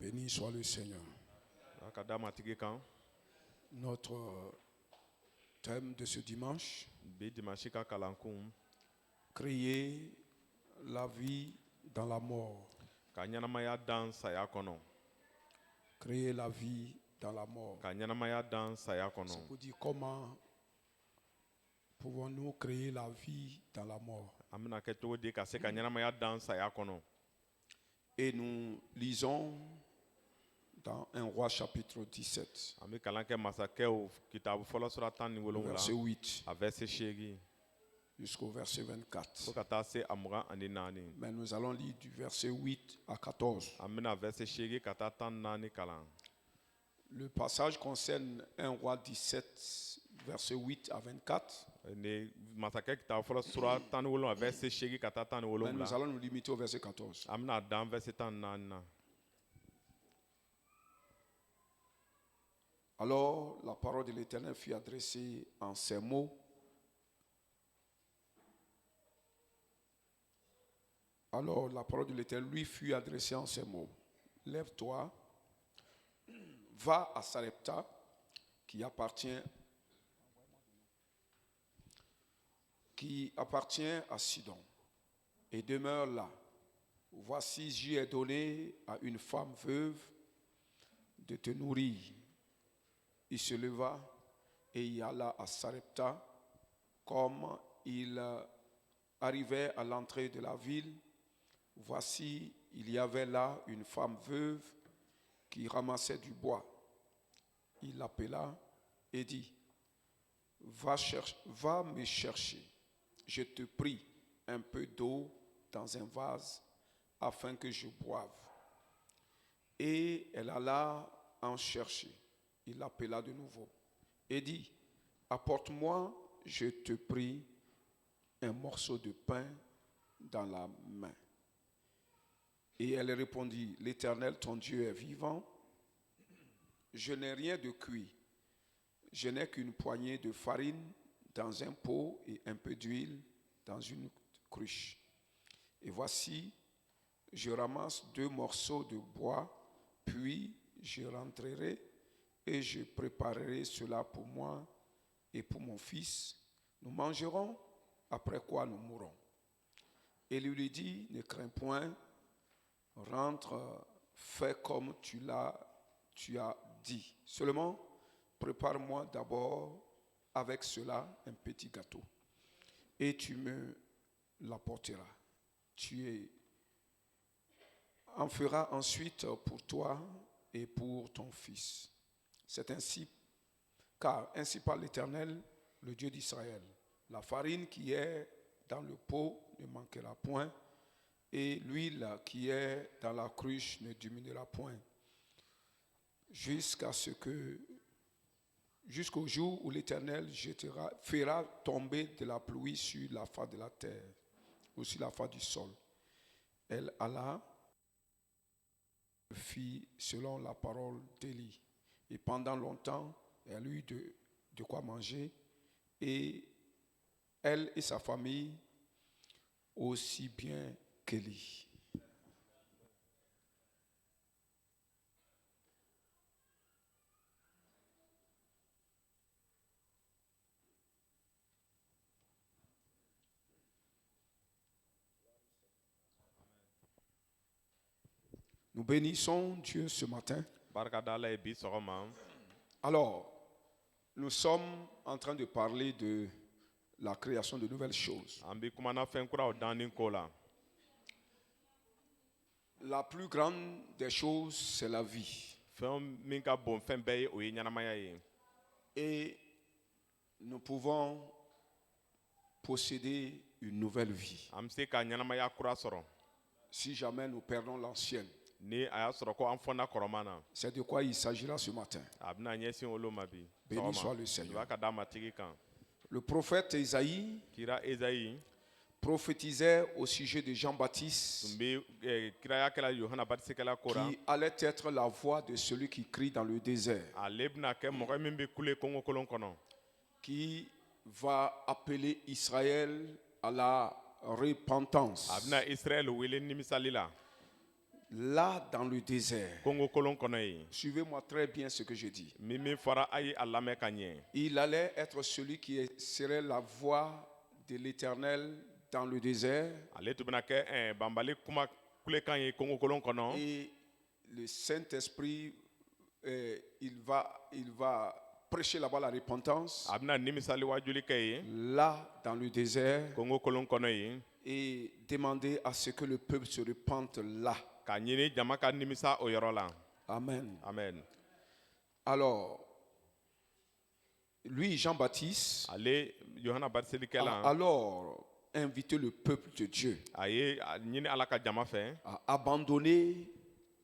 Béni soit le Seigneur. Notre thème de ce dimanche, créer la vie dans la mort. Créer la vie dans la mort. C'est pour dire comment pouvons-nous créer la vie dans la mort. Et nous lisons dans 1 Roi chapitre 17, verset 8 jusqu'au verset 24. Mais nous allons lire du verset 8 à 14. Le passage concerne 1 Roi 17, verset 8 à 24. Mais nous allons nous limiter au verset 14. Alors la parole de l'Éternel fut adressée en ces mots. Alors la parole de l'Éternel lui fut adressée en ces mots. Lève-toi, va à Sarepta, qui appartient à Sidon, et demeure là. Voici, j'y ai donné à une femme veuve de te nourrir. Il se leva et y alla à Sarepta. Comme il arrivait à l'entrée de la ville, voici, il y avait là une femme veuve qui ramassait du bois. Il l'appela et dit, va me chercher, je te prie, un peu d'eau dans un vase afin que je boive. Et elle alla en chercher. Il l'appela de nouveau et dit, apporte-moi, je te prie, un morceau de pain dans la main. Et elle répondit, l'Éternel, ton Dieu est vivant. Je n'ai rien de cuit. Je n'ai qu'une poignée de farine dans un pot et un peu d'huile dans une cruche. Et voici, je ramasse 2 morceaux de bois, puis je rentrerai et je préparerai cela pour moi et pour mon fils. Nous mangerons, après quoi nous mourrons. Et il lui dit, ne crains point, rentre, fais comme tu as dit. Seulement, prépare-moi d'abord avec cela un petit gâteau. Et tu me l'apporteras. Tu en feras ensuite pour toi et pour ton fils. C'est ainsi, car ainsi parle l'Éternel, le Dieu d'Israël. La farine qui est dans le pot ne manquera point, et l'huile qui est dans la cruche ne diminuera point, jusqu'au jour où l'Éternel fera tomber de la pluie sur la face de la terre, ou sur la face du sol. Elle alla, fit selon la parole d'Élie. Et pendant longtemps, elle eut de quoi manger, et elle et sa famille aussi bien qu'Élie. Nous bénissons Dieu ce matin. Alors, nous sommes en train de parler de la création de nouvelles choses. La plus grande des choses, c'est la vie. Et nous pouvons posséder une nouvelle vie si jamais nous perdons l'ancienne. C'est de quoi il s'agira ce matin. Béni soit le Seigneur. Le prophète Isaïe prophétisait au sujet de Jean-Baptiste qui allait être la voix de celui qui crie dans le désert, qui va appeler Israël à la repentance. là dans le désert, Kongo kolon kono ye. suivez-moi très bien ce que je dis. Mimi fara ayi alame kanye. Il allait être celui qui serait la voix de l'Éternel dans le désert. Ale tubina ke bambali kuma kule kanye Kongo kolon kono. Et le Saint-Esprit, il va prêcher là-bas la repentance, Abna nimisali wajuli ke là dans le désert, Kongo kolon kono ye. et demander à ce que le peuple se repente là. Kanyini jamaka nimisa oyorola. Amen. Amen. Alors, lui, Jean-Baptiste, Ale Yohana Batiseli a kela. alors invité le peuple de Dieu Aye nyini alaka jama fe. à abandonner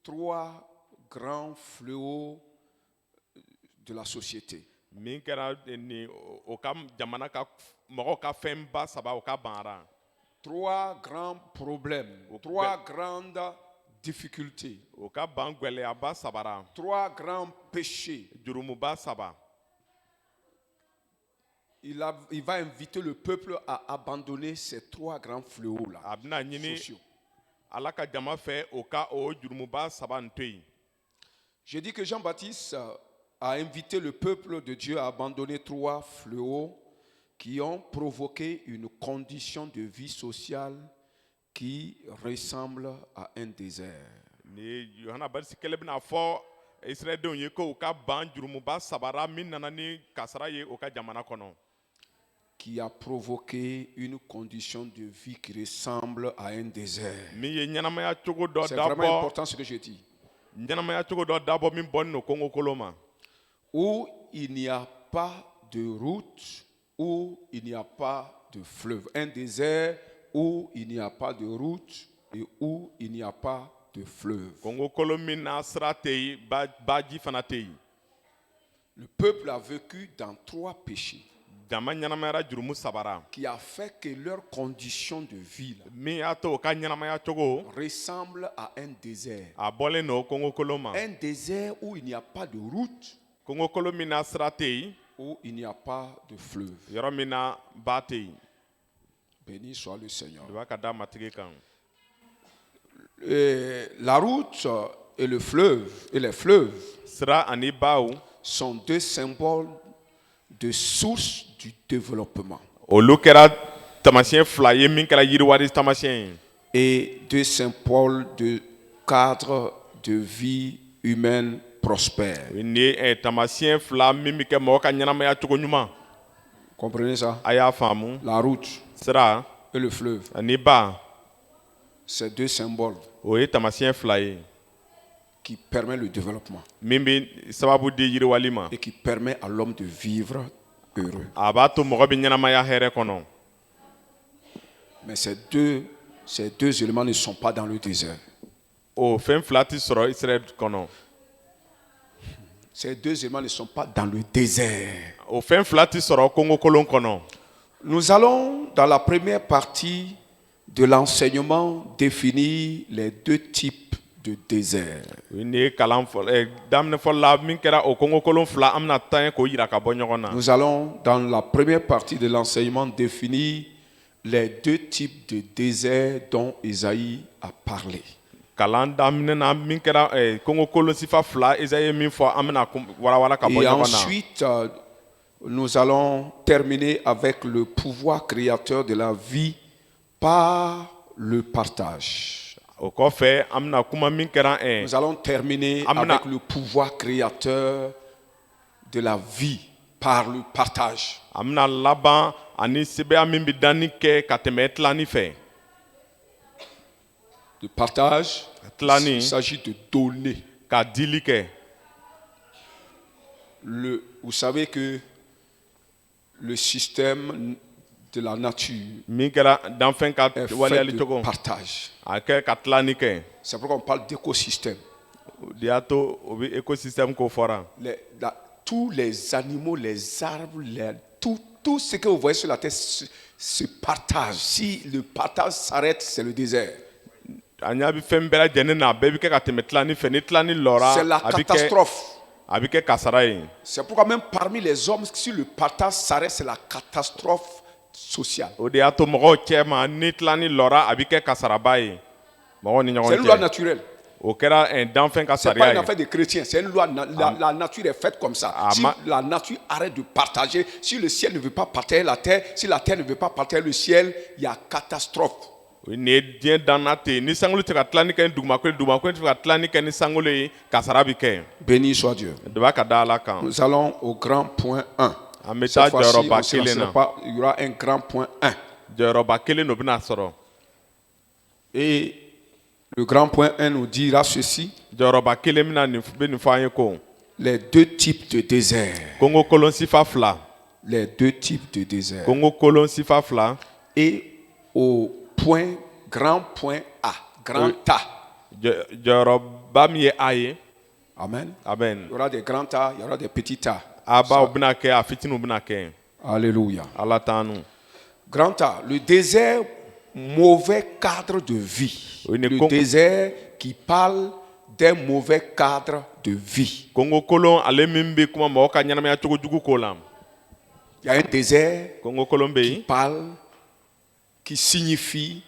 3 grands fléaux de la société. Min kɛra ni o ka jamana ka mɔgɔw ka fɛnba saba o ka banra. 3 grands problèmes, 3 grandes difficultés, O ka ban gwɛlɛyaba sabara. 3 grands péchés. Jurumuba saba. Il va inviter le peuple à abandonner ces 3 grands fléaux-là A bɛna ɲini sociaux. ala ka jama fɛ o ka o jurumuba saba nin to yen. Je dis que Jean-Baptiste a invité le peuple de Dieu à abandonner 3 fléaux qui ont provoqué une condition de vie sociale qui ressemble à un désert. Ni Yohana Batisi kɛlɛ bɛna fɔ Israɛlidenw ye ko u ka ban jurumuba sabara min nana ni kasara ye o ka jamana kɔnɔ. Qui a provoqué une condition de vie qui ressemble à un désert. Min ye ɲɛnamaya cogo dɔ C'est vraiment dabɔ important ce que je dis. ɲɛnamaya cogo dɔ dabɔ min bɔnnen no Kongo kolon ma. Où il n'y a pas de route, où il n'y a pas de fleuve. Un désert où il n'y a pas de route et où il n'y a pas de fleuve. Kongo kolon min na sira tɛ yen baji fana tɛ yen. Le peuple a vécu dans 3 péchés Jama ɲɛnamayara jurumu sabara. qui a fait que leur condition de vie là, Min y'a to o ka ɲɛnamaya cogo ressemble à un désert. a bɔlen no Kongo kolon ma. Un désert où il n'y a pas de route, Kongo kolon min na sira tɛ yen où il n'y a pas de fleuve. yɔrɔ min na ba tɛ yen. Béni soit le Seigneur. O b'a ka da matigi kan. Et la route et le fleuve et les fleuves Sira ani baw sont 2 symboles de source du développement olu kɛra tamasiyɛn fila ye min kɛra yiriwari tamasiyɛn ye. et 2 symboles de cadre de vie humaine prospère. Nin ye tamasiyɛn fila min bɛ kɛ mɔgɔ ka ɲɛnamaya cogo ɲuman. Comprenez ça? A y'a faamu. La route Sira et le fleuve, ani ba c'est 2 symboles o ye tamasiyɛn fila ye qui permettent le développement min bɛ sababu di yiriwali ma. et qui permettent à l'homme de vivre heureux. A b'a to mɔgɔ bɛ ɲɛnamaya hɛrɛ kɔnɔ. Mais ces deux éléments ne sont pas dans le désert. O fɛn fila tɛ sɔrɔ Israël kɔnɔ. Ces 2 éléments ne sont pas dans le désert. O fɛn fila tɛ sɔrɔ Kongo kolon kɔnɔ. Nous allons, dans la première partie de l'enseignement, définir les 2 types de désert. Nin ye kalan fɔlɔ daminɛ fɔlɔ la min kɛra o Kongo kolon fila an bɛna tan ye k'o yira ka bɔ ɲɔgɔn na. Nous allons, dans la première partie de l'enseignement, définir les 2 types de désert dont Isaïe a parlé. Kalan daminɛ na min kɛra Kongo kolon sifa fila Esayi ye min fɔ an bɛna walawala ka bɔ Et ɲɔgɔn na. ensuite, nous allons terminer avec le pouvoir créateur de la vie par le partage. O kɔfɛ an bɛna kuma min kɛra Nous allons terminer Amina. avec le pouvoir créateur de la vie par le partage. an bɛna laban ani sɛbɛya min bɛ danni kɛ ka tɛmɛ tilani fɛ. Le partage, Tlani. il s'agit de donner. Ka dili kɛ. Vous savez que le système de la nature Min kɛra danfɛn ka est fait waliyali de cogo. partage. A kɛ ka tilani kɛ. C'est pourquoi on parle d'écosystème. O de y'a to o bɛ écosystème ko fɔra. Tous les animaux, les arbres, tout ce que vous voyez sur la terre se partage. Si le partage s'arrête, c'est le désert. A ɲa bɛ fɛn bɛɛ lajɛlen na a bɛɛ bɛ kɛ ka tɛmɛ tilani fɛ ni tilani lɔra C'est la a bɛ kɛ catastrophe. a bɛ kɛ kasara ye. C'est pourquoi même parmi les hommes, si le partage s'arrête, c'est la catastrophe sociale. O de y'a to mɔgɔw cɛ ma ni tilani lɔra a bɛ kɛ kasaraba ye. Mɔgɔw ni C'est ɲɔgɔn une loi cɛ. naturelle. o kɛra danfɛn ka C'est pas sariya une ye. affaire de chrétiens, c'est une loi. La nature est faite comme ça. Si Ama- la nature arrête de partager, si le ciel ne veut pas partager la terre, si la terre ne veut pas partager le ciel, il y a catastrophe. Ni ye diɲɛ danna ten ni sankolo tɛ ka tila ni kɛ ni dugumakolo ye dugumakolo tɛ ka tila ni kɛ ni sankolo ye kasara bi kɛ. Béni soit Dieu. De b'a ka da Ala kan. Nous allons au grand point 1. An bɛ Cette taa fois-ci, jɔyɔrɔba on se kelen lancera na. pas, il y aura un grand point 1. Jɔyɔrɔba kelen de bɛna sɔrɔ. Et le grand point 1 nous dira ceci. Jɔyɔrɔba kelen bɛ nin fɔ an ye ko Les deux types de désert. Kongo kolon sifa fila. Les deux types de désert. Kongo kolon sifa fila. Et au grand point A, grand A. Jɔyɔrɔba min ye A ye. Amen. Amen. Il y aura des grands tas, il y aura des petits tas. Abaw bɛna kɛ a fitininw bɛna kɛ. Alléluia. Ala t'an. Grand tas, le désert, mauvais cadre de vie. Oui, mais Le Congo- désert qui parle d'un mauvais cadre de vie. Kongo kolon ale min bɛ kuma mɔgɔ ka ɲɛnamaya cogo jugu ko la. Il y a un désert Kongo kolon bɛ qui yen. parle, qui signifie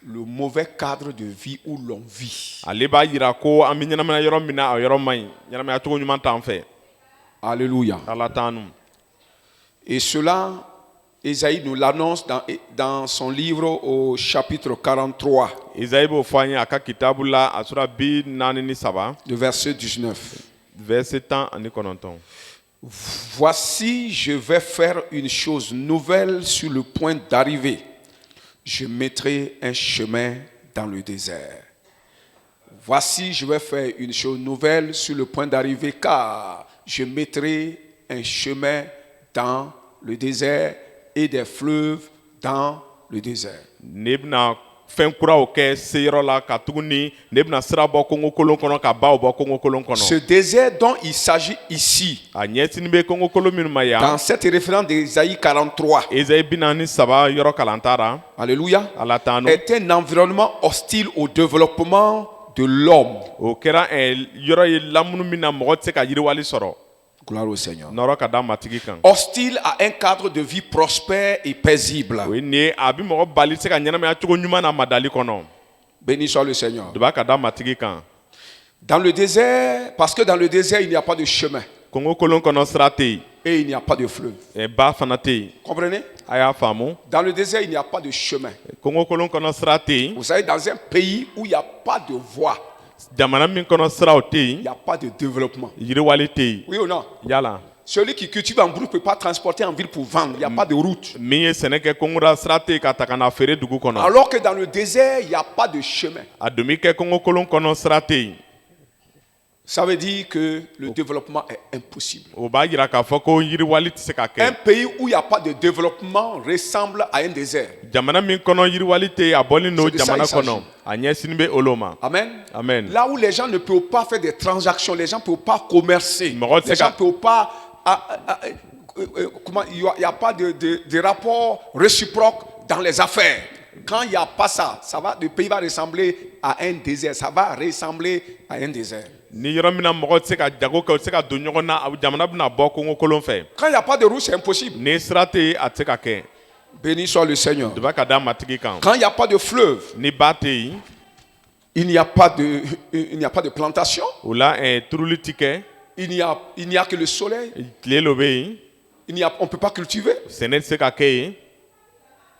le mauvais cadre de vie où l'on vit. Ale b'a yira ko an bɛ ɲɛnamaya yɔrɔ min na a yɔrɔ man ɲi. Ɲɛnamaya cogo ɲuman t'an fɛ. Alléluia. Ala t'an. Et cela, Ésaïe nous l'annonce dans son livre au chapitre 43, Isaïe b'o fɔ an ye a ka kitabu la a sura 43, le verset 19. verset 19. Voici, je vais faire une chose nouvelle sur le point d'arriver. Je mettrai un chemin dans le désert. Voici, je vais faire une chose nouvelle sur le point d'arriver, car je mettrai un chemin dans le désert et des fleuves dans le désert. Ne bɛna fɛn kuraw kɛ seyɔrɔ la ka tuguni ne bɛna sira bɔ Kongo kolon kɔnɔ ka baw bɔ Kongo kolon Ce kɔnɔ. désert dont il s'agit ici, A ɲɛsini bɛ Kongo kolon minnu ma yan. dans cette référence d'Ésaïe 43, Isaïe 43 yɔrɔ kalantara. Alléluia, Ala t'an. est un environnement hostile au développement de l'homme. O kɛra yɔrɔ ye lamunu min na mɔgɔ tɛ se ka yiriwali sɔrɔ. Gloire au Seigneur. Nɔrɔ ka da matigi kan. Hostile à un cadre de vie prospère et paisible. O ye nin ye a bɛ mɔgɔ bali se ka ɲɛnamaya cogo ɲuman na madali kɔnɔ. Béni soit le Seigneur. De b'a ka da matigi kan. Dans le désert, parce que dans le désert, il n'y a pas de chemin Kongo kolon kɔnɔ sira tɛ yen. et il n'y a pas de fleuve. Ba fana tɛ yen. Comprenez? A y'a faamu. Dans le désert, il n'y a pas de chemin. Kongo kolon kɔnɔ sira tɛ yen. Vous savez, dans un pays où il n'y a pas de voie, Jamana min kɔnɔ siraw tɛ il yen. n'y a pas de développement. Yiriwali tɛ yen. Oui ou non? Yala. Celui qui cultive en groupe ne peut pas transporter en ville pour vendre. Il n'y a pas de route. Min ye sɛnɛ kɛ Kongoda sira tɛ yen ka ta ka na feere dugu kɔnɔ. Alors que dans le désert, il n'y a pas de chemin. A dun bɛ kɛ Kongo kolon kɔnɔ sira tɛ yen. Ça veut dire que le développement est impossible. O b'a yira k'a fɔ ko yiriwali tɛ se ka Un kɛ. pays où il n'y a pas de développement ressemble à un désert. Jamana min kɔnɔ yiriwali tɛ yen a bɔlen don C'est de ça jamana il s'agit. kɔnɔ. A ɲɛsini bɛ olu ma. Amen. Amen. Là où les gens ne peuvent pas faire des transactions, les gens ne peuvent pas commercer, Mɔgɔ tɛ les se gens ka- ne peuvent pas... comment, il n'y a pas de rapport réciproque dans les affaires. Quand il n'y a pas ça, le pays va ressembler à un désert. Ça va ressembler à un désert. Ni yɔrɔ min na mɔgɔ tɛ se ka jago kɛ o tɛ se ka don ɲɔgɔn na jamana bɛna bɔ Kongo kolon fɛ. Quand il n'y a pas de route, c'est impossible. Ni sira tɛ yen a tɛ se ka kɛ. Béni soit le Seigneur. De b'a ka da matigi kan. Quand il n'y a pas de fleuve, Ni ba tɛ yen. il n'y a pas de plantation. O la turuli tɛ kɛ. Il n'y a que le soleil. Tile lo bɛ yen. On ne peut pas cultiver. Sɛnɛ tɛ se ka kɛ yen.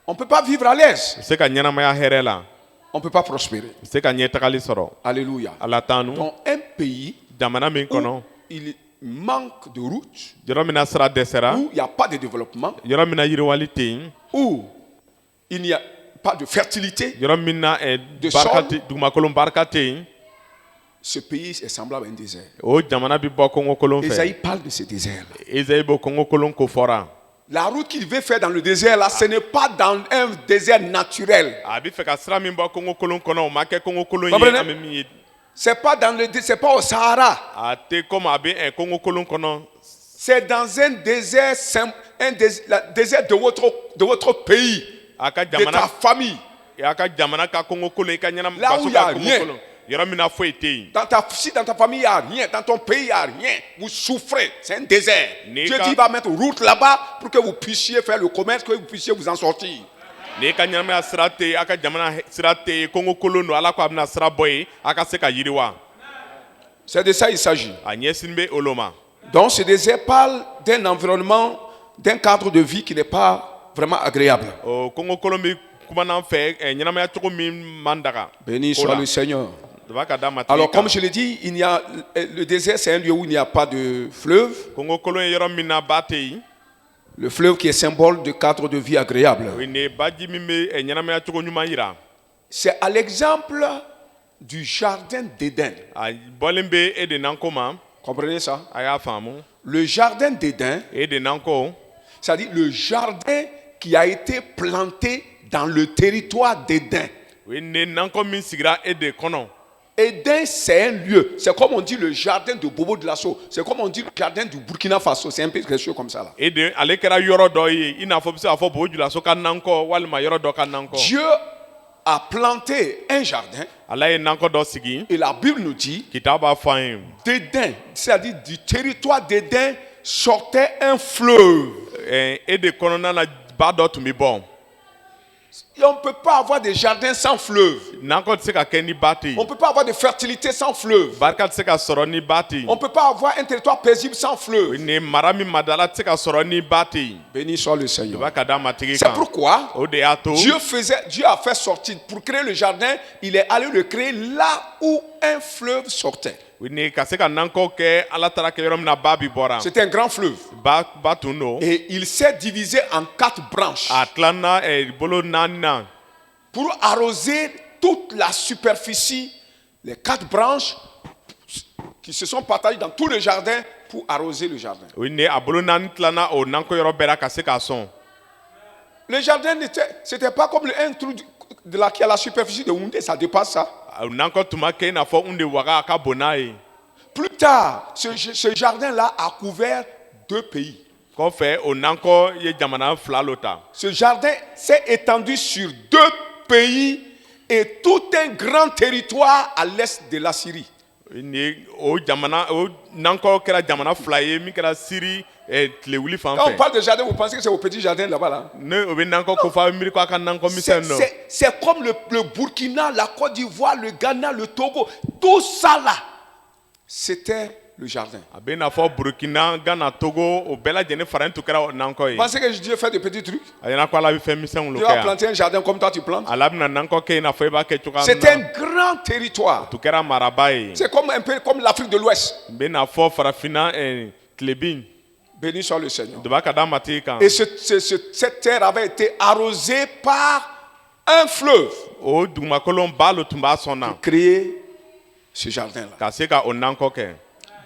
On ne peut pas vivre à l'aise. O tɛ se ka ɲɛnamaya hɛrɛ la. On ne peut pas prospérer. O tɛ se ka ɲɛtagali sɔrɔ. Alléluia. Ala t'an nu. Dans un pays Jamana min kɔnɔ. où il manque de route, Yɔrɔ min na sira dɛsɛra. où il n'y a pas de développement, Yɔrɔ min na yiriwali tɛ yen. où il n'y a pas de fertilité, Yɔrɔ min na De barika sol. tɛ dugumakolo barika tɛ yen. ce pays est semblable à un désert. O jamana bɛ bɔ Kongo kolon fɛ. Ésaïe parle de ce désert. Esayi b'o Kongo kolon ko fɔra. La route qu'il veut faire dans le désert, là, ce n'est pas dans un désert naturel. A bɛ fɛ ka sira min bɔ Kongo kolon kɔnɔ o ma kɛ Kongo kolon ye Comprenez? an bɛ min ye. C'est pas c'est pas au Sahara. A tɛ komi a bɛ Kongo kolon kɔnɔ. C'est dans un désert, désert de votre pays, A ka de ta jamana famille. a ka jamana ka Kongo kolon i ka ɲɛnam Là où faso il y a ka Kongo rien. kolon. Yɔrɔ min na foyi tɛ yen. Si dans ta famille il n'y a rien, dans ton pays il n'y a rien, vous souffrez, c'est un désert. Nika- Dieu dit il va mettre route là-bas pour que vous puissiez faire le commerce, que vous puissiez vous en sortir. N'i ka ɲɛnamaya sira tɛ yen, a ka jamana sira tɛ yen, Congo kolon don, Ala ko a bɛna sira bɔ yen, a ka se ka yiriwa. C'est de ça il s'agit. A ɲɛsin bɛ olu ma. Donc ce désert parle d'un environnement, d'un cadre de vie qui n'est pas vraiment agréable. O Congo kolon bɛ kuma n'an fɛ ɲɛnamaya cogo min man daga. Béni soit le Seigneur. Alors comme je l'ai dit, le désert c'est un lieu où il n'y a pas de fleuve. Congo kolon ye yɔrɔ min na ba tɛ yen. Le fleuve qui est symbole de cadre de vie agréable. C'est à l'exemple du jardin d'Éden. Comprenez ça? Le jardin d'Éden, c'est-à-dire le jardin qui a été planté dans le territoire d'Éden. Éden, c'est un lieu. C'est comme on dit le jardin de Bobo de Lasso. C'est comme on dit le jardin du Burkina Faso. C'est un peu quelque chose comme ça. Là. Dieu a planté un jardin. Et la Bible nous dit d'Éden, c'est-à-dire du territoire d'Éden, sortait un fleuve. Et on ne peut pas avoir des jardins sans fleuve. On ne peut pas avoir de fertilité sans fleuve. On ne peut pas avoir un territoire paisible sans fleuve. Béni soit le Seigneur. C'est pourquoi Dieu a fait sortir, pour créer le jardin, il est allé le créer là où un fleuve sortait. C'est un grand fleuve. Et il s'est divisé en 4 branches pour arroser toute la superficie. Les 4 branches qui se sont partagées dans tout le jardin pour arroser le jardin. Le jardin, ce n'était pas comme un trou qui a la superficie de Houndé, ça dépasse ça. Plus tard, ce jardin-là a couvert 2 pays. Ce jardin s'est étendu sur 2 pays et tout un grand territoire à l'est de la Syrie. Quand on parle de jardin, vous pensez que c'est au petit jardin là-bas là? C'est comme le Burkina, la Côte d'Ivoire, le Ghana, le Togo. Tout ça là, c'était le jardin. Vous pensez que Dieu fait des petits trucs? Dieu a planté un jardin comme toi tu plantes. C'est un grand territoire. C'est comme un peu comme l'Afrique de l'Ouest. Béni soit le Seigneur. Et cette terre avait été arrosée par un fleuve pour créer ce jardin-là.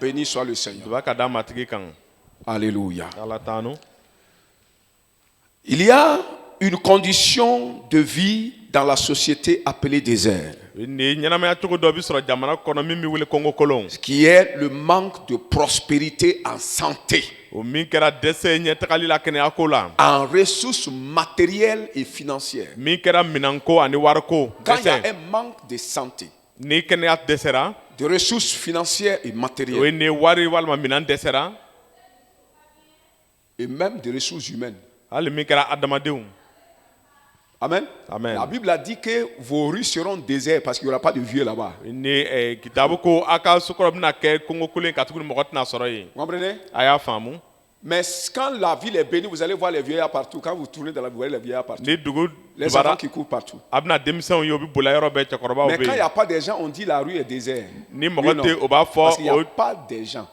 Béni soit le Seigneur. Alléluia. Il y a une condition de vie dans la société appelée désert, qui est le manque de prospérité en santé, en ressources matérielles et financières. Quand il y a un manque de santé, de ressources financières et matérielles, et même de ressources humaines. Amen. Amen. La Bible a dit que vos rues seront désertes parce qu'il n'y aura pas de vieux là-bas. Vous comprenez? Mais quand la ville est bénie, vous allez voir les vieillards partout. Quand vous tournez dans la ville, vous voyez les vieillards partout. Les enfants qui courent partout. Mais quand il n'y a pas de gens, on dit la rue est déserte. Oui, non. Parce qu'il n'y a pas de gens.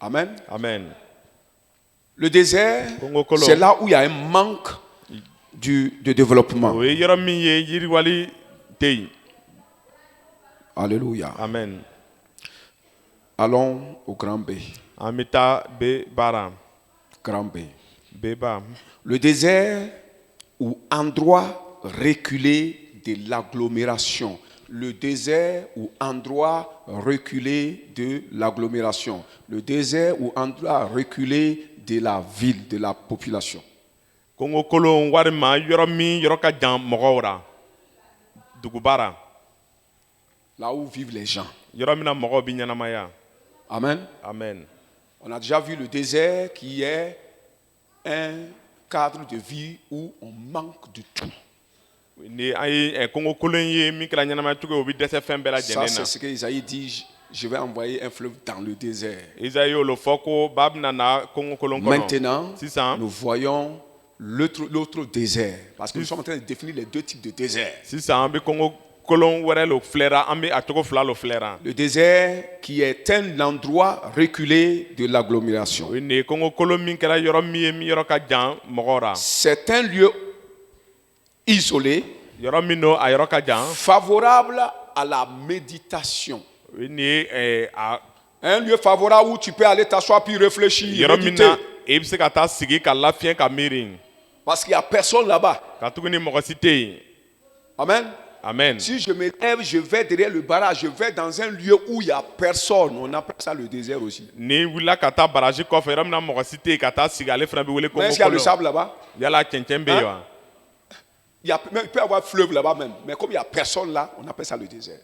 Amen. Amen. Le désert, c'est là où il y a un manque de développement. Alléluia. Amen. Allons au grand B. Grand B. Le désert ou endroit reculé de l'agglomération. Le désert ou endroit reculé de l'agglomération. Le désert ou endroit reculé de la ville, de la population. Là où vivent les gens. Amen. Amen. On a déjà vu le désert qui est un cadre de vie où on manque de tout. ni an ye kongo kolon ye min kɛra ɲɛnamaya cogo ye o bɛ dɛsɛ fɛn bɛɛ Ça, lajɛlen c'est na ce que Isaïe dit. Je vais envoyer un fleuve dans le désert. isayi y'o le fɔ ko ba bɛna na kongo kolon kɔnɔ Maintenant, sisan nous voyons l'autre désert. Parce que nous sommes en train de définir les deux types de désert. sisan an bɛ kongo kolon wɛrɛ lo filɛra an bɛ a cogo fila lo filɛra Le désert qui est un endroit reculé de l'agglomération. o ye nin ye kongo kolon min kɛra yɔrɔ min ye min yɔrɔ ka jan mɔgɔw ra C'est un lieu isolé, yɔrɔ min no a yɔrɔ ka jan favorable à la méditation. o ye nin ye Un lieu favorable où tu peux aller t'asseoir puis réfléchir, yɔrɔ min méditer. na i bɛ se ka taa sigi ka lafiɲɛ ka miiri Parce qu'il n'y a personne là-bas. ka tuguni mɔgɔ si tɛ yen Amen. amen Si je me lève, je vais derrière le barrage, je vais dans un lieu où il n'y a personne. On appelle ça le désert aussi. ni wulila ka taa baraji kɔfɛ yɔrɔ min na mɔgɔ si tɛ yen ka taa sigi ale fana bɛ wele Mais kongo est-ce qu'il y a le kolon sable là-bas? yala cɛncɛn bɛ yen wa Il peut y avoir fleuve là-bas même. Mais comme il n'y a personne là, on appelle ça le désert.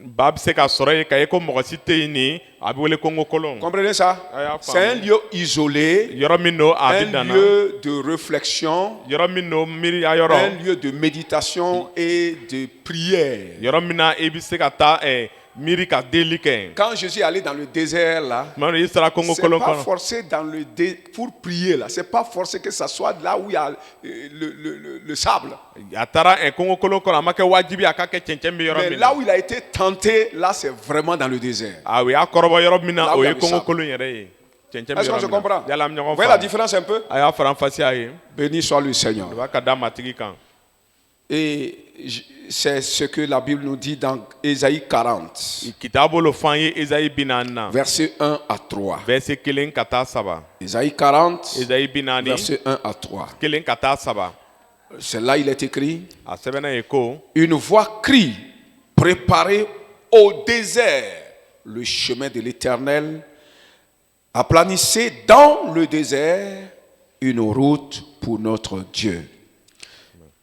ba bɛ se ka sɔrɔ yen ka ye ko mɔgɔ si tɛ yen nin a bɛ wele kongo kolon Comprenez ça? C'est un lieu isolé, yɔrɔ min no a bɛ un danna lieu de réflexion, yɔrɔ min no miiriya un yɔrɔ lieu de méditation et de prière. yɔrɔ min na i bɛ se ka taa miiri ka deli kɛ Quand Jésus est allé dans le désert là, tuma dɔ i sera kongo c'est kolon pas kɔnɔ forcé pour prier là. C'est pas forcé que ça soit là où il y a le sable. a taara kongo kolon kɔnɔ a ma kɛ wajibi a ka kɛ cɛncɛn bɛ yɔrɔ Mais min là na où il a été tenté, là c'est vraiment dans le désert. a o y'a kɔrɔbɔ yɔrɔ min na Là où o il y a ye le kongo sable. kolon yɛrɛ ye cɛncɛn bɛ Est-ce qu'on se yɔrɔ min na comprend? yala an bɛ ɲɔgɔn Vous voyez la faamu différence un peu? a y'a fara fasi a ye Béni soit le Seigneur. o b'a ka da matigi kan Et c'est ce que la Bible nous dit dans Ésaïe 40, kitaabo lo fɔ an ye ezayi bi naani na versets 1 à 3. verset kelen ka taa saba Ésaïe 40, ezayi bi naani versets 1 à 3. kelen ka taa saba C'est là il est écrit, a sɛbɛnna ye ko une voix crie, préparez au désert le chemin de l'Éternel, aplanissez dans le désert une route pour notre Dieu.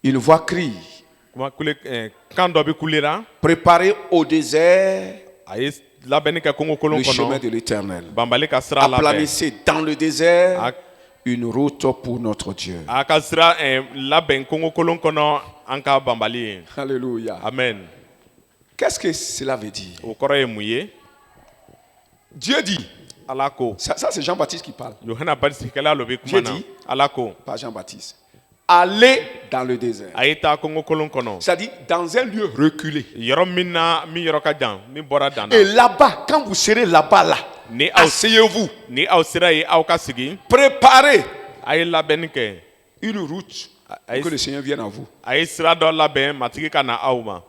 Une voix crie, kuma kule kan dɔ bɛ kulera préparez au désert a ye labɛnni kɛ kongo kolon le chemin kɔnɔ de l'Éternel. banbali ka sira labɛn Aplanissez dans le désert a une route pour notre Dieu. a ka sira labɛn kongo kolon kɔnɔ an ka banbali ye Alléluia. amen Qu'est-ce que cela veut dire? o kɔrɔ ye mun ye Dieu dit, ala ko ça c'est Jean-Baptiste qui parle, yohana barisikɛla lo bɛ kuma na Dieu dit. ala ko pas Jean-Baptiste. Allez dans le désert. a ye taa kongo kolon kɔnɔ C'est-à-dire dans un lieu reculé. yɔrɔ min na min yɔrɔ ka jan min bɔra dan na Et là-bas, quand vous serez là-bas, là, ni aw asseyez-vous, ni aw sera yen aw ka sigi préparez a ye labɛnni kɛ une route pour que le Seigneur vienne à vous. a ye sira dɔ labɛn matigi ka na aw ma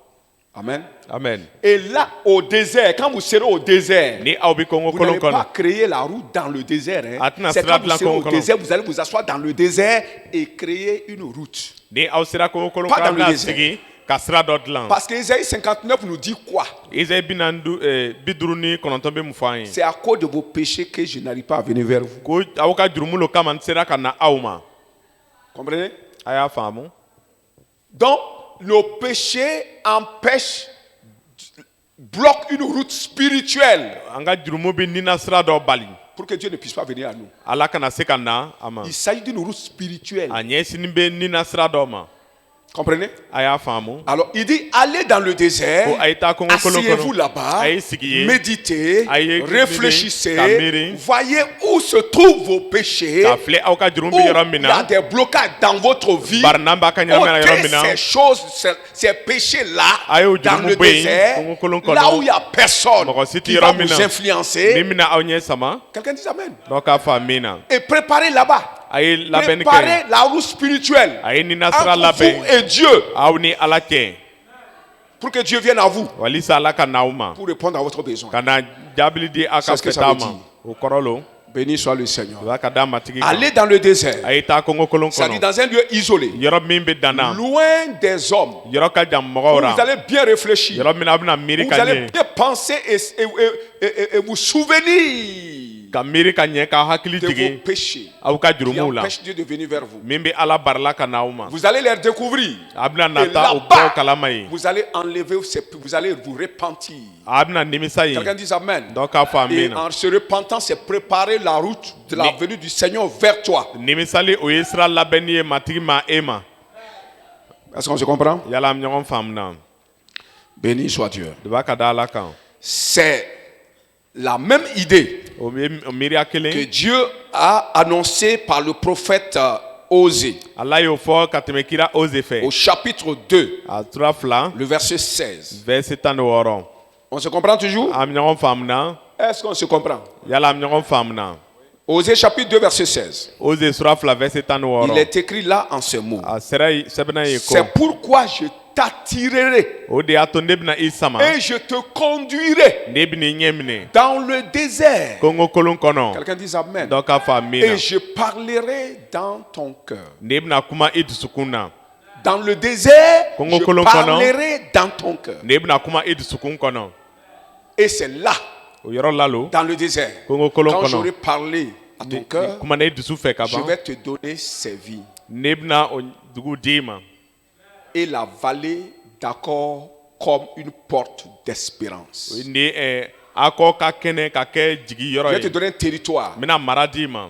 Amen. amen Et là, au désert, quand vous serez au désert, ni aw bɛ kongo vous kolon n'allez pas kɔnɔ créer la route dans le désert. hein. Atina C'est quand vous sira serez au dilan désert, vous allez vous asseoir dans le désert et créer une route. ni aw sera kongo kolon Pas kɔnɔ dans a le bɛna désert. sigi ka sira dɔ dilan Parce que Isaïe 59 nous dit quoi? Isaïe bi duuru ni kɔnɔntɔn bɛ mun fɔ an ye C'est à cause de vos péchés que je n'arrive pas à venir vers vous. ko aw ka jurumu lo kama n sera ka na aw ma Comprenez? a y'a faamu Donc, nos péchés empêchent, bloquent une route spirituelle an ka jurumu bi nina sira dɔ bali pour que Dieu ne puisse pas venir à nous. ala kana se ka na a ma Il s'agit d'une route spirituelle. a ɲɛsinin bɛ nina sira dɔ ma Comprenez? a y'a faamu Alors, il dit, allez dans le désert, ko a ye taa kongo kolon asseyez-vous kɔnɔ là-bas, a ye sigi yen méditez, a ye réfléchissez, ka miiri voyez où se trouvent vos péchés, ka filɛ aw ka jurumu où bɛ yɔrɔ min il y a na des blocages dans votre vie. bari n'an b'a ka ɲɛnamaya la yɔrɔ ôtez min na ces choses, ces péchés-là a y'o dans le jurumu bɔ yen désert, kongo kolon kɔnɔ là où il n'y a personne mɔgɔ si tɛ qui va yɔrɔ min vous na influencer. min bɛna aw ɲɛ sama Quelqu'un dit Amen. dɔw k'a fɔ min na Et préparez là-bas. a ye labɛnni kɛ Préparez la route spirituelle a ye nina sira entre vous labɛn et Dieu aw ni ala cɛ pour que Dieu vienne à vous walisa ala ka n'aw ma pour répondre à votre besoin. ka na jaabili di a ka C'est ce que ça fɛta veut ma dire. o kɔrɔ lo Béni soit le Seigneur. o b'a ka da matigi kan Allez dans le désert, a ye taa kongo kolon c'est-à-dire kɔnɔ dans un lieu isolé, yɔrɔ min bɛ dan na loin des hommes, yɔrɔ ka jan où mɔgɔw ra vous allez bien réfléchir, yɔrɔ min na a bɛna miiri où ka vous allez ɲɛ bien penser et vous souvenir ka miiri ka ɲɛ ka hakili de vos jigin péchés aw ka qui jurumu la empêchent Dieu de venir vers vous. min bɛ ala barila ka n'aw ma Vous allez les découvrir. a bɛna Et nata o là-bas, bɛɛ kalama ye vous allez enlever, vous allez vous repentir. a bɛna nimisa ye Quelqu'un dit Amen. dɔ k'a fɔ Et amina en se repentant, c'est préparer la route de la venue du Seigneur vers toi. nimisali o ye sira labɛnni ye matigi ma e ma Est-ce qu'on se comprend? yala an bɛ ɲɔgɔn faamuna Béni soit Dieu. de b'a ka da ala kan C'est la même idée o bɛ miiriya que kelen Dieu a annoncée par le prophète Osée ala y'o fɔ ka tɛmɛ kira oze fɛ au chapitre 2, a tura fila le verset 16. verset 16 On se comprend toujours? an bɛ ɲɔgɔn faamuna Est-ce qu'on se comprend? yala an bɛ ɲɔgɔn faamuna Osée chapitre 2, verset 16. oze sura fila verset Il 16 est écrit là en ce mot. a sɛbɛnna ye ko C'est pourquoi je t'attirerai o de y'a to ne bɛna i sama et je te conduirai ne bɛna i ɲɛ minɛ dans le désert. kongo kolon kɔnɔ Quelqu'un dit Amen. dɔ k'a fɔ amina Et je parlerai dans ton cœur. ne bɛna kuma i dusukun na Dans le désert, Kongo je kolon kono. parlerai dans ton cœur. ne bɛna kuma i dusukun kɔnɔ Et c'est là, o yɔrɔ la lo dans le désert, kongo kolon quand kɔnɔ j'aurai parlé à ton cœur, kuma na i dusu fɛ ka je ban vais te donner ces vies. ne bɛna o dugu d'i ma Et la vallée d'accord comme une porte d'espérance. ni a kɔ ka kɛnɛ ka kɛ jigi Je yɔrɔ vais te ye donner un territoire. n bɛna mara d'i ma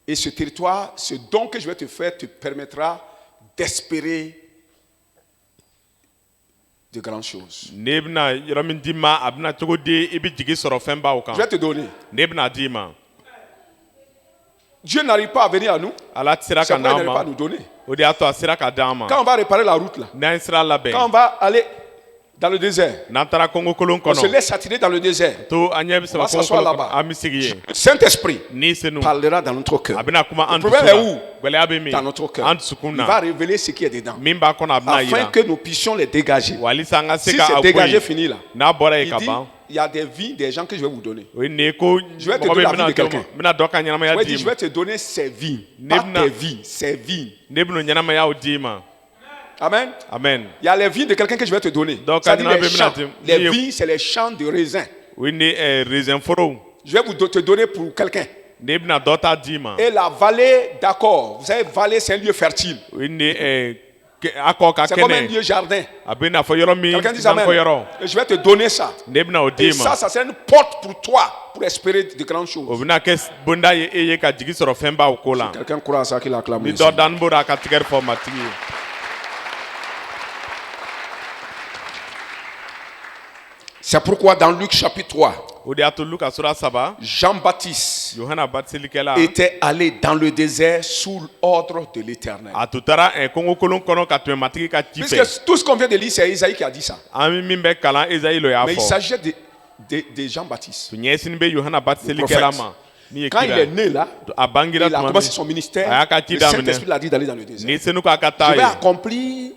Et ce territoire, ce don que je vais te faire te permettra d'espérer de grandes choses. ne bɛna yɔrɔ min d'i ma a bɛna cogo di i bɛ jigi sɔrɔ fɛnbaw kan Je vais te donner. ne bɛna d'i ma Dieu n'arrive pas à venir à nous. ala sera C'est ka pourquoi il n'an n'arrive pas à ma nous donner. o de y'a to a sera ka d'an ma Quand on va réparer la route là, n'an ye sira labɛn quand on va aller dans le désert, n'an taara kongo kolon on se kɔnɔ laisse attirer dans le désert. to an ɲɛ bɛ On va sɛbɛ s'asseoir kongo kolon là-bas. kɔnɔ an bɛ sigi yen Le Saint-Esprit n'i senu parlera dans notre cœur. a bɛna kuma an Le dusu problème est la où? gɛlɛya bɛ min Dans notre cœur. an dusukun Il va na révéler ce qui est dedans. min b'a kɔnɔ a bɛna Afin yira que nous puissions les dégager. wa halisa an ka se Si ka c'est a bɔ dégagé, yen fini là. n'a bɔra yen Il ka dit, ban il y a des vies, des gens que je vais vous donner. o ye nin ye ko Je vais te mɔgɔ donner la min vie de bɛna quelqu'un. n bɛna dɔ ka ɲɛnamaya Ouais, d'i dit, je ma vais te donner ses vies. Ne Pas bena- tes vies, ses vies. ne bɛna o ɲɛnamayaw d'i ma Amen. amen Il y a les vies de quelqu'un que je vais te donner. Donc, C'est-à-dire Adina les champs. Bemina, Les il- vies, c'est les champs de raisin. o ye ni raisin forow Je vais te donner pour quelqu'un. ne bɛna dɔ ta d'i ma Et la vallée, d'accord. Vous savez, vallée, c'est un lieu fertile. o ye ni a kɔ ka C'est comme un kɛnɛ lieu jardin. a bɛ n'a fɔ yɔrɔ min Quelqu'un dit nankɔ Amen. yɔrɔ Et je vais te donner ça. ne bɛna o Et d'i ma ça c'est une porte pour toi, pour espérer de grandes o choses. bɛna kɛ bonda ye e ye ka jigi sɔrɔ fɛnbaw ko la Quelqu'un croit à ça qu'il acclame. ni le dɔ Seigneur. dani b'o la a ka tigɛri fɔ matigi ye C'est pourquoi dans Luc chapitre 3, o de y'a to luka sura 3 Jean-Baptiste yohana batiselikɛla était allé dans le désert sous l'ordre de l'Éternel. a tun taara kongo kolon kɔnɔ ka tɛmɛ matigi ka ci fɛ Puisque tout ce qu'on vient de lire, c'est Isaïe qui a dit ça. an bɛ min bɛ kalan ezayi lo y'a Mais il fɔ s'agit de Jean-Baptiste. tun ɲɛsini bɛ yohana batiselikɛla ma min ye Quand il kira est ye. né là, a bangira il a tuma commencé min son ministère. a y'a ka ci Le daminɛ Saint-Esprit l'a dit d'aller dans le désert. ni senu k'a ka Je taa vais ye accomplir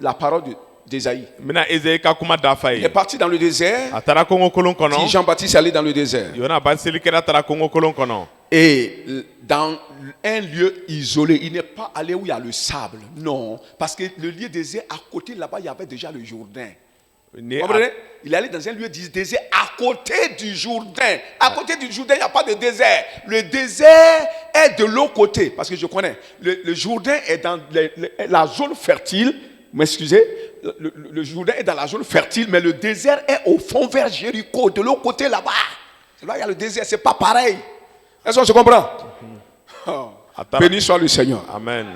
la parole d'Isaïe. n bɛna ezayi ka kuma dafa Il est ye parti dans le désert. a taara kongo kolon Dit kɔnɔ Jean-Baptiste est allé dans le désert. yohana batiselikɛla taara kongo kolon kɔnɔ Et dans un lieu isolé, il n'est pas allé où il y a le sable. Non, parce que le lieu désert, à côté là-bas, il y avait déjà le Jourdain. Ni Vous a- comprenez? Il est allé dans un lieu désert à côté du Jourdain. À côté du Jourdain, il n'y a pas de désert. Le désert est de l'autre côté. Parce que je connais. Le Jourdain est dans la zone fertile. M'excusez. Le Jourdain est dans la zone fertile, mais le désert est au fond vers Jéricho, de l'autre côté là-bas. C'est là où il y a le désert. C'est pas pareil. Est-ce qu'on se comprend? Oh. Attends. Béni soit le Seigneur. amen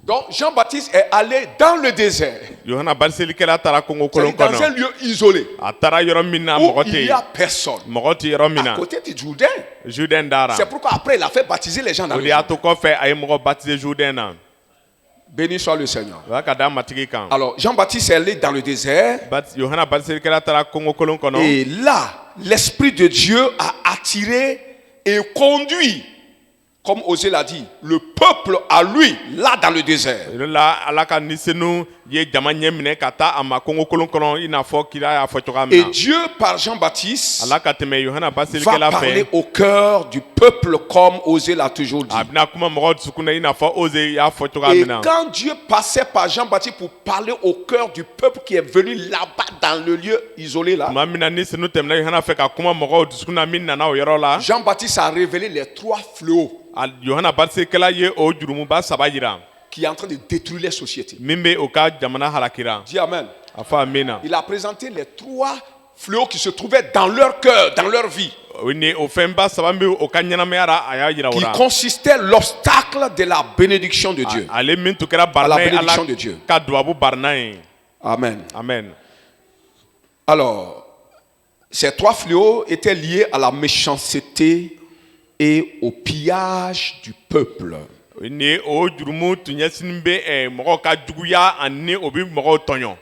Donc Jean-Baptiste est allé dans le désert. yohana batiselikɛla taara kongo kolon C'est-à-dire dans un kɔnɔ lieu isolé. a taara yɔrɔ min na Où mɔgɔ tɛ il n'y yen a personne. mɔgɔ tɛ yɔrɔ min À na côté du Jourdain. juden dara C'est pourquoi après il a fait baptiser les gens dans o le de y'a Jourdain. to kɔfɛ a ye mɔgɔ baptiser juden na Béni soit le Seigneur. o y'a ka da matigi kan Alors Jean-Baptiste est allé dans le désert. yohana batiselikɛla taara kongo kolon kɔnɔ Et là, l'Esprit de Dieu a attiré et conduit, comme Osée l'a dit, le peuple peuple à lui, là dans le désert. o de la ala ka nisenu ye jama ɲɛ minɛ ka taa a ma kongo kolon kɔnɔ i n'a fɔ kira y'a fɔ cogoya min Et na Dieu, par Jean-Baptiste, ala ka tɛmɛ yohana va basilikɛla parler fɛ au cœur du peuple comme Osée l'a toujours dit. a bɛna kuma mɔgɔw dusukun na i n'a fɔ oze y'a fɔ cogoya Et min na quand Dieu passait par Jean-Baptiste pour parler au cœur du peuple qui est venu là-bas dans le lieu isolé là, tuma min na ni senu tɛmɛna yohana fɛ ka kuma mɔgɔw dusukun na min nana o yɔrɔ la Jean-Baptiste a révélé les 3 fléaux yohana basilikɛla ye o jurumuba 3 yira qui est en train de détruire les sociétés. min bɛ o ka jamana halakira Dis Amen. a fɔ a min na Il a présenté les 3 fléaux qui se trouvaient dans leur cœur, dans leur vie, o ni o fɛnba 3 min bɛ o ka ɲɛnamaya la a y'a yira o qui la consistaient l'obstacle de la bénédiction de Dieu. ale min tun kɛra À la barina ye bénédiction ala de Dieu. ka duwabu barina ye Amen. amen Alors, ces 3 fléaux étaient liés à la méchanceté et au pillage du peuple. ni o jurumu tun ɲɛsinin bɛ mɔgɔw ka juguya ani o bɛ mɔgɔw tɔɲɔ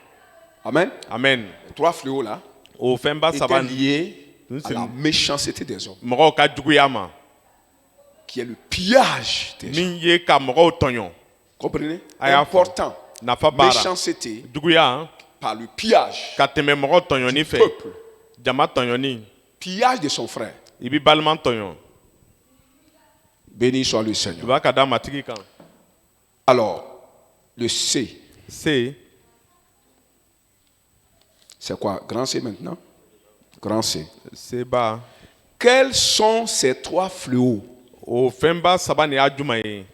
Amen. amen Les 3 fléaux là o fɛnba étaient 3 liés à la méchanceté des hommes, mɔgɔw ka juguya ma qui est le pillage des gens. min ye ka mɔgɔw tɔɲɔ Comprenez? Ah, il Important. nafa b'a la Méchanceté juguya par le pillage ka tɛmɛ mɔgɔ tɔɲɔni du fɛ peuple. jama tɔɲɔni Pillage de son frère. i bɛ balima tɔɲɔ Béni soit le i Seigneur. b'a ka da matigi kan Alors, le C, se c'est quoi? Grand C maintenant? Grand C. seba Quels sont ces 3 fléaux? o fɛnba 3 ni y'a juma ye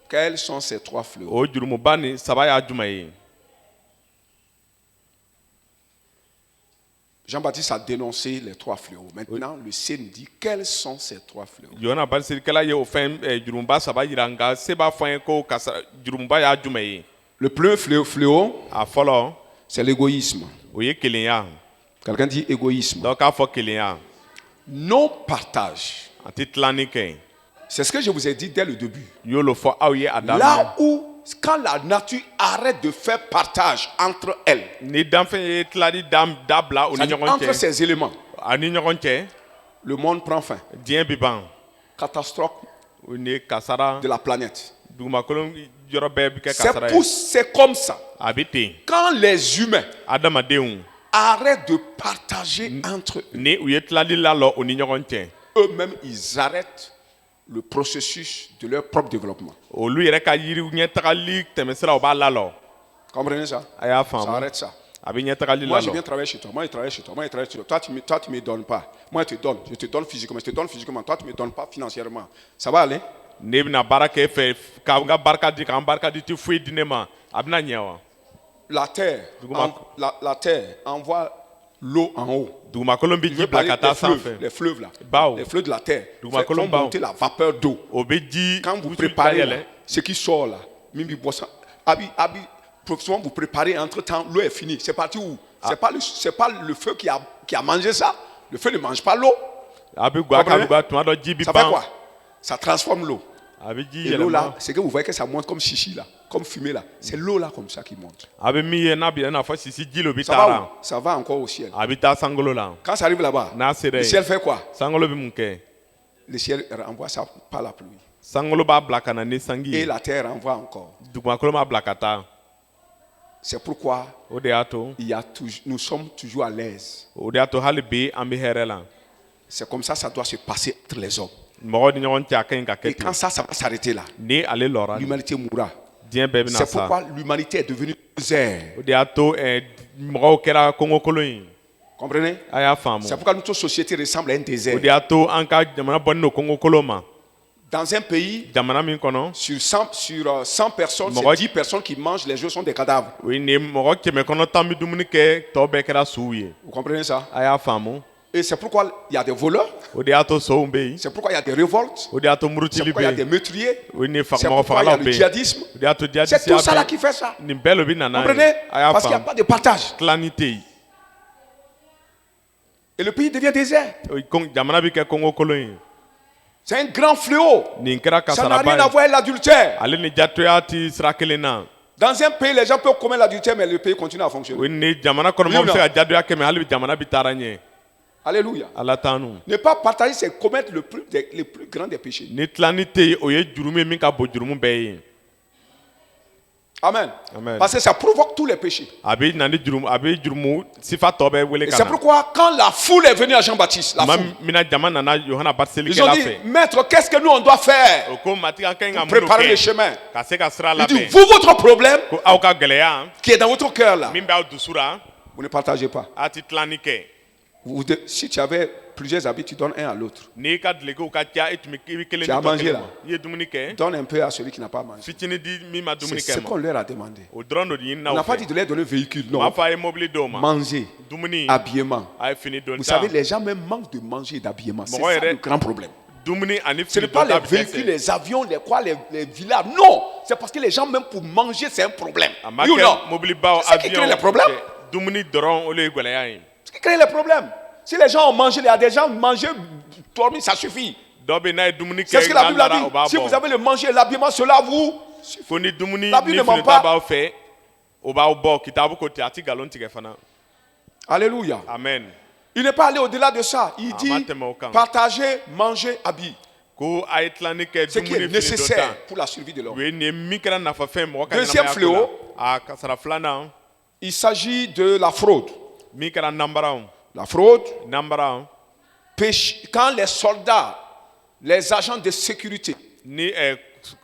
Quels sont ces 3 fléaux? o jurumuba ni 3 y'a juma ye Jean-Baptiste a dénoncé les 3 fléaux. Maintenant, le C nous dit quels sont ces 3 fléaux. yohana basilikɛla ye o fɛn jurumuba 3 yira nka se b'a fɔ an ye ko jurumuba y'a juma ye Le premier fléau, a fɔlɔ c'est l'égoïsme. o ye kelenya Quelqu'un dit égoïsme. dɔw k'a fɔ kelenya Non-partage. an tɛ tilanni kɛ C'est ce que je vous ai dit dès le début. n y'o fɔ aw ye a daminɛ Là où, quand la nature arrête de faire partage entre elles, ni danfɛn ye tilali da bila o ni c'est-à-dire ɲɔgɔn entre cɛ ces éléments, a ni ɲɔgɔn cɛ le monde prend fin. diɲɛ bi ban Catastrophe o ni kasara de la planète. dugumakolo yɔrɔ bɛɛ bɛ kɛ C'est kasara ye c'est comme ça. a bɛ ten Quand les humains adamadenw arrêtent de partager entre eux, ni u ye tilali lalɔ o ni ɲɔgɔn cɛ eux-mêmes, ils arrêtent le processus de leur propre développement. olu yɛrɛ ka yiri ɲɛtagali tɛmɛsira o b'a lalɔ Comprenez ça? a y'a Ça faamu arrête ça. a bɛ ɲɛtagali Moi, je viens lalɔ travailler chez toi. Moi, je travaille chez toi. Moi, je travaille chez toi. Toi, tu ne me donnes pas. Moi, je te donne. Je te donne physiquement. Je te donne physiquement. Toi, tu ne me donnes pas financièrement. Ça va aller? ne bɛna baara kɛ e fɛ k'an ka barika di k'an barika di tɛ foyi di ne ma a bɛna ɲɛ wa La terre, la terre envoie l'eau en haut. dugumakolo bɛ Je ji veux bila parler ka des taa fleuves, sanfɛ les fleuves là. Bao. Les fleuves de la terre. Dugumakolo Font bao. monter la vapeur d'eau. o bɛ ji Quand vous wusu préparez là, dayɛlɛ ce qui sort là, Mimi Boisson, professeur, vous préparez entre temps, l'eau est finie. C'est parti où? C'est pas le feu qui a mangé ça. Le feu ne mange pas l'eau. a bɛ guwa k'a bɛ guwa tuma dɔ ji bɛ Ça fait ban quoi? Ça transforme l'eau. a bɛ ji Et l'eau là, yɛlɛma c'est que vous voyez que ça monte comme chichi là, comme fumée là. C'est l'eau là comme ça qui monte. a bɛ min ye n'a bɛ i n'a fɔ sisi ji lo bɛ Ça taa va la où? Ça va encore au ciel. a bɛ taa sankolo la Quand ça arrive là-bas, n'a sera le yen ciel fait quoi? sankolo bɛ mun kɛ Le ciel renvoie ça par la pluie. sankolo b'a bila ka na ni sanji Et ye la terre renvoie encore. dugumakolo b'a bila ka taa C'est pourquoi o de y'a to nous sommes toujours à l'aise. o de y'a to hali bi an bɛ hɛrɛ la C'est comme ça doit se passer entre les hommes. mɔgɔw ni ɲɔgɔn cɛ a ka ɲi ka Et kɛ quand ten ça va s'arrêter là, ni ale lɔra l'humanité mourra. diɲɛ bɛɛ bɛ na C'est sa pourquoi l'humanité est devenue misère. o de y'a to mɔgɔw kɛra kɔngɔkolon ye Comprenez? a y'a faamu C'est pourquoi notre société ressemble à un o désert. de y'a to an ka jamana bɔnnen don kɔngɔkolon ma Dans un pays, jamana min kɔnɔ sur 100 personnes, c'est Mɔgɔ- 10 personnes qui mangent, les autres sont des cadavres. o ye nin mɔgɔ 100 tan bɛ dumuni kɛ tɔ bɛɛ kɛra suw ye Vous comprenez ça? a y'a faamu Et c'est pourquoi il y a des voleurs, o de y'a to sow bɛ yen c'est pourquoi il y a des révoltes, o de y'a to c'est murutili pourquoi il y a bɛ des yen meurtriers, o ni c'est mɔgɔ pourquoi il y a fagalaw le bɛ yen djihadisme. o de y'a to C'est diyadisiya tout ça là bɛ qui fait ça. nin bɛɛ lo bɛ na n'a Comprenez? ye a y'a Parce qu'il n'y a faamu pas de partage. tilani tɛ yen Et le pays devient désert. jamana bɛ kɛ kɔngɔkolon ye C'est un grand fléau. nin kɛra Ça n'a rien à kasaraba voir avec l'adultère. ye ale ni jatoya ti sira kelen na Dans un pays, les gens peuvent commettre l'adultère, mais le pays continue à o fonctionner. ni jamana kɔnɔmɔgɔw bɛ se ka jadoya kɛ mɛ hali bi jamana bi taara ɲɛ Alléluia. ala tanu Ne pas partager, c'est commettre les plus grands des péchés. ni tilani tɛ yen o ye jurumu min ka bon jurumu bɛɛ ye Amen. Amen. Parce que ça provoque tous les péchés. a bɛ na ni jurumu a bɛ jurumu sifa tɔ bɛɛ wele Et ka c'est na pourquoi quand la foule est venue à Jean-Baptiste, la tuma foule, min na jama nana yohana ils ont batiselikɛla dit, fɛ Maître, qu'est-ce que nous on doit faire o ko matigi an ka ɲi ka pour mun préparer le kɛ chemin? ka se ka sira Il dit, labɛn vous, votre problème ko aw ka gɛlɛya qui est dans votre cœur là, min b'aw dusu la vous ne partagez pas. a ti tilani kɛ Si tu avais plusieurs habits, tu donnes un à l'autre. n'i ka dulokiw ka ca i tun bɛ i bɛ kelen Tu as di dɔ mangé kelen là. ma i ye dumuni kɛ Donne un peu à celui qui n'a pas mangé. fitinin di min ma C'est dumuni ce kɛ qu'on ma leur a demandé. o dɔrɔn de ɲinina On aw n'a pas dit fɛ de leur donner un véhicule, u b'a non. fɔ a ye mobili dɔw ma Manger, dumuni habillement. a ye fini don Vous ta savez, les gens même manquent de manger et d'habillement. C'est Bon, ça ouais, le grand problème. dumuni ani Ce n'est fini pas don ta les bɛ véhicules, dɛsɛ les avions, les villas. Non, c'est parce que les gens, même pour manger, c'est un problème. a ma Oui ou non? kɛ mobilibaw C'est ce qui crée les problèmes. dumuni dɔrɔn o de ye gɛlɛya ye Ce qui crée les problèmes. Si les gens ont mangé, il y a des gens mangé, dormi, ça suffit. dɔw bɛ yen n'a ye dumuni C'est ce kɛ que la n'a Bible a nara o b'a dit. Si vous bɔ avez le manger et l'habillement, cela vous. fo ni dumuni La ni Bible ne fini ment ta pas. b'aw fɛ o b'aw bɔ kitabu ko ten a ti nkalon tigɛ fana Alléluia. amen Il n'est pas allé au-delà de ça. Il Ah, dit matema au camp. partager, manger, habiller. ko a ye tilani kɛ Ce qui dumuni est fini don nécessaire ta pour la survie de l'homme. o ye nin ye min kɛra nafafɛn mɔgɔ ka Deuxième ɲɛnamaya ko fléau. la a kasara filanan Il s'agit de la fraude. min kɛra nanbaraw La fraude, nanbaraw quand les soldats, les agents de sécurité, ni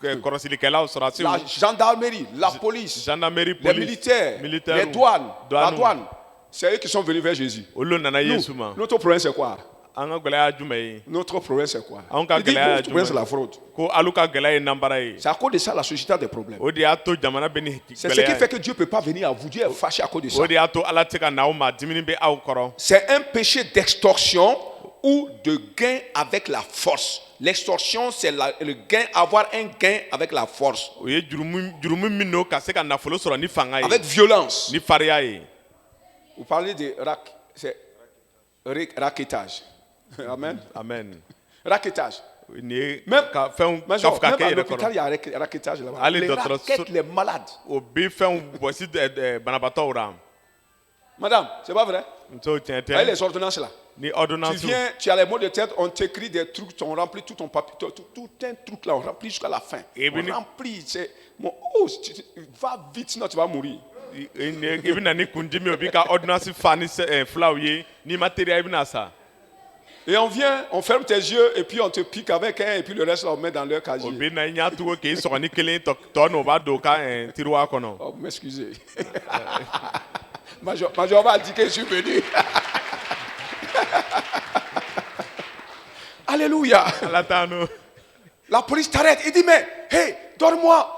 kɔrɔsilikɛlaw sɔrɔsiw la gendarmerie, la police, gendarmerie les police militaires, les douanes, la douanes. douane, c'est eux qui sont venus vers Jésus. olu nana Nous, yesu ma notre problème c'est quoi? an ka gɛlɛya jumɛn ye Notre problème c'est quoi? An ka Il dit, gɛlɛya notre problème jumɛn? c'est la fraude. ko alu ka gɛlɛya ye nanbara ye C'est à cause de ça la société a des problèmes. o de y'a to jamana bɛ ni C'est ce qui gɛlɛya fait que Dieu ne peut pas venir à vous. Dieu est fâché à cause de ye ça. o de y'a to ala tɛ se ka n'aw ma dimini bɛ aw kɔrɔ C'est un péché d'extorsion ou de gain avec la force. L'extorsion, c'est le gain, avoir un gain avec la force, o ye jurumu min n'o ka se ka nafolo sɔrɔ ni fanga avec ye violence. ni fariya ye Vous parlez de raquettage. Amen. amen Raquettage. nin ye Même, ka fɛnw même kafu ka à kɛ yɛrɛ l'hôpital, kɔrɔ il y a raquettage là-bas. Allez, Les docteur, raquettent les malades. o bɛ fɛnw bɔsi banabaatɔw la Madame, c'est pas vrai? muso tiɲɛ Vous voyez tɛ les ordonnances là. ni Tu ordonnance viens, tu as les mots de tête, on t'écrit des trucs, on remplit tout ton papier, tout un truc là, on remplit jusqu'à la fin. Et On bien, remplit, c'est... Bon, oh, va vite, sinon tu vas mourir. i bɛ na ni kundimi o b'i ka ordonnance fa ni filaw ye n'i ma teriya i bɛ na sa Et on vient, on ferme tes yeux, et puis on te pique avec un, et puis le reste là, on met dans leur o casier. bɛ na i ɲa tugu k'i sɔgɔ ni kelen tɔ n'o b'a don o ka tiriwa kɔnɔ Oh, vous m'excusez. Major va dire que je suis venu. Alléluia. ala t'a n'o La police t'arrête. Il dit, mais, hey, donne-moi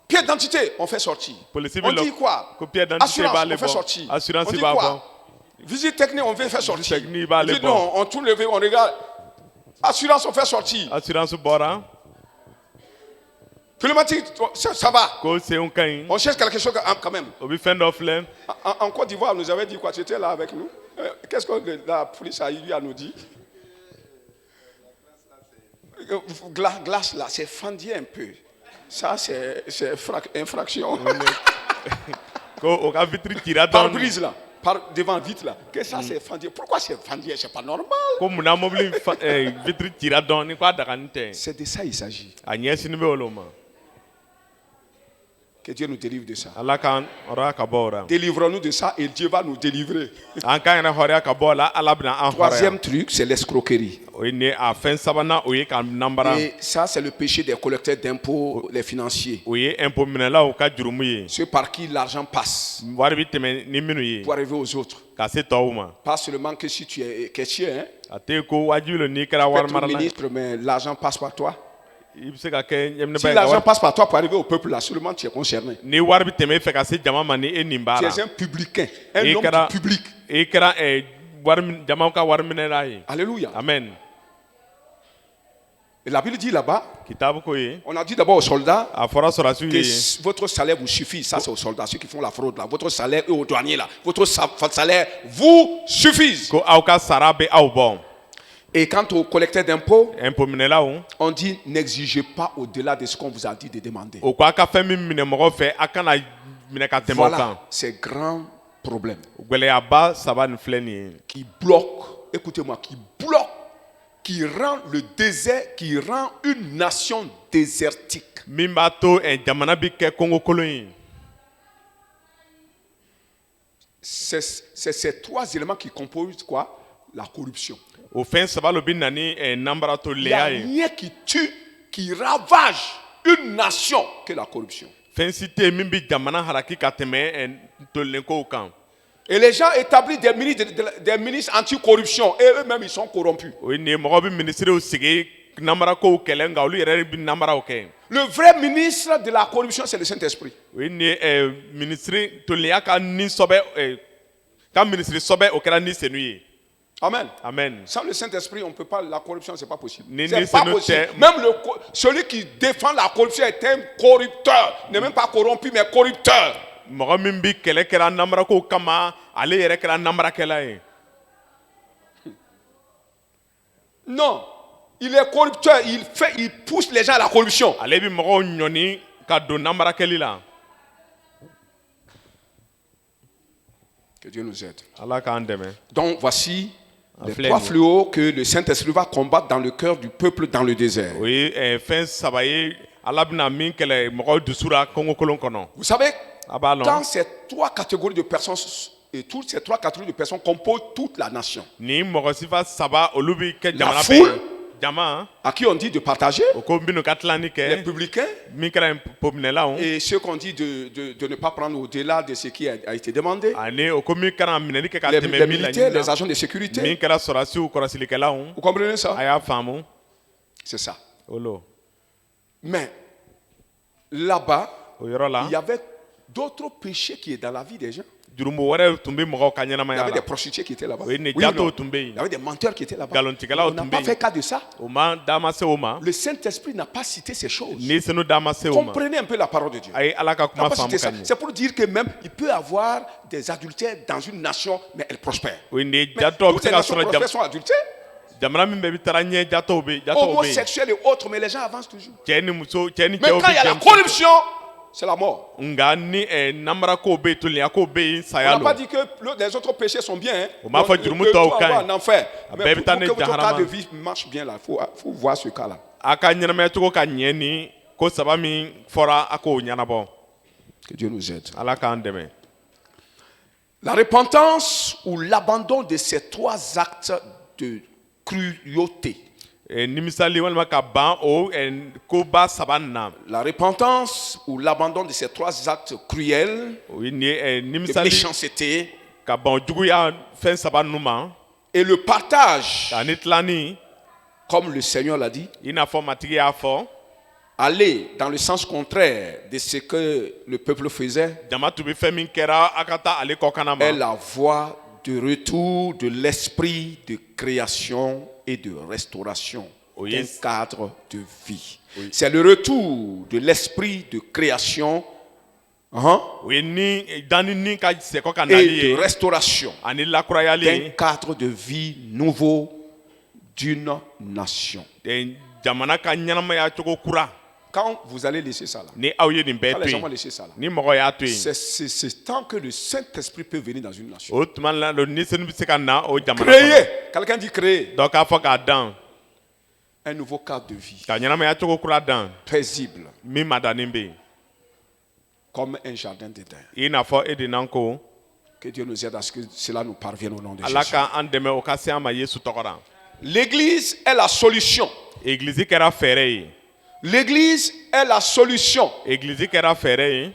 pièce d'identité. On fait sortir. polisi On bɛ dit quoi? ko pièce d'identité Assurance, b'ale on fait bɔ sortir. assurance On dit b'a bɔ quoi? Visite technique, on veut faire sortir. technique, Il va aller dit bon. non, on tourne le verre, on regarde. Assurance, on fait sortir. assurance bɔra Pneumatique, ça va. ko senw ka ɲi On cherche quelque chose quand même. o bɛ fɛn dɔ filɛ En Côte d'Ivoire, nous avait dit quoi? Tu étais là avec nous? Qu'est-ce que la police a eu à nous dire? Glace là, c'est fendu un peu. Ça, c'est infraction. ko o ka vitre cira Par dɔɔni brise là, devant vite là. Que ça, c'est fendu. Pourquoi c'est fendu? C'est pas normal. ko munna mobili vitre cira dɔɔni ko a dagani tɛ C'est de ça il s'agit. a ɲɛsini bɛ olu ma Que Dieu nous délivre de ça. ala k'an hɔrɔnya ka bɔ o la Délivrons-nous de ça et Dieu va nous délivrer. an k'an yɛrɛ hɔrɔnya ka bɔ o la ala bɛna an Troisième hɔrɔnya truc, c'est l'escroquerie. o ye nin ye a fɛn sabanan o ye ka nanbara Et ça, c'est le péché des collecteurs d'impôts, les financiers. o ye impôt minɛlaw ka jurumu ye Ceux par qui l'argent passe wari bɛ tɛmɛ ni minnu ye pour arriver aux autres. ka se tɔw ma Pas seulement que si tu es caissier, hein, a tɛ ko wajibi lo n'i kɛra tu peux wari être marala ye ministre, mais l'argent passe par toi. i bɛ se ka kɛ Si ɲɛminɛba ye ka l'argent wari passe par toi pour arriver au peuple, là, seulement tu es concerné. ni wari bɛ tɛmɛ e fɛ ka se jama ma ni e nin b'a Tu la es un publicain, un i homme kɛra du public. i kɛra jamaw ka wari minɛla ye Alléluia. amen Et la Bible dit là-bas, kitabu ko ye on a dit d'abord aux soldats a fɔra sɔrɔsiw que ye votre salaire vous suffit. Ça, c'est aux soldats, ceux qui font la fraude là. Votre salaire, et aux douaniers là. Votre salaire vous suffise. ko aw ka sara bɛ aw bɔ Et quant aux collecteurs d'impôts, impôt minɛlaw on dit n'exigez pas au-delà de ce qu'on vous a dit de demander. o ko a ka fɛn min minɛ mɔgɔ fɛ a kana minɛ ka tɛmɛ o kan Voilà ces grands problèmes gɛlɛyaba saba nin filɛ nin ye qui bloquent écoutez-moi, qui bloque, qui rend le désert, qui rend une nation désertique. min b'a to jamana bi kɛ kɔngɔkolon ye. C'est ces trois éléments qui composent quoi? La corruption. O fɛn saba lo bi na ni Il n'y a nanbaratɔlenya ye. rien qui tue, qui ravage une nation que la corruption. Fɛn si tɛ yen min bi jamana haraki ka tɛmɛ tolenkow kan. Et les gens établissent des ministres anti-corruption et eux-mêmes ils sont corrompus. O ye nin ye mɔgɔw bi minisiriw sigi nanbarakow kɛlɛ nka olu yɛrɛ bi nanbaraw kɛ. Le vrai ministre de la corruption, c'est le Saint-Esprit. O ye nin ye minisiri tolenya ka ninsɔbɛ ka minisiri sɔbɛ o kɛra ni senu ye. Amen. Amen. Sans le Saint-Esprit, on ne peut pas. La corruption, c'est pas possible. Ni- C'est ni pas c'est notre- possible. Même celui qui défend la corruption est un corrupteur. N'est même pas corrompu, mais corrupteur. Mɔgɔ min bi kɛlɛ kɛra nanbarakow kama ale yɛrɛ kɛra nanbarakɛla ye. Non. Il est corrupteur. Il pousse les gens à la corruption. Ale bi mɔgɔw ɲɔni ka don nanbarakɛli la. Que Dieu nous aide. Ala k'an dɛmɛ. Donc voici les flemme. trois fléaux que le Saint-Esprit va combattre dans le cœur du peuple dans le désert. O ye fɛn saba ye ala bɛna min kɛlɛ mɔgɔw dusu la kɔngɔkolon kɔnɔ. Vous savez, A b'a lɔn. quand ces trois catégories de personnes et toutes ces trois catégories de personnes composent toute la nation, Ni mɔgɔ sifa saba olu bi kɛ jamana foule. bɛɛ ye. Jama à qui on dit de partager, o ko minnu ka tilani les kɛ publicains min kɛra pominɛlaw et ceux qu'on dit de ne pas prendre au-delà de ce qui a été demandé, ani o ko min kana minɛli kɛ ka les tɛmɛ min militaires, les laɲini na agents de sécurité. min kɛra sɔrɔsiw kɔrɔsilikɛlaw Vous comprenez ça? a y'a faamu C'est ça. o lo Mais là-bas, o yɔrɔ la il y avait d'autres péchés qui étaient dans la vie des gens. jurumu wɛrɛ tun bɛ mɔgɔw ka Il y ɲɛnamaya avait des la prostituées qui étaient là-bas. Oui, les ou gâteaux non? tombés. Il y avait des menteurs qui étaient là-bas. Galontigalaw On n'a tombés. pas fait cas de ça. o ma da ma se o ma Le Saint-Esprit n'a pas cité ces choses. ni senu da ma se o ma Comprenez un peu la parole de Dieu. a ye ala ka Il n'a kuma pas cité faamu ça. ka ɲɛ C'est pour dire que même il peut y avoir des adultères dans une nation, mais elle prospère. o ye nin ye Mais jatɔw bɛ toutes se les ka nations sɔrɔ prospères sont adultères. jamana min bɛɛ bɛ taara ɲɛ jatɔw bɛ yen Homosexuels et autres, mais les gens avancent toujours. cɛ ni muso cɛ ni Mais cɛw quand il y a bɛ la jɛ corruption, c'est la mort. nka ni nanbarakow bɛ yen tolonyakow bɛ yen On saya n'a lo pas dit que les autres péchés sont bien. Hein. On m'a fait du On mouton au peut cain. avoir un enfer. Ah, Mais ben, pour t'en que es votre cas jaharama. de vie marche bien, là, il faut voir ce cas-là. a ka ɲɛnamaya cogo ka ɲɛ ni ko saba min fɔra a k'o ɲɛnabɔ Que Dieu nous aide. ala k'an dɛmɛ La repentance ou l'abandon de ces trois actes de cruauté. nimisali walima ka ban o koba saba nin na La repentance ou l'abandon de ces trois actes cruels o ye nin ye de nimisali méchanceté ka ban juguya fɛn saba ninnu ma et le partage, k'ani tilani comme le Seigneur l'a dit, i n'a fɔ matigi y'a fɔ aller dans le sens contraire de ce que le peuple faisait jama tun bɛ fɛn min kɛra a ka taa ale kɔkana est ma la voie de retour de l'esprit de création et de restauration Oui. d'un cadre de vie. C'est le retour de l'esprit de création hein, o ye ni danni ni ka sɛkɔ ka nali et de ye restauration ani lakurayali d'un ye cadre de vie nouveau d'une nation. jamana ka ɲɛnamaya cogo kura Quand vous allez laisser ça là, ni aw ye nin bɛɛ quand to les gens vont yen laisser ça là, ni mɔgɔ y'a to yen c'est tant que le Saint-Esprit peut venir dans une nation. o tuma la lo ni senu bɛ se ka na o jamana kɔnɔ Créer, quelqu'un dit créer, dɔ k'a fɔ k'a dan un nouveau cadre de vie, ka ɲɛnamaya cogo kura dan paisible, min ma danni bɛ yen comme un jardin d'Éden. i n'a fɔ e de n'an ko Que Dieu nous aide à ce que cela nous parvienne au nom de ala Jésus. k'an dɛmɛ o ka se an ma yesu tɔgɔ la L'Église est la solution. egilizi kɛra fɛɛrɛ ye L'Église est la solution. egilizi kɛra fɛɛrɛ ye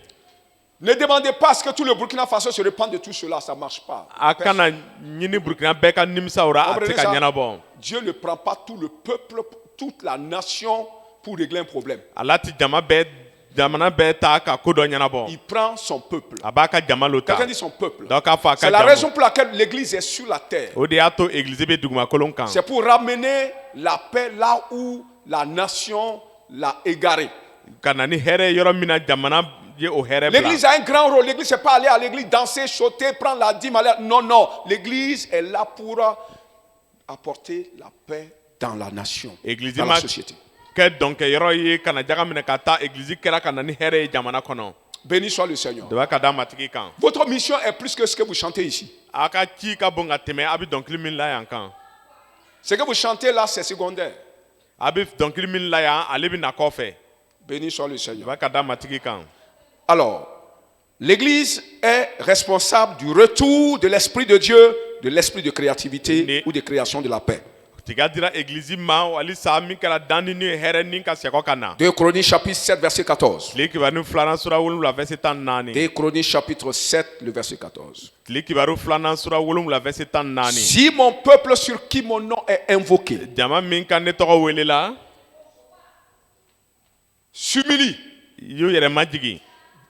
Ne demandez pas à ce que tout le Burkina Faso se répande de tout cela, ça ne marche pas. a kana ɲini burukina bɛɛ ka nimisaw ra a tɛ Comprenez ka ça? ɲɛnabɔ Dieu ne prend pas tout le peuple, toute la nation pour régler un problème. ala ti jamana bɛɛ ta ka ko dɔ ɲɛnabɔ Il prend son peuple. a b'a ka jama lo ta Quelqu'un dit son peuple. dɔ k'a fɔ a C'est ka la jamu raison pour laquelle l'Église est sur la terre. o de y'a to egilizi bɛ dugumakolon kan C'est pour ramener la paix là où la nation l'a égaré. ka na ni hɛrɛ yɔrɔ min na jamana ye o hɛrɛ bila L'église a un grand rôle. L'église, c'est pas aller à l'église, danser, sauter, prendre la dîme. Non, non. L'église est là pour apporter la paix dans la nation, Église dans ma- la société. kɛ dɔnkɛyɔrɔ ye ka na jaga minɛ ka taa egilizi kɛra ka na ni hɛrɛ ye jamana kɔnɔ Béni soit le Seigneur. de b'a ka da matigi kan Votre mission est plus que ce que vous chantez ici. a ka ci ka bon ka tɛmɛ a bɛ dɔnkili min la yan kan Ce que vous chantez là, c'est secondaire. a bɛ dɔnkili min la yan ale bɛ na kɔfɛ Béni soit le i Seigneur. b'a ka da matigi kan. Alors, l'Église est responsable du retour de l'Esprit de Dieu, de l'esprit de créativité ou de création de la paix. tiga dira église ma halisa min kɛra danni ni hɛrɛ ni ka segin ka na. 2 Chroniques chapitre 7 verset 14. tile kibaru filanan sura wolonwula verset 14. 2 Chroniques chapitre 7 le verset 14. tile kibaru filanan sura wolonwula verset 14. Si mon peuple sur qui mon nom est invoqué jama min ka ne tɔgɔ welela s'humilie i y'u yɛrɛ majigi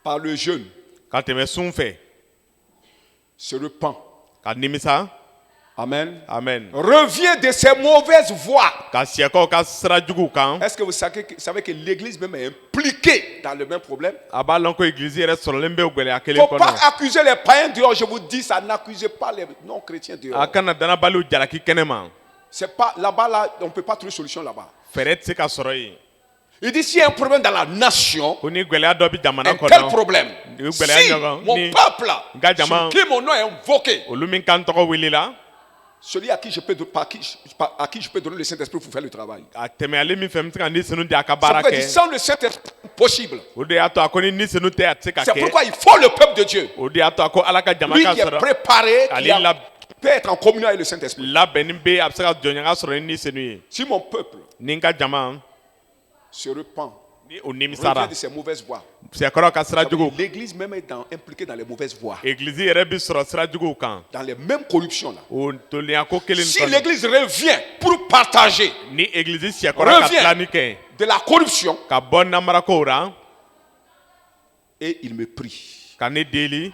par le jeûne, ka tɛmɛ sun fɛ se repent. ka nimisa. Amen. Amen. Revient de ses mauvaises voies. Ka siyɛkaw ka sira juguw kan. Est-ce que vous savez que l'Église même est impliquée dans le même problème? a b'a lɔn ko église yɛrɛ sɔrɔlen bɛ gwɛlɛya Il ne kelen faut pas kɔnɔ. accuser les païens dehors. Je vous dis ça, n'accusez pas les non-chrétiens a dehors. kana danabaliw jalaki kɛnɛ ma. C'est pas là-bas, là, on ne peut pas trouver solution là-bas. fɛɛrɛ tɛ se ka sɔrɔ yen. Il dit s'il y a un problème dans la nation, ko ni gwɛlɛya dɔ bɛ jamana un tel kɔnɔ. problème. Ni Si gwɛlɛya ɲɔgɔn mon ni peuple là, Nga jama- sur qui mon nom est invoqué, olu min kan tɔgɔ welela celui à qui je peux donner le Saint-Esprit pour faire le travail. a tɛmɛ ale min fɛ n bɛ se ka ni senu di a ka C'est baara pourquoi il dit, kɛ. sans le Saint-Esprit, impossible. o de y'a to a ko ni senu tɛ a tɛ se ka C'est kɛ. pourquoi il faut le peuple de Dieu. o de y'a to a ko ala ka jama Lui ka qui est sɔrɔ préparé, qui Ale la- peut être en communion avec le Saint-Esprit. labɛnni bɛ a bɛ se ka jɔnɲaga sɔrɔ ni senu ye. Si mon peuple ni n ka jama se repent, ni o revient nimisara de ses mauvaises voies, siyɛkɔrɔw ka sira ça veut juguw. dire l'Église même est impliquée dans les mauvaises voies, église yɛrɛ bi sɔrɔ sira juguw kan. dans les mêmes corruptions là. o toliya ko kelen Si kɔnɔ. l'Église revient pour partager ni église siyɛkɔrɔ ka Reviens. tilani kɛ de la corruption, ka bɔ namarakow ra et il me prie, ka ne deli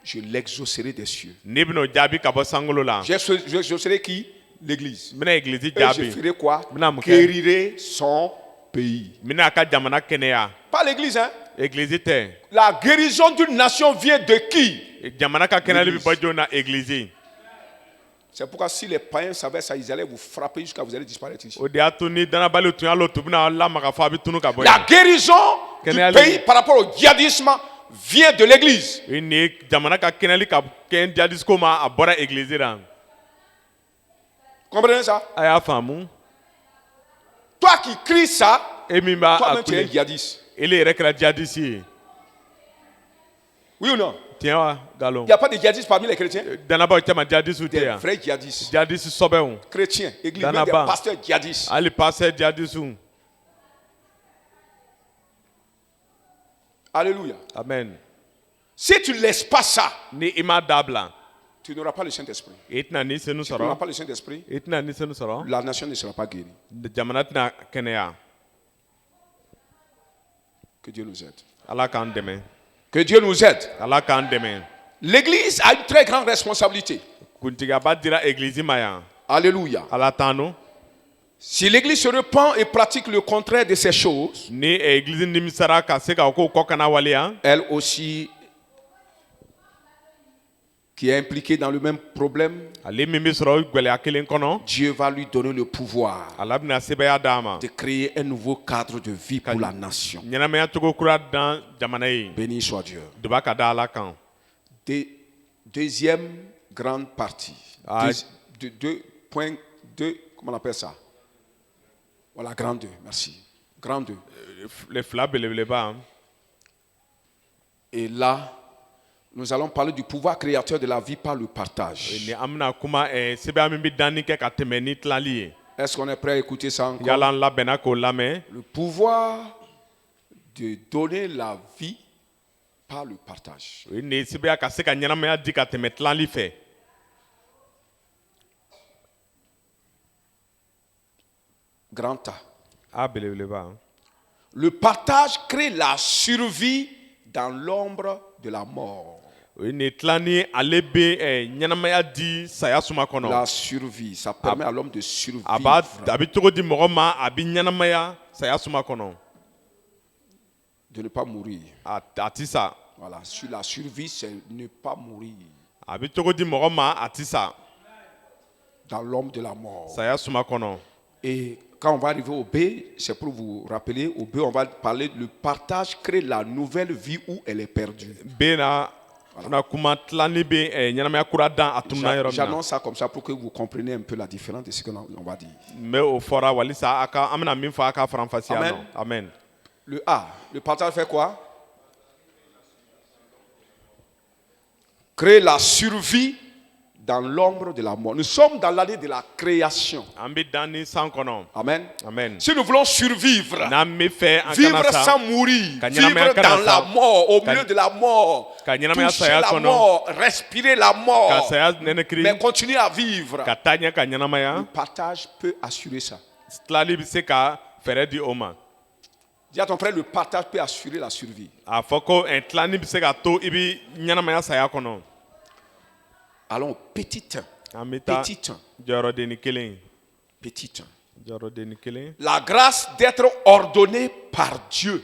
je l'exaucerai des cieux. ne bɛn'o jaabi ka bɔ sankolo la. J'exaucerai qui? L'Église. n bɛna église Et je jaabi ferai quoi? Bina mun kɛ? Guérirai son pays. n bɛna a ka jamana kɛnɛya. Pas l'Église, hein? église tɛ La guérison d'une nation vient de qui? jamana ka kɛnɛyali bɛ L'église. bɔ joona église. C'est pourquoi si les païens savaient ça, ils allaient vous frapper jusqu'à vous allez disparaître ici. o de y'a to ni danabaliw tun y'a lɔ tu bɛna lamaga fɔ a bɛ tunu ka bɔ La yen. guérison du Kɛnɛyali- pays par rapport au djihadisme vient de l'Église. ni jamana ka kɛnɛyali ka kɛ jadisiko ma a bɔra église la. Comprenez ça? a y'a faamu. Toi qui cries ça, e min b'a a toi-même tu es un kule djihadiste. ele yɛrɛ kɛra jadisi ye. Oui ou non? tiɲɛ wa nkalon. Il n'y a pas de djihadistes parmi les chrétiens. danabaw caman jadisiw tɛ Des yan. vrais djihadistes. jadisi sɔbɛw Chrétiens, église, même des Danaba. pasteurs djihadistes. hali pasɛ jadisiw. Alléluia. amen. Si tu ne laisses pas ça, ni i m'a dabila tu n'auras pas le Saint-Esprit. i tɛna ni senu Tu n'auras sɔrɔ pas le Saint-Esprit, i tɛna ni senu sɔrɔ la nation ne sera pas guérie. jamana tɛna kɛnɛya. Que Dieu nous aide. ala k'an dɛmɛ. Que Dieu nous aide. ala k'an dɛmɛ. L'Église a une très grande responsabilité. kuntigaba dira église ma yan. Alléluia. ala t'an no. Si l'Église se repent et pratique le contraire de ces choses, ni église nimisara ka se ka o k'o kɔ kana waleya. elle aussi, qui est impliquée dans le même problème, ale min bɛ sɔrɔ o gwɛlɛya kelen kɔnɔ. Dieu va lui donner le pouvoir ala bɛna sɛbɛya d'a ma. de créer un nouveau cadre de vie pour la nation. ɲɛnamaya cogo kura dan jamana ye. Béni soit Dieu. duba ka da ala kan. Deuxième grande partie. Ah. Comment on appelle ça? Voilà, grand 2, merci. Grand 2. le fila belebeleba. Et là, nous allons parler du pouvoir créateur de la vie par le partage. ni an bɛna kuma sɛbɛya min bɛ danni kɛ ka tɛmɛ ni tilali ye. Est-ce qu'on est prêt à écouter ça encore? yala an labɛnna k'o lamɛn. Le pouvoir de donner la vie par le partage. o ye nin sɛbɛya ka se ka ɲɛnamaya di ka tɛmɛ tilali fɛ. Grand A. a belebeleba. Le partage crée la survie dans l'ombre de la mort. o ye nin tilani ale bɛ ɲɛnamaya di saya suma kɔnɔ. La survie, ça permet à l'homme de survivre. a bɛ cogo di mɔgɔ ma a bɛ ɲɛnamaya saya suma kɔnɔ. De ne pas mourir. a ti sa. Voilà, sur la survie, c'est ne pas mourir a bɛ cogo di mɔgɔ ma a ti sa. dans l'ombre de la mort. saya suma kɔnɔ. Et quand on va arriver au B, c'est pour vous rappeler, au B, on va parler, le partage crée la nouvelle vie où elle est perdue. b na na kuma tilani bɛ ɲɛnamaya kura dan a tununa yɔrɔ min na. J'annonce ça comme ça pour que vous compreniez un peu la différence de ce que on va dire. n bɛ o fɔra walisa an bɛna min fɔ a ka faranfasiya nɔ. Amen. Le A, le partage fait quoi? Créer la survie dans l'ombre de la mort. Nous sommes dans l'année de la création. an bɛ dan ni san kɔnɔ. Amen. Amen. Si nous voulons survivre, n'an bɛ fɛ an vivre kana sa sans mourir, ka ɲɛnamaya vivre kana dans sa la mort, au milieu de la mort, ka ɲɛnamaya toucher saya la kɔnɔ mort, respirer la ka mort, saya nɛnɛkiri mais continuer à vivre. ka taa ɲɛ ka Le ɲɛnamaya partage peut assurer ça. tilali bɛ se ka fɛɛrɛ di o ma. Dis à ton frère, le partage peut assurer la survie. a fɔ ko tilani bɛ se ka to i bɛ ɲɛnamaya saya kɔnɔ. Allons, petit 1. an bɛ taa Petit 1. jɔyɔrɔdenni kelen. Petit 1. jɔyɔrɔdenni kelen. La grâce d'être ordonné par Dieu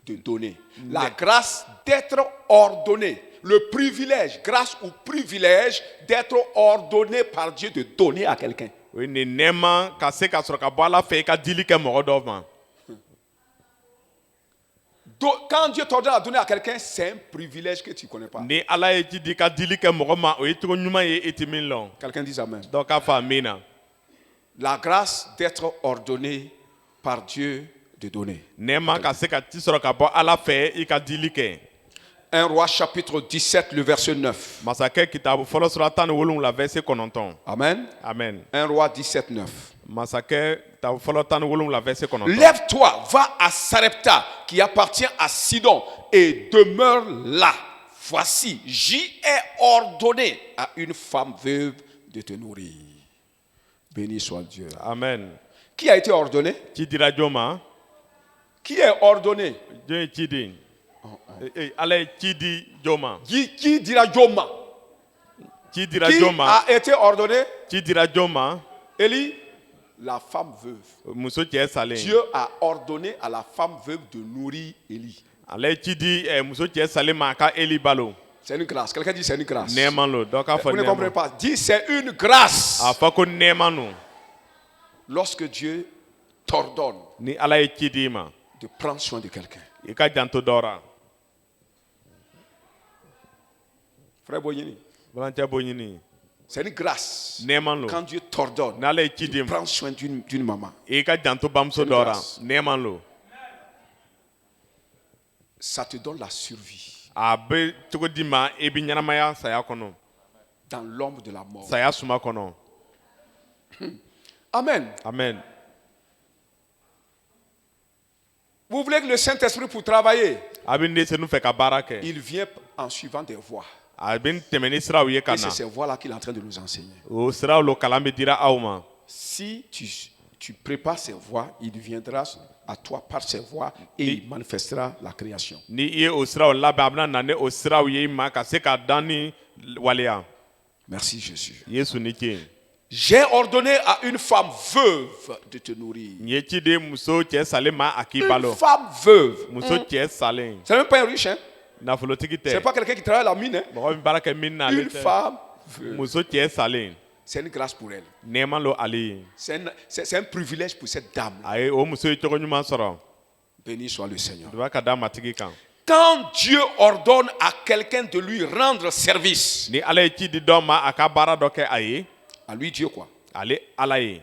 de donner. La grâce d'être ordonné. Le privilège, grâce ou privilège d'être ordonné par Dieu de donner à quelqu'un. o ye nin nɛɛma ka se ka sɔrɔ ka bɔ ala fɛ i ka dili kɛ mɔgɔ dɔw ma. Quand Dieu t'ordonne à donner à quelqu'un, c'est un privilège que tu ne connais pas. ni ala ye ji di i ka dili kɛ mɔgɔ ma o ye cogo ɲuman ye i ti min lɔn. Quelqu'un dit Amen. dɔw k'a fɔ amin na. La grâce d'être ordonné par Dieu de donner. nɛɛma ka se ka ci sɔrɔ ka bɔ ala fɛ i ka dili kɛ. 1 Roi chapitre 17, le verset 9. masakɛ kitabu fɔlɔ sura 17 verset 9. Amen. amen. 1 Roi 17, 9. masakɛ kitabu fɔlɔ 17 verset 9. Lève-toi, va à Sarepta, qui appartient à Sidon, et demeure là. Voici, j'y ai ordonné à une femme veuve de te nourrir. Béni soit Dieu. amen. Qui a été ordonné? ci dira jɔn ma. Qui est ordonné? jɔn ye ci di. ala ye ci di jɔn ma. Qui dira Joma? ci dira Qui jɔn ma. a été ordonné? ci dira jɔn ma. Élie, la femme veuve. muso cɛ salen. Dieu a ordonné à la femme veuve de nourrir Élie. ale ye ci di muso cɛ salen ma a ka eli balo. C'est une grâce. Quelqu'un dit c'est une grâce. nɛɛma lo dɔw k'a fɔ Vous ne comprenez nɛɛma. pas. Dis c'est une grâce. a fɔ ko nɛɛma no. Lorsque Dieu t'ordonne ni ala ye ci di i ma. de prendre soin de quelqu'un. i ka janto dɔ ra. Frère Boyini, balancɛ b'o ɲini. c'est une grâce. nɛɛma lo. Quand Dieu t'ordonne ni ala ye ci di de ma. prendre soin d'une maman, i ka janto bamuso dɔ ra. nɛɛma lo. ça te donne la survie a bɛ cogo di ma i bɛ ɲɛnamaya saya kɔnɔ. dans l'ombre de la mort. saya suma kɔnɔ. Amen. amen. Vous voulez que le Saint-Esprit pour travailler, a bɛ denmisɛnninw fɛ ka baara kɛ. il vient en suivant des voies. a bɛ tɛmɛ ni siraw ye ka Et na. c'est ces voies-là qu'il est en train de nous enseigner. o siraw lo kalan bɛ dira aw ma. Si tu prépares ces voies, il viendra à toi par ces voies et il manifestera la création. ni i ye o siraw labɛn a bɛna na ni o siraw ye i ma ka se ka dan ni waleya. Merci Jésus. yesu ni ce. J'ai ordonné à une femme veuve de te nourrir. n ye ci di muso cɛ salen ma a k'i Une balo. femme veuve. muso cɛ salen. C'est même pas un riche, hein? nafolotigi C'est tɛ. pas quelqu'un qui travaille à la mine, hein? mɔgɔ min baara kɛ min na ale Une tɛ. femme veuve. muso cɛ salen. C'est une grâce pour elle. nɛɛma lo ale ye. C'est un privilège pour cette dame. a ye o muso ye cogo ɲuman sɔrɔ. Béni soit le Seigneur. duba ka da matigi kan. Quand Dieu ordonne à quelqu'un de lui rendre service, ni ala ye ci di dɔ ma a ka baara dɔ kɛ a ye. à lui Dieu quoi? ale ala ye.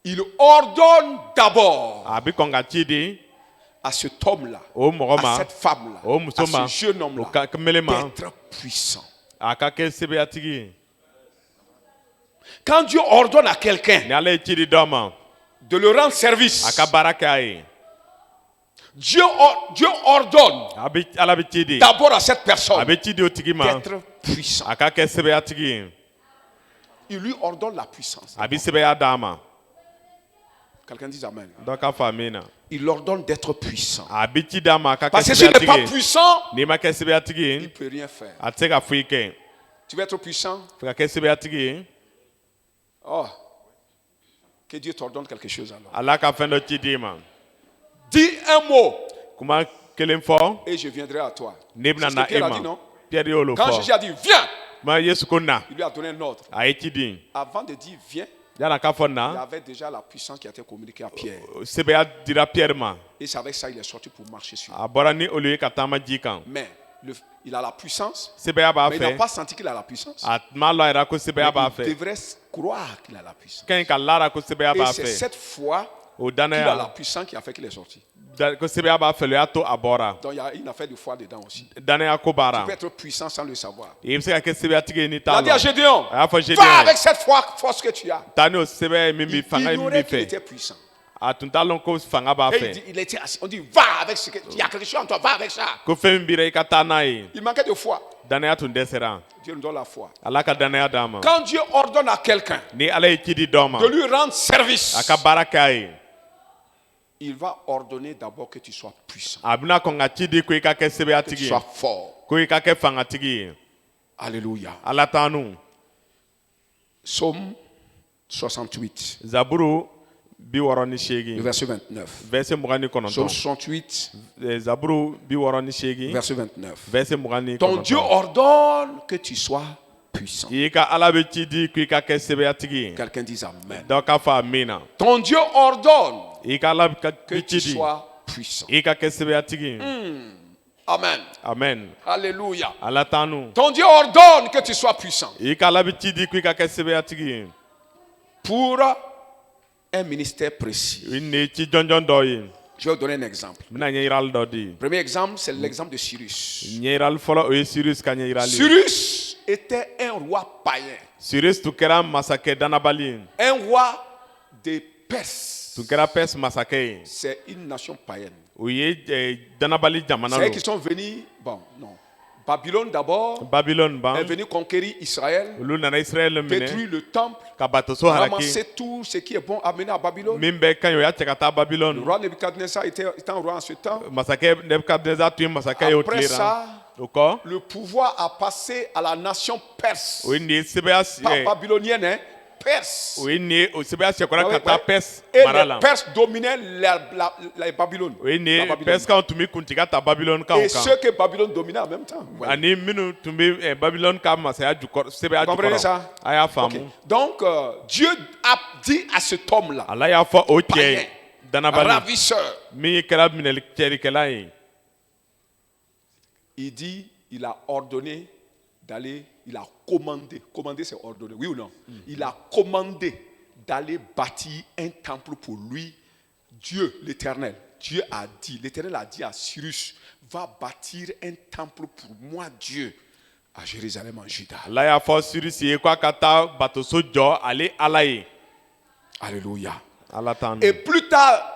Il ordonne d'abord a bɛ kɔn ka ci di. à cet homme-là, o mɔgɔ à ma. cette femme-là, o muso à ma. ce jeune o homme-là, ka mele ma. d'être puissant. a ka kɛ sebeyatigi ye. Quand Dieu ordonne à quelqu'un ni ala ye ci di dɔ ma. de le rendre service, a ka baara kɛ a ye. Dieu ordonne a bɛ ala bɛ ci di. d'abord à cette a personne bɛ ci di o tigi ma. d'être puissant. a ka kɛ sebeyatigi ye. Il lui ordonne la puissance. a bɛ sebeya d'a ma. Quelqu'un dit Amen. dɔ ka fɔ amin na. Il ordonne d'être puissant. a bɛ ci d'a ma a ka kɛ Parce que s'il n'est pas sebeyatigi ye. puissant, n'i ma kɛ sebeyatigi il ne ye. peut rien faire. a tɛ se ka foyi kɛ. Tu veux être puissant? fo ka kɛ sebeyatigi ye. Oh, que Dieu t'ordonne quelque chose alors. ala ka fɛn dɔ ci di ma. Dis un mot kuma kelen fɔ. et je viendrai à toi. ne bɛna C'est ce na que Pierre e a dit, ma. non? Pierre y'o lo Quand Jésus fɔ. a dit viens, ma yesu ko na. il lui a donné un ordre. a ye ci di. Avant de dire viens, yala k'a fɔ il y na. avait déjà la puissance qui a été communiquée à Pierre. sebeya dira Pierre ma. Et c'est avec ça il est sorti pour marcher sur. a bɔra ni olu ye ka taama ji kan. Mais il a la puissance, sebeya b'a mais il n'a fɛ pas senti qu'il a la puissance. a tun b'a lɔ yɛrɛ ko sebeya b'a Il fɛ devrait croire qu'il a la puissance. ka ɲi ka lara ko sebeya Et b'a c'est fɛ cette foi o qu'il a la danaya puissance qui a fait qu'il est sorti. ko sebeya b'a fɛ o y'a to a bɔra Donc il y a une affaire de foi dedans aussi. danaya ko Tu b'ara peux être puissant sans le savoir. i bɛ se ka kɛ sebeyatigi ye n'i Il t'a a dit à lɔ Gédéon, a y'a fɔ va Gédéon avec cette foi, force que tu as. taa n'o sebeya ye min Il b'i fanga ye min ignorait b'i qu'il fɛ était puissant. a tun t'a lɔn ko fanga b'a Et fɛ il était assis. On dit, va avec ce que... Il y a quelque chose en toi, va avec ça. ko fɛn min b'i la i ka taa n'a ye Il manquait de foi. danaya tun dɛsɛra Dieu nous donne la foi. ala ka danaya d'a ma Quand Dieu ordonne à quelqu'un ni ala ye ci di dɔ ma de lui rendre service, a ka baara kɛ a ye il va ordonner d'abord que tu sois puissant, a bɛna kɔn ka ci di ko i ka kɛ que tu sebeyatigi ye sois fort. ko i ka kɛ fangatigi ye Alléluia. ala t'anu Psaume 68, zaburu 68 le verset 29. verset 29 Psaume 68, zaburu 68 verset 29. verset 29 Ton Dieu ordonne que tu sois puissant. i ka ala bɛ ci di ko i ka kɛ sebeyatigi ye Quelqu'un dise Amen. dɔ k'a fɔ amina Ton Dieu ordonne i ka ala ka que tu ci di sois puissant. i ka kɛ sebeyatigi ye Amen. amen Alléluia. ala t'anu Ton Dieu ordonne que tu sois puissant i ka ala bɛ ci di ko i ka kɛ sebeyatigi ye pour un ministère précis. i ni ci jɔnjɔn dɔ ye Je vais vous donner un exemple. n bɛna ɲɛ yirali dɔ di Premier exemple, c'est l'exemple de Cyrus. ɲɛ yirali fɔlɔ o ye sirus ka ɲɛ yirali ye Cyrus était un roi païen, sirus tun kɛra masakɛ danabali ye un roi de Perse. tun kɛra pɛs masakɛ ye C'est une nation païenne. o ye danabali jamana C'est eux lo qui sont venus, bon, non. Babylone d'abord babilɔni ban est venu conquérir Israël, olu nana israɛl minɛ détruire le temple, ka batoso haraki ramasser tout ce qui est bon, amener à Babylone. min bɛ ka ɲi o y'a cɛ ka taa Le babilɔni roi Nebuchadnezzar était un roi en ce temps. masakɛ nebukadnezar tun ye masakɛ ye o Après tile la ça, o kɔ le pouvoir a passé à la nation perse. o ye nin ye sebeya Pas babylonienne, hein? Perse. o ye nin ye o sebeya sɛkɔrɔ Ouais, ka taa ouais. pɛs Et mara les la Perses dominaient la Babylone. o ye nin La ye Babylone. pɛskanw tun bɛ kuntigi ta babilɔni Et kanw ceux kan que Babylone dominait en même temps. Ouais. ani minnu tun bɛ babilɔni ka masaya jukɔrɔ sebeya Vous comprenez jukɔrɔ ça? a y'a Ok. faamu Donc, Dieu a dit à cet homme-là, ala y'a fɔ o cɛ païen, ye danabali ravisseur, min kɛra minɛli cɛrikɛla ye il dit, il a ordonné d'aller, il a commandé. Commandé, c'est ordonné, oui ou non? Il a commandé d'aller bâtir un temple pour lui. Dieu, l'Éternel, Dieu a dit, l'Éternel a dit à Cyrus, va bâtir un temple pour moi, Dieu, à Jérusalem en Juda. ala y'a fɔ sirisi ye k'a ka taa batoso jɔ ale ala ye Alléluia. ala t'an Et plus tard,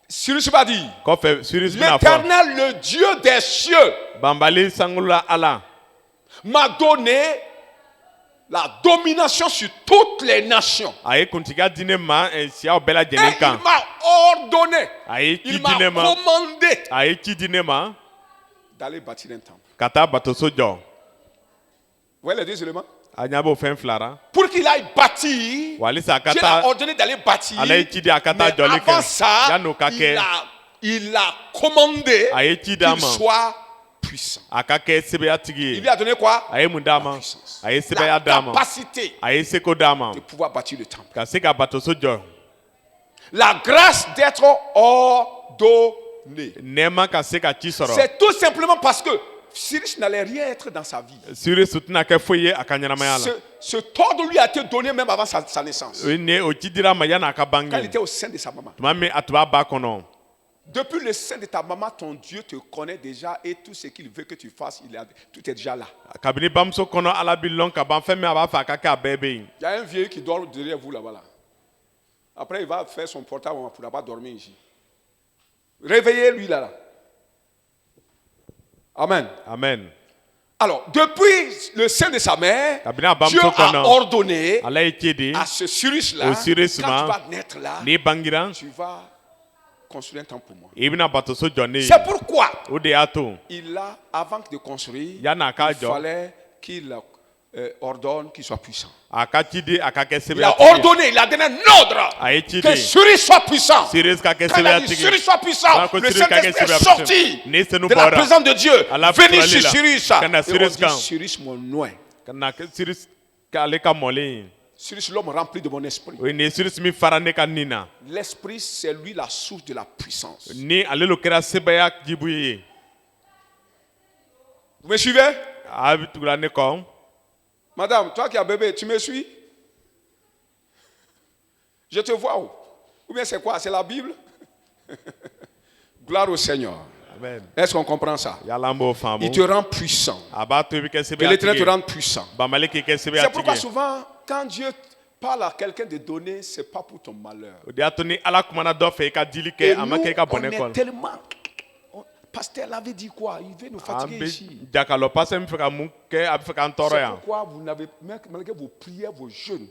Cyrus va dire, kɔfɛ sirisi bɛna fɔ l'Éternel, le Dieu des cieux, banbali sankolola ala m'a donné la domination sur toutes les nations. a ye kuntigiya di ne ma siyaw bɛɛ Et lajɛlen il kan m'a ordonné, a ye ci il di m'a ne ma commandé a ye ci di ne ma d'aller bâtir un temple. ka taa batoso jɔ Vous voyez les deux éléments? a ɲɛ b'o fɛn fila la Pour qu'il aille bâtir, wa halisa a ka Dieu l'a taa ordonné d'aller bâtir. ala ye ci di a ka taa Mais jɔli avant kɛ ça, yan'o ka kɛ il a commandé a ye ci d'a qu'il ma soit puissant. a ka kɛ sebeyatigi Il ye lui a donné quoi? a ye mun d'a ma Puissance. a ye La sɛbɛya d'a ma capacité a ye seko d'a ma de pouvoir bâtir le temple. ka se ka batoso jɔ La grâce d'être ordonné. nɛɛma ka se ka ci sɔrɔ C'est tout simplement parce que Cyrus n'allait rien être dans sa vie. sirisi tɛna kɛ foyi ye a ka ɲɛnamaya la Ce ordre lui a été donné même avant sa naissance. o ye nin ye o ci dira a ma yan'a ka bange Quand il était au sein de sa maman. tuma min a tun b'a ba kɔnɔ Depuis le sein de ta maman, ton Dieu te connaît déjà et tout ce qu'il veut que tu fasses, tout est déjà là. kabini bamuso kɔnɔ ala bi lɔn ka ban fɛn min a b'a fɛ a ka kɛ a bɛɛ bɛ yen Il y a un vieux qui dort derrière vous là-bas. Là. Après, il va faire son portable pour ne pas dormir ici. Réveillez-lui là. Amen. amen Alors, depuis le sein de sa mère, kabini a Dieu bamuso a kɔnɔ ordonné ala ye ci di à ce Cyrus-là, Au Cyrus quand ma, tu vas naître là, n'i bangira tu vas construire un temple pour moi. i bɛna batoso jɔ ne ye C'est pourquoi o de y'a to avant de construire, yan'a k'a il jɔ fallait qu'il ordonne qu'il soit puissant. a ka ci di a ka kɛ Il a sebeyatigi ye ordonné, il a donné un ordre a ye ci que di Cyrus soit puissant. sirisi ka kɛ Quand il a dit sebeyatigi Cyrus soit puissant, Quand le Cyrus ka kɛ Saint-Esprit est sebeyatigi sorti ni senu de la bɔra présence de Dieu, Allah venu turali sur la. Cyrus. Kana Et on Cyrus dit kan. Cyrus mon noin. ka na kɛ sirisi k'ale ka mɔlen ye Cyrus l'homme rempli de mon esprit. o ye nin ye sirisi min fara ne ka nin na L'esprit, c'est lui la source de la puissance. ni ale lo kɛra sebeya jibu ye Vous me suivez? a bɛ tugula ne kɔ. Madame, toi qui as bébé, tu me suis? Je te vois où? Ou bien c'est quoi? C'est la Bible? Gloire au Seigneur. Amen. Est-ce qu'on comprend ça? Yala n b'o faamu. Il te rend puissant. A b'a to i bɛ kɛ Que l'Éternel te sebeyatigi ye. rende puissant. Banbali k'i kɛ C'est pourquoi sebeyatigi ye. souvent, quand Dieu parle à quelqu'un de donner, ce n'est pas pour ton malheur. O de y'a to ni Ala kumana dɔ fɛ i ka dili Et kɛ a ma nous, kɛ i ka on bɔnɛ est kɔ. tellement... Pasteur l'avait dit quoi? Il veut nous An fatiguer bɛ ici. jakalɔ pasɛ min fɛ ka mun kɛ a bɛ fɛ k'an tɔɔrɔ C'est yan. pourquoi vous n'avez, malgré vos prières, vos jeûnes,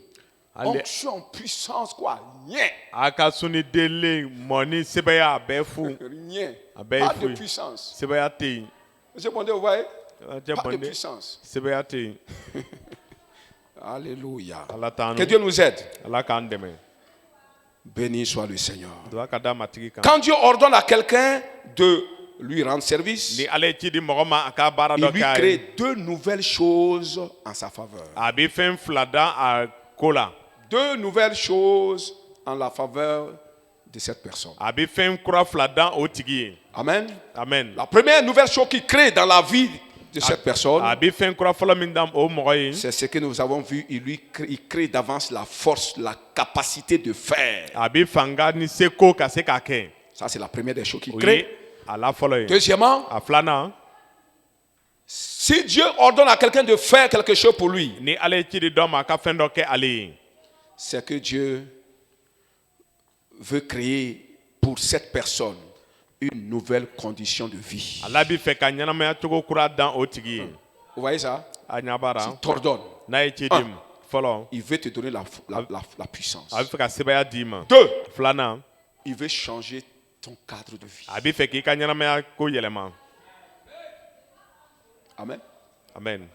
Ale onction, puissance, quoi? Rien. a ka suni deli mɔni sebeya a bɛɛ fu. Rien. A bɛɛ Pas ye de fu ye. puissance. Sebeya tɛ yen. Monsieur Bondé, vous voyez? An tɛ Pas de bɔnɛ. puissance. Sebeya tɛ yen. Alléluia. Ala t'an Que nu. Dieu nous aide. Ala k'an dɛmɛ. Béni soit le Seigneur. Duwa ka da matigi kan. Quand Dieu ordonne à quelqu'un de lui rendre service, Ni Ala ye ci di mɔgɔ ma a ka baara il dɔ lui kɛ a ye. crée deux nouvelles choses en sa faveur. A bɛ fɛn fila da a ko la. Deux nouvelles choses en la faveur de cette personne. A bɛ fɛn kura fila da o tigi ye. Amen. Amen. La première nouvelle chose qu'il crée dans la vie de cette personne, A bɛ fɛn kura fɔlɔ min da o mɔgɔ ye. c'est ce que nous avons vu. Il crée d'avance la force, la capacité de faire. A bɛ fanga ni seko ka se k'a kɛ. Ça, c'est la première des choses qu'il O crée. ye a la fɔlɔ ye. Deuxièmement, A filanan. si Dieu ordonne à quelqu'un de faire quelque chose pour lui, Ni Ala ye ci di dɔ ma a ka fɛn dɔ kɛ ale ye. c'est que Dieu veut créer pour cette personne une nouvelle condition de vie. Ala bɛ fɛ ka ɲɛnamaya cogo kura dan o tigi ye. Vous voyez ça? A ɲɛ b'a Il la. t'ordonne. N'a ye ci di ma fɔlɔ. Il veut te donner la puissance. A bɛ fɛ ka sebeya d'i ma. Deux, Filanan. il veut changer ton cadre de vie. A bɛ fɛ k'i ka ɲɛnamaya ko yɛlɛma. Amen. Amen.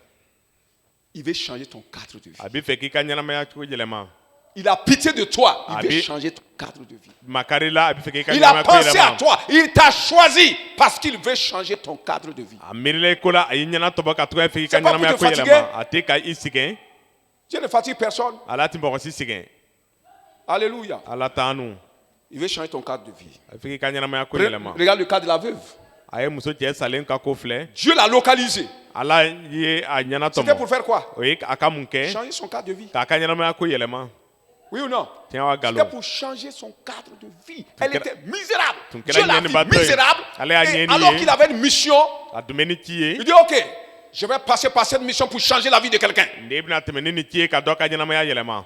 Il veut changer ton cadre de vie. A bɛ fɛ k'i ka ɲɛnamaya cogo yɛlɛma. Il a pitié de toi. Il veut Abi- changer ton cadre de vie. Makari la a bɛ fɛ k'i ka Il a ɲɛnamaya ko pensé à yɛlɛma. toi. Il t'a choisi parce qu'il veut changer ton cadre de vie. A miirila i ko la a y'i ɲɛna tɔbɔ ka tugu a fɛ k'i ka C'est pas pour ɲɛnamaya te ko fatiguer. yɛlɛma. A tɛ ka i sɛgɛn. Dieu ne fatigue personne. Ala tɛ mɔgɔ si sɛgɛn. Alléluia. Ala t'an nu. Il veut changer ton cadre de vie. A bɛ fɛ k'i ka ɲɛnamaya ko yɛlɛma. Regarde le cas de la veuve. A ye muso cɛ salen ka ko filɛ. Dieu l'a localisé. Ala ye a ɲɛna C'était pour tɔmɔ. faire quoi? O ye a ka mun kɛ? Changer son cadre de vie. K'a ka ɲɛnamaya ko yɛlɛma. Oui ou non? Tiɲɛ wa C'était nkalon. pour changer son cadre de vie. Elle kɛra- était misérable. tun kɛra Dieu l'a ɲɛni vu batɔ ye. misérable. Ale y'a Et ɲɛni alors ye. qu'il avait une mission, A tun bɛ ni ci ye. il dit ok, je vais passer par cette mission pour changer la vie de quelqu'un. Ne bɛna tɛmɛ ni nin ci ye ka dɔ ka ɲɛnamaya yɛlɛma.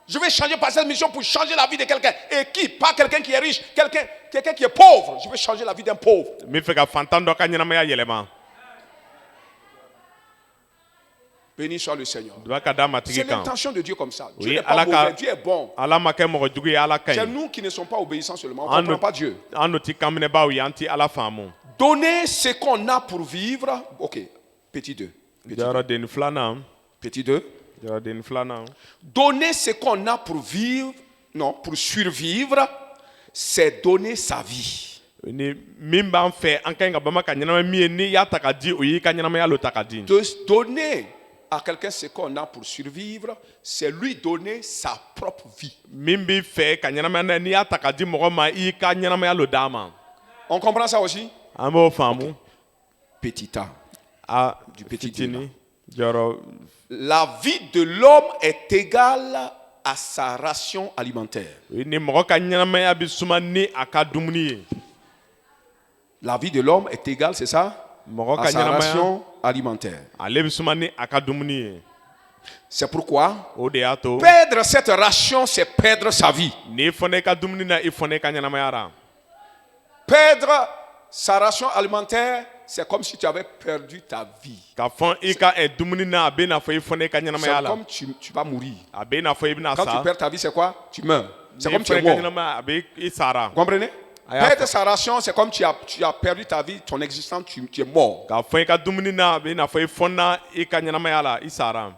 Je vais changer par cette mission pour changer la vie de quelqu'un. Et qui? Pas quelqu'un qui est riche, quelqu'un qui est pauvre. Je vais changer la vie d'un pauvre. N bɛ fɛ ka fantan dɔ ka ɲɛnamaya yɛlɛma. Béni soit le Seigneur. Duwa ka da C'est matigi kan. l'intention de Dieu comme ça. Dieu Oui, n'est pas Allah ka- mauvais, Dieu est bon. Ala ma kɛ mɔgɔ jugu ye, Ala ka C'est ɲi. nous qui ne sommes pas obéissants seulement. On ne An comprend pas Dieu. n'o ti kanminɛbaw ye, an ti Ala faamu. Donner ce qu'on a pour vivre. Ok, petit 2. Jɔyɔrɔdeni filanan. Petit 2. Jɔyɔrɔdeni filanan. Donner ce qu'on a pour vivre, non, pour survivre, c'est donner sa vie. Ni min b'an fɛ an ka ɲi ka bama ka ɲɛnamaya min ye n'i y'a ta ka di o y'i ka ɲɛnamaya lo ta ka di. De donner à quelqu'un ce qu'on a pour survivre, c'est lui donner sa propre vie. Min b'i fɛ ka ɲɛnamaya n'a ye n'i y'a ta ka di mɔgɔ ma i ka ɲɛnamaya lo d'a ma. On comprend ça aussi? An b'o faamu. Petit A. A Du petit fitini jɔyɔrɔ. La vie de l'homme est égale à sa ration alimentaire. Ni mɔgɔ ka ɲɛnamaya bɛ suma ni a ka dumuni ye. La vie de l'homme est égale, c'est ça? Mɔgɔ À ka sa ɲɛnamaya ration alimentaire. ale bɛ suma ni a ka dumuni ye. C'est pourquoi O de y'a to perdre cette ration, c'est perdre sa vie. n'i fɔnɛ i ka dumuni na i fɔnɛ i ka ɲɛnamaya ra. Perdre sa ration alimentaire, c'est comme si tu avais perdu ta vie. Ka fɔn i ka dumuni na a bɛ n'a fɔ i fɔnɛ i ka ɲɛnamaya C'est la. comme tu vas mourir. A bɛ n'a fɔ i bɛna Quand tu sa. perds ta vie, c'est quoi? Tu meurs. C'est N'i comme tu es fɔnɛ i ka mort. ɲɛnamaya a bɛ i sara. Vous comprenez? Aya Perdre fɔ. sa ration, c'est comme tu as perdu ta vie, ton existence, tu es mort. Ka fɔn i ka dumuni na a bɛ n'a fɔ i fɔnna i ka ɲɛnamaya la i sara.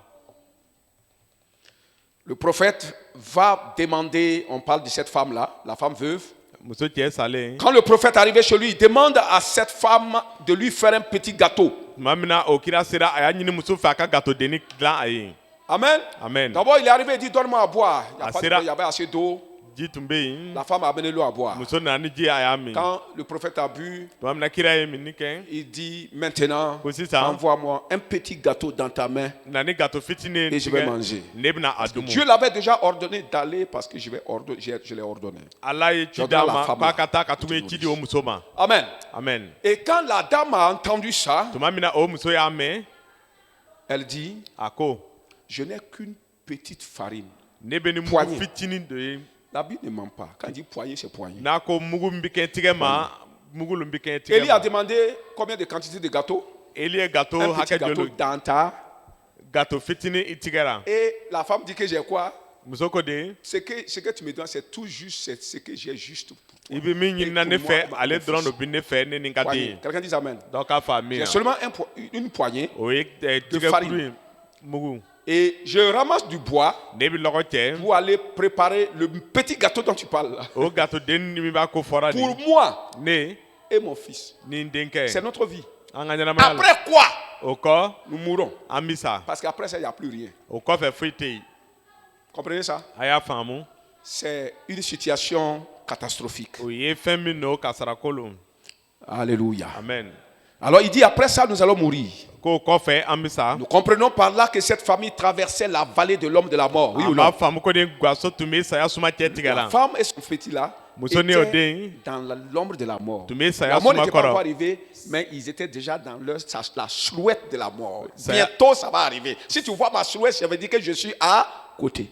Le prophète va demander, on parle de cette femme-là, la femme veuve. Muso cɛ salen. Quand le prophète arrivait chez lui, il demande à cette femme de lui faire un petit gâteau. Tuma min na o kira sera a y'a ɲini muso fɛ a ka gatodenni dilan a ye. Amen. Amen. D'abord, il est arrivé, il dit, donne-moi à boire. Asera. Il y avait assez d'eau. ji tun bɛ yen La femme a amené l'eau à boire. muso nana ni ji a y'a min Quand le prophète a bu, tuma min na kira ye min kɛ il dit maintenant, ko sisan envoie-moi un petit gâteau dans ta main na ni gato fitinin et je vais tigɛ manger. ne bɛna a dun Dieu l'avait déjà ordonné d'aller parce que je l'ai ordonné. ala ye ci Jɔ d'a la ma femme k'a ka la. taa ka tugu ye ci di o muso ma Amen. amen Et quand la dame a entendu ça, tuma min na o muso y'a mɛn elle dit, a ko je n'ai qu'une petite farine. ne bɛ ni Poignée. mugu fitinin dɔ ye La Bible ne ment pas. Quand il dit poignée, c'est poignée. n'a ko mugu min bɛ kɛ tigɛ ma mugu min bɛ kɛ tigɛ Élie a ma demandé combien de quantité de gâteaux? eli ye gato Un petit hakɛ gâteau joli dans ta. gato fitinin i tigɛra Et la femme dit que j'ai quoi? muso ko de Ce que tu me donnes, c'est tout juste, c'est ce que j'ai juste pour toi. i bɛ min ɲini na ne pour moi, fɛ mon ale fils. dɔrɔn de bɛ ne fɛ ne ni n ka den Poignée. ye Quelqu'un dit Amen. dɔw k'a fa min J'ai na seulement une poignée o ye tigɛ farine. kuru in mugu et je ramasse du bois ne bɛ lɔgɔ cɛ pour aller préparer le petit gâteau dont tu parles là. o gato den min b'a ko fɔra Pour nin moi ne et mon fils. ni n denkɛ C'est notre vie. an ka ɲɛnamaya la Après quoi, o kɔ nous mourrons. an bi sa Parce qu'après ça, il n'y a plus rien. o kɔfɛ foyi tɛ yen Comprenez ça? a y'a faamu C'est une situation catastrophique. o ye fɛn min n'o kasara kolon Alléluia. amen Alors il dit, après ça, nous allons mourir. k'o kɔfɛ an bi sa Nous comprenons par là que cette famille traversait la vallée de l'homme de la mort. Oui ou an non? b'a faamu ko ni gaso tun bɛ saya suma cɛ tigɛ La la femme et son fétil là Muso ni o étaient den dans l'ombre de la mort. tun bɛ saya La mort suma n'était pas kɔrɔ encore arrivée, mais ils étaient déjà dans la silhouette de la mort. Saya- Bientôt, ça va arriver. Si tu vois ma silhouette, ça veut dire que je suis à côté.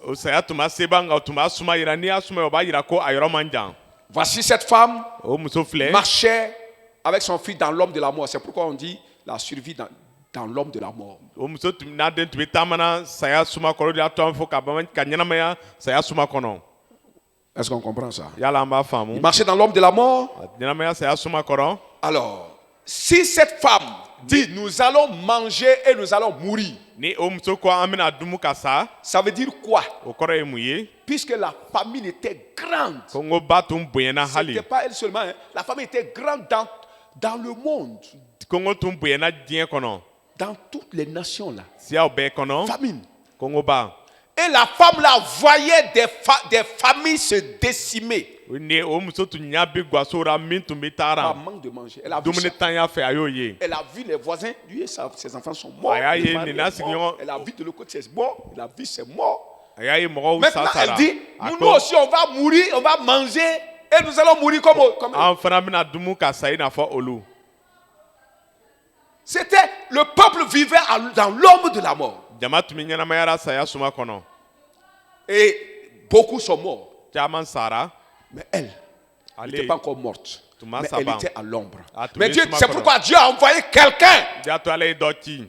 o saya tun ma seba nka o tun b'a suma yira n'i y'a suma ye o b'a yira ko a yɔrɔ man jan Voici cette femme o muso filɛ marchait avec son fils dans l'homme de la mort. C'est pourquoi on dit la survie dans l'homme de la mort. o muso n'a den tun bɛ taamana saya suma kɔrɔ de y'a to an fɔ ka ɲɛnamaya saya suma kɔnɔ Est-ce qu'on comprend ça? yala an b'a Il faamu marchait dans l'homme de la mort. ɲɛnamaya saya suma kɔrɔ Alors, si cette femme dit nous allons manger et nous allons mourir, ni o muso ko an bɛna dumu ka sa ça veut dire quoi? o kɔrɔ ye mun ye Puisque la famille était grande. ko n ko ba tun bonyana Ce hali n'était pas elle seulement. Hein. La famille était grande dans le monde. ko n ko tun bonyana diɲɛ kɔnɔ Dans toutes les nations là. siyaw bɛɛ kɔnɔ Famine. ko n ko ba Et la femme là voyait des familles se décimer. ni o muso tun ɲa bi gaso la min tun bɛ Par taara manque de manger. Elle a vu dumuni ça. tanya fɛ a y'o ye Elle a vu les voisins. Lui et ses enfants sont morts. Aïe, aïe, Le mari Nina, est c'est mort. mignon. Elle a vu de l'autre côté, c'est mort. Elle a vu, c'est mort. a y'a ye mɔgɔw Maintenant, sa elle sara dit, a nous ko aussi, on va mourir, on va manger et nous allons mourir comme an fana bɛna dumu ka sa i n'a fɔ olu C'était le peuple vivait dans l'ombre de la mort. jama tun bɛ ɲɛnamayara saya suma kɔnɔ Et beaucoup sont morts. caman sara Mais elle n'était ale pas encore morte. Thomas Mais elle Saban. était à l'ombre. Ah, tu Mais es Dieu, Thomas c'est Saban. pourquoi Dieu a envoyé quelqu'un, jaa to ale ye dɔ ci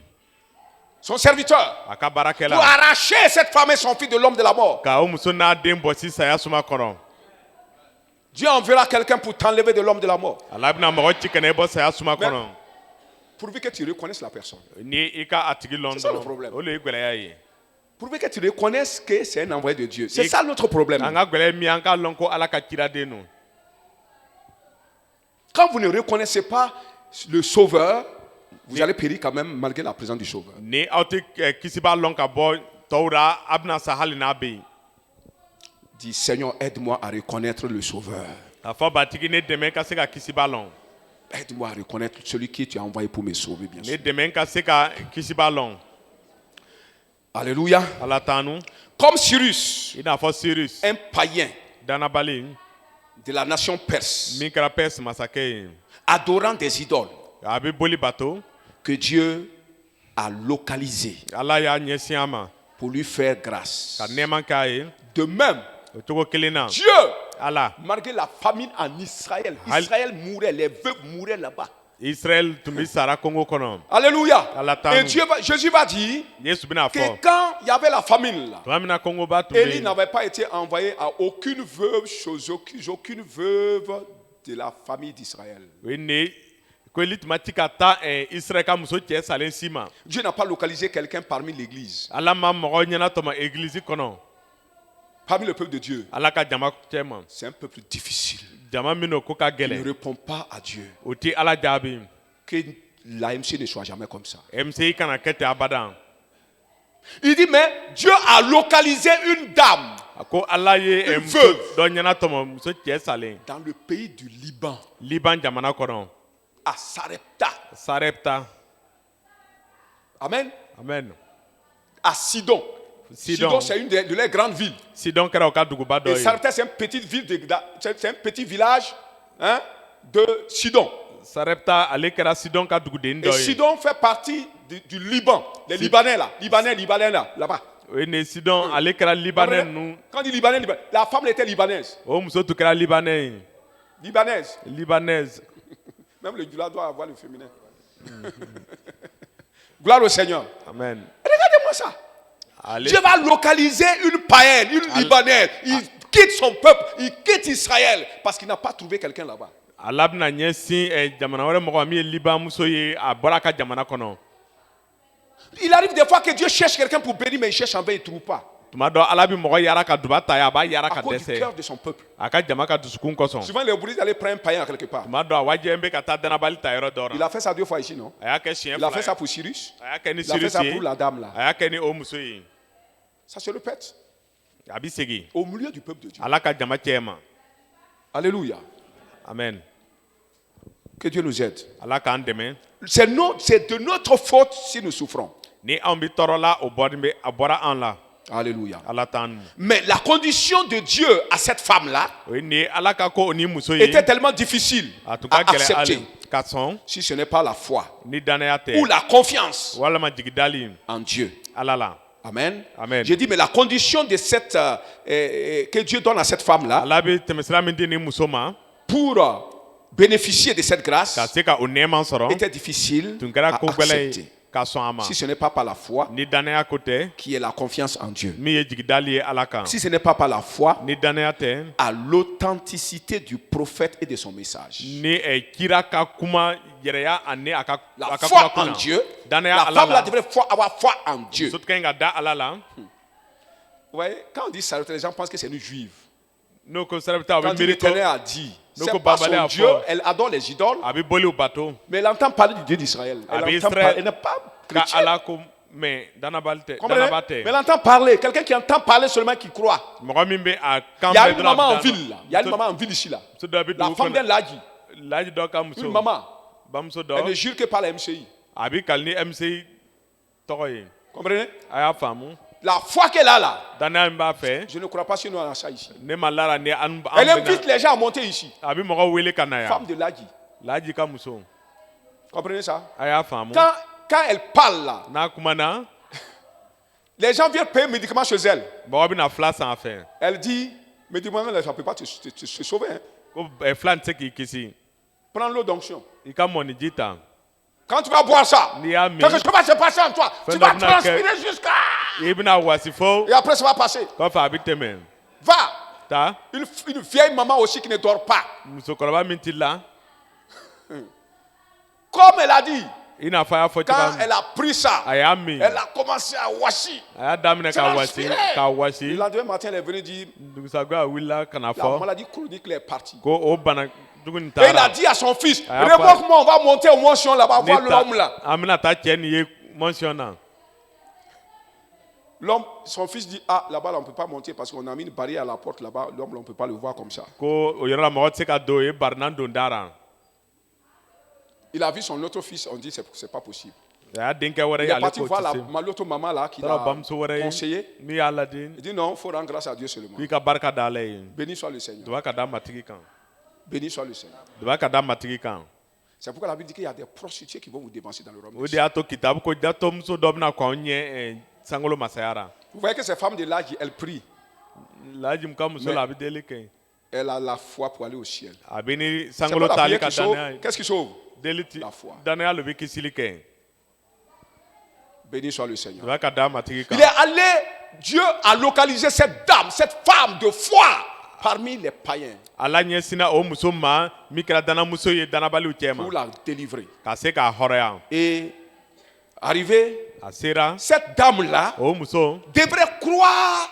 son serviteur, a ka pour baarakɛla arracher cette femme et son fils de l'homme de la mort. ka o muso n'a den bɔsi saya suma kɔnɔ Dieu enverra quelqu'un pour t'enlever de l'homme de la mort. ala bɛna mɔgɔ ci ka na i bɔ saya suma kɔnɔ Pourvu que tu reconnaisses la personne. ni i ka a tigi lɔn C'est ça le dɔrɔn problème. o de ye gwɛlɛya ye Pourvu que tu reconnaisses que c'est un envoyé de Dieu. C'est ça notre problème. an ka gwɛlɛ min an k'a lɔn ko ala ka ciraden don Quand vous ne reconnaissez pas le Sauveur, vous allez périr quand même malgré la présence du Sauveur. ni aw tɛ kisiba lɔn ka bɔ tɔw la a bɛna sa hali n'a bɛ yen Dis, Seigneur, aide-moi à reconnaître le Sauveur. a fɔ batigi ne dɛmɛ ka se ka kisiba lɔn Aide-moi à reconnaître celui qui tu as envoyé pour me sauver, bien ne sûr. dɛmɛ ka se ka kisiba lɔn Alléluia. ala tanu Comme Cyrus, i n'a fɔ sirus un païen danabali de la nation perse, min kɛra pɛrisi masakɛ ye adorant des idoles, a bɛ boli bato que Dieu a localisé ala y'a ɲɛsin a ma pour lui faire grâce. ka nɛɛma k'a ye De même, o cogo kelen na Dieu, ala malgré la famine en Israël, Al- Israël mourait, les veuves mouraient là-bas. israɛl tun bɛ sara kongo kɔnɔ Alléluia. Allah t'a Et nous. Jésus va dire yesu bɛna que fɔ quand il y avait la famine là, tuma min na kongoba tun bɛ Élie yen n'avait pas été envoyé à aucune veuve, aucune veuve de la famille d'Israël. o ye ne ko eli tun ma ci ka taa israɛl ka muso cɛ salen si ma Dieu n'a pas localisé quelqu'un parmi l'église, ala ma mɔgɔ ɲɛna tɔmɔ egilizi kɔnɔ parmi le peuple de Dieu. ala ka jama cɛ ma C'est un peuple difficile. jama min n'o ko ka Il ne gɛlɛn répond pas à Dieu. o tɛ ala jaabi Que l'AMC ne soit jamais comme ça. mci kana kɛ ten abadan Il dit, mais Dieu a localisé une dame ko ala ye Une muso veuve. dɔ ɲɛna tɔmɔ muso cɛ salen dans le pays du Liban, liban jamana kɔnɔ à Sarepta. sarepta Amen. amen À Sidon. Sidon, c'est une de leurs grandes villes. sidɔn kɛra u ka duguba dɔ Et ye Sarepta, c'est une petite ville, c'est un petit village, hein, de Sidon. sarepta ale kɛra sidɔn ka duguden Et dɔ ye Sidon fait partie du Liban. Les Libanais là. Libanais là, là-bas. o ye nin sidɔn ale kɛra libanɛ ninnu Quand on dit Libanais, la femme elle était libanaise. o muso tun kɛra libanɛ ye Libanaise. libanaise Même le Dula doit avoir le féminin. Gloire au Seigneur. amen Regardez-moi ça. ale Dieu va localiser une païenne, une Libanaise. Il quitte son peuple, il quitte Israël parce qu'il n'a pas trouvé quelqu'un là-bas. ala bɛna ɲɛsin jamana wɛrɛ mɔgɔ min ye liban muso ye a bɔra a ka jamana kɔnɔ Il arrive des fois que Dieu cherche quelqu'un pour bénir, mais il cherche en vain, il ne trouve pas. tuma dɔ ala bɛ mɔgɔ yara ka duba ta ye a b'a yara À ka cause du dɛsɛ cœur de son peuple. a ka jama ka dusukun kosɔn Souvent, les bouddhistes allaient prendre un païen quelque part. tuma dɔ a wajɛ bɛ ka taa danabali ta yɔrɔ dɔ Il la a fait ça 2 fois ici, non? a y'a kɛ siɲɛ Il a fila fait ça ye pour Cyrus. a y'a kɛ ni Il a fait ça sirisi pour ye la dame là. a y'a kɛ ni o muso ye Ça se répète. a bɛ segin Au milieu du peuple de Dieu. ala ka jama cɛ ma Alléluia. amen Que Dieu nous aide. ala k'an dɛmɛ C'est de notre faute si nous souffrons. ni anw bɛ tɔɔrɔ la o bɔra an la Alléluia. ala t'an mu Mais la condition de Dieu à cette femme-là o ye nin ye ala ka ko o ni muso ye était tellement difficile a tun à ka gɛlɛn accepter hali ka sɔn si ce n'est pas la foi ni danaya tɛ ou la confiance walima jigidali en Dieu. ala la Amen. Amen. J'ai dit, mais la condition de cette que Dieu donne à cette femme-là ala bɛ tɛmɛsira min di nin muso ma pour bénéficier de cette grâce ka se ka o nɛɛma sɔrɔ était difficile tun à kɛra ko gɛlɛn ye accepter. ka sɔn a ma Si ce n'est pas par la foi, ni danaya ko tɛ qui est la confiance en Dieu. min ye jigidali ye ala kan Si ce n'est pas par la foi, ni danaya tɛ à l'authenticité du prophète et de son message. ni kira ka kuma yɛrɛya ani a ka La a ka foi kuma en kunna Dieu, danaya la ala femme là la devrait avoir foi en Dieu. muso ka ɲi ka da ala la Vous voyez, quand on dit ça, les gens pensent que c'est une juive. n'o ko sɛbɛn ta o Quand bɛ miiri ko l'Éternel a dit, Nous c'est que pas Babale son a Dieu, fort. elle adore les idoles, a bɛ boli o bato mais elle entend parler du Dieu d'Israël. a bɛ Elle entend parler, israɛl elle n'est pas ka chrétienne. ala ko mɛ danabali tɛ Comprenez? danaba Mais tɛ elle entend parler. Quelqu'un qui entend parler seulement qui croit. mɔgɔ min bɛ a kan Il y a bɛɛ une dɔrɔn a maman bɛ en da ville là. Il y a une maman en ville ici là. muso dɔ bɛ La dugu femme d'un kɔnɔ lagi. laji dɔ ka muso Une maman. bamuso Elle ne dɔ jure que par la MCI. a bɛ kali ni mci tɔgɔ ye Comprenez? a y'a faamu La foi qu'elle a là. danaya min b'a fɛ Je ne crois pas si nous avons ça ici. ne ma lara ni an Elle bɛna invite les gens à monter ici. a bɛ mɔgɔ wele ka na yan Femme de lagi. laji ka muso Comprenez ça? a y'a faamu Quand elle parle là, n'a kumana les gens viennent payer médicaments chez elle. mɔgɔ bɛna fila san a fɛ Elle dit, médicaments, ça ne peut pas te sauver. Hein. ko fila tɛ se k'i kisi Prends l'eau d'onction. i ka mɔniji ta Quand tu vas boire ça, n'i y'a min quelque chose va se passer en toi. Fais Tu vas donc n'a que- transpirer jusqu'à... i bɛna wasi fo Et après, ça va passer. kɔfɛ a bɛ tɛmɛ Va. ta Une vieille maman aussi qui ne dort pas. musokɔrɔba min t'i la Comme elle a dit, i n'a fɔ a y'a fɔ quand cogoya min elle a pris ça, a y'a min elle a commencé à washi. a y'a daminɛ ka wasi Transpirer. k'a Le wasi lendemain matin, elle est venue dire, dugusagoya wulila ka na la fɔ maladie chronique elle est partie. ko o bana jugu nin Et il a taara dit à son fils, Ah, pas- revoque-moi, on va monter au mention là-bas, voir ne ta l'homme là. an bɛna taa cɛ nin ye mention na L'homme, son fils dit, ah, là-bas, là, on ne peut pas monter parce qu'on a mis une barrière à la porte là-bas. L'homme, là, on ne peut pas le voir comme ça. ko o yɔrɔ la mɔgɔ tɛ se ka don o ye barinan don da la Il a vu son autre fils, on dit, c'est pas possible. a y'a denkɛ wɛrɛ Il ye est ale parti k'o voir tɛ se l'autre maman là qui taara l'a bamuso wɛrɛ conseillé. ye min y'a ladi Il dit, non, il faut rendre grâce à Dieu seulement. k'i ka barika da ala ye Béni soit le Seigneur. duba ka da matigi kan Béni soit le Seigneur. duba ka da matigi kan C'est pourquoi la Bible dit qu'il y a des prostituées qui vont vous dépenser dans le royaume o des de y'a to kitabu ko jatɔmuso dɔ bɛna kɔn ɲɛ sankolo masaya la Vous voyez que ces femmes de l'âge, elles prient. laji min ka muso la a bɛ deli kɛ Elle a la foi pour aller au ciel. a bɛ ni C'est pas sankolo la taali prière ka qui sauve. danaya ye Qu'est-ce qui sauve? deli ti La foi. danaya le bɛ kisili kɛ Béni soit le Seigneur. duba ka da matigi kan Il est allé, Dieu a localisé cette dame, cette femme de foi parmi les païens ala ɲɛsinna o muso ma min kɛra danamuso ye danabaliw cɛ ma pour la délivrer. ka se k'a hɔrɔnya Et arrivé, a sera cette dame-là o muso devrait croire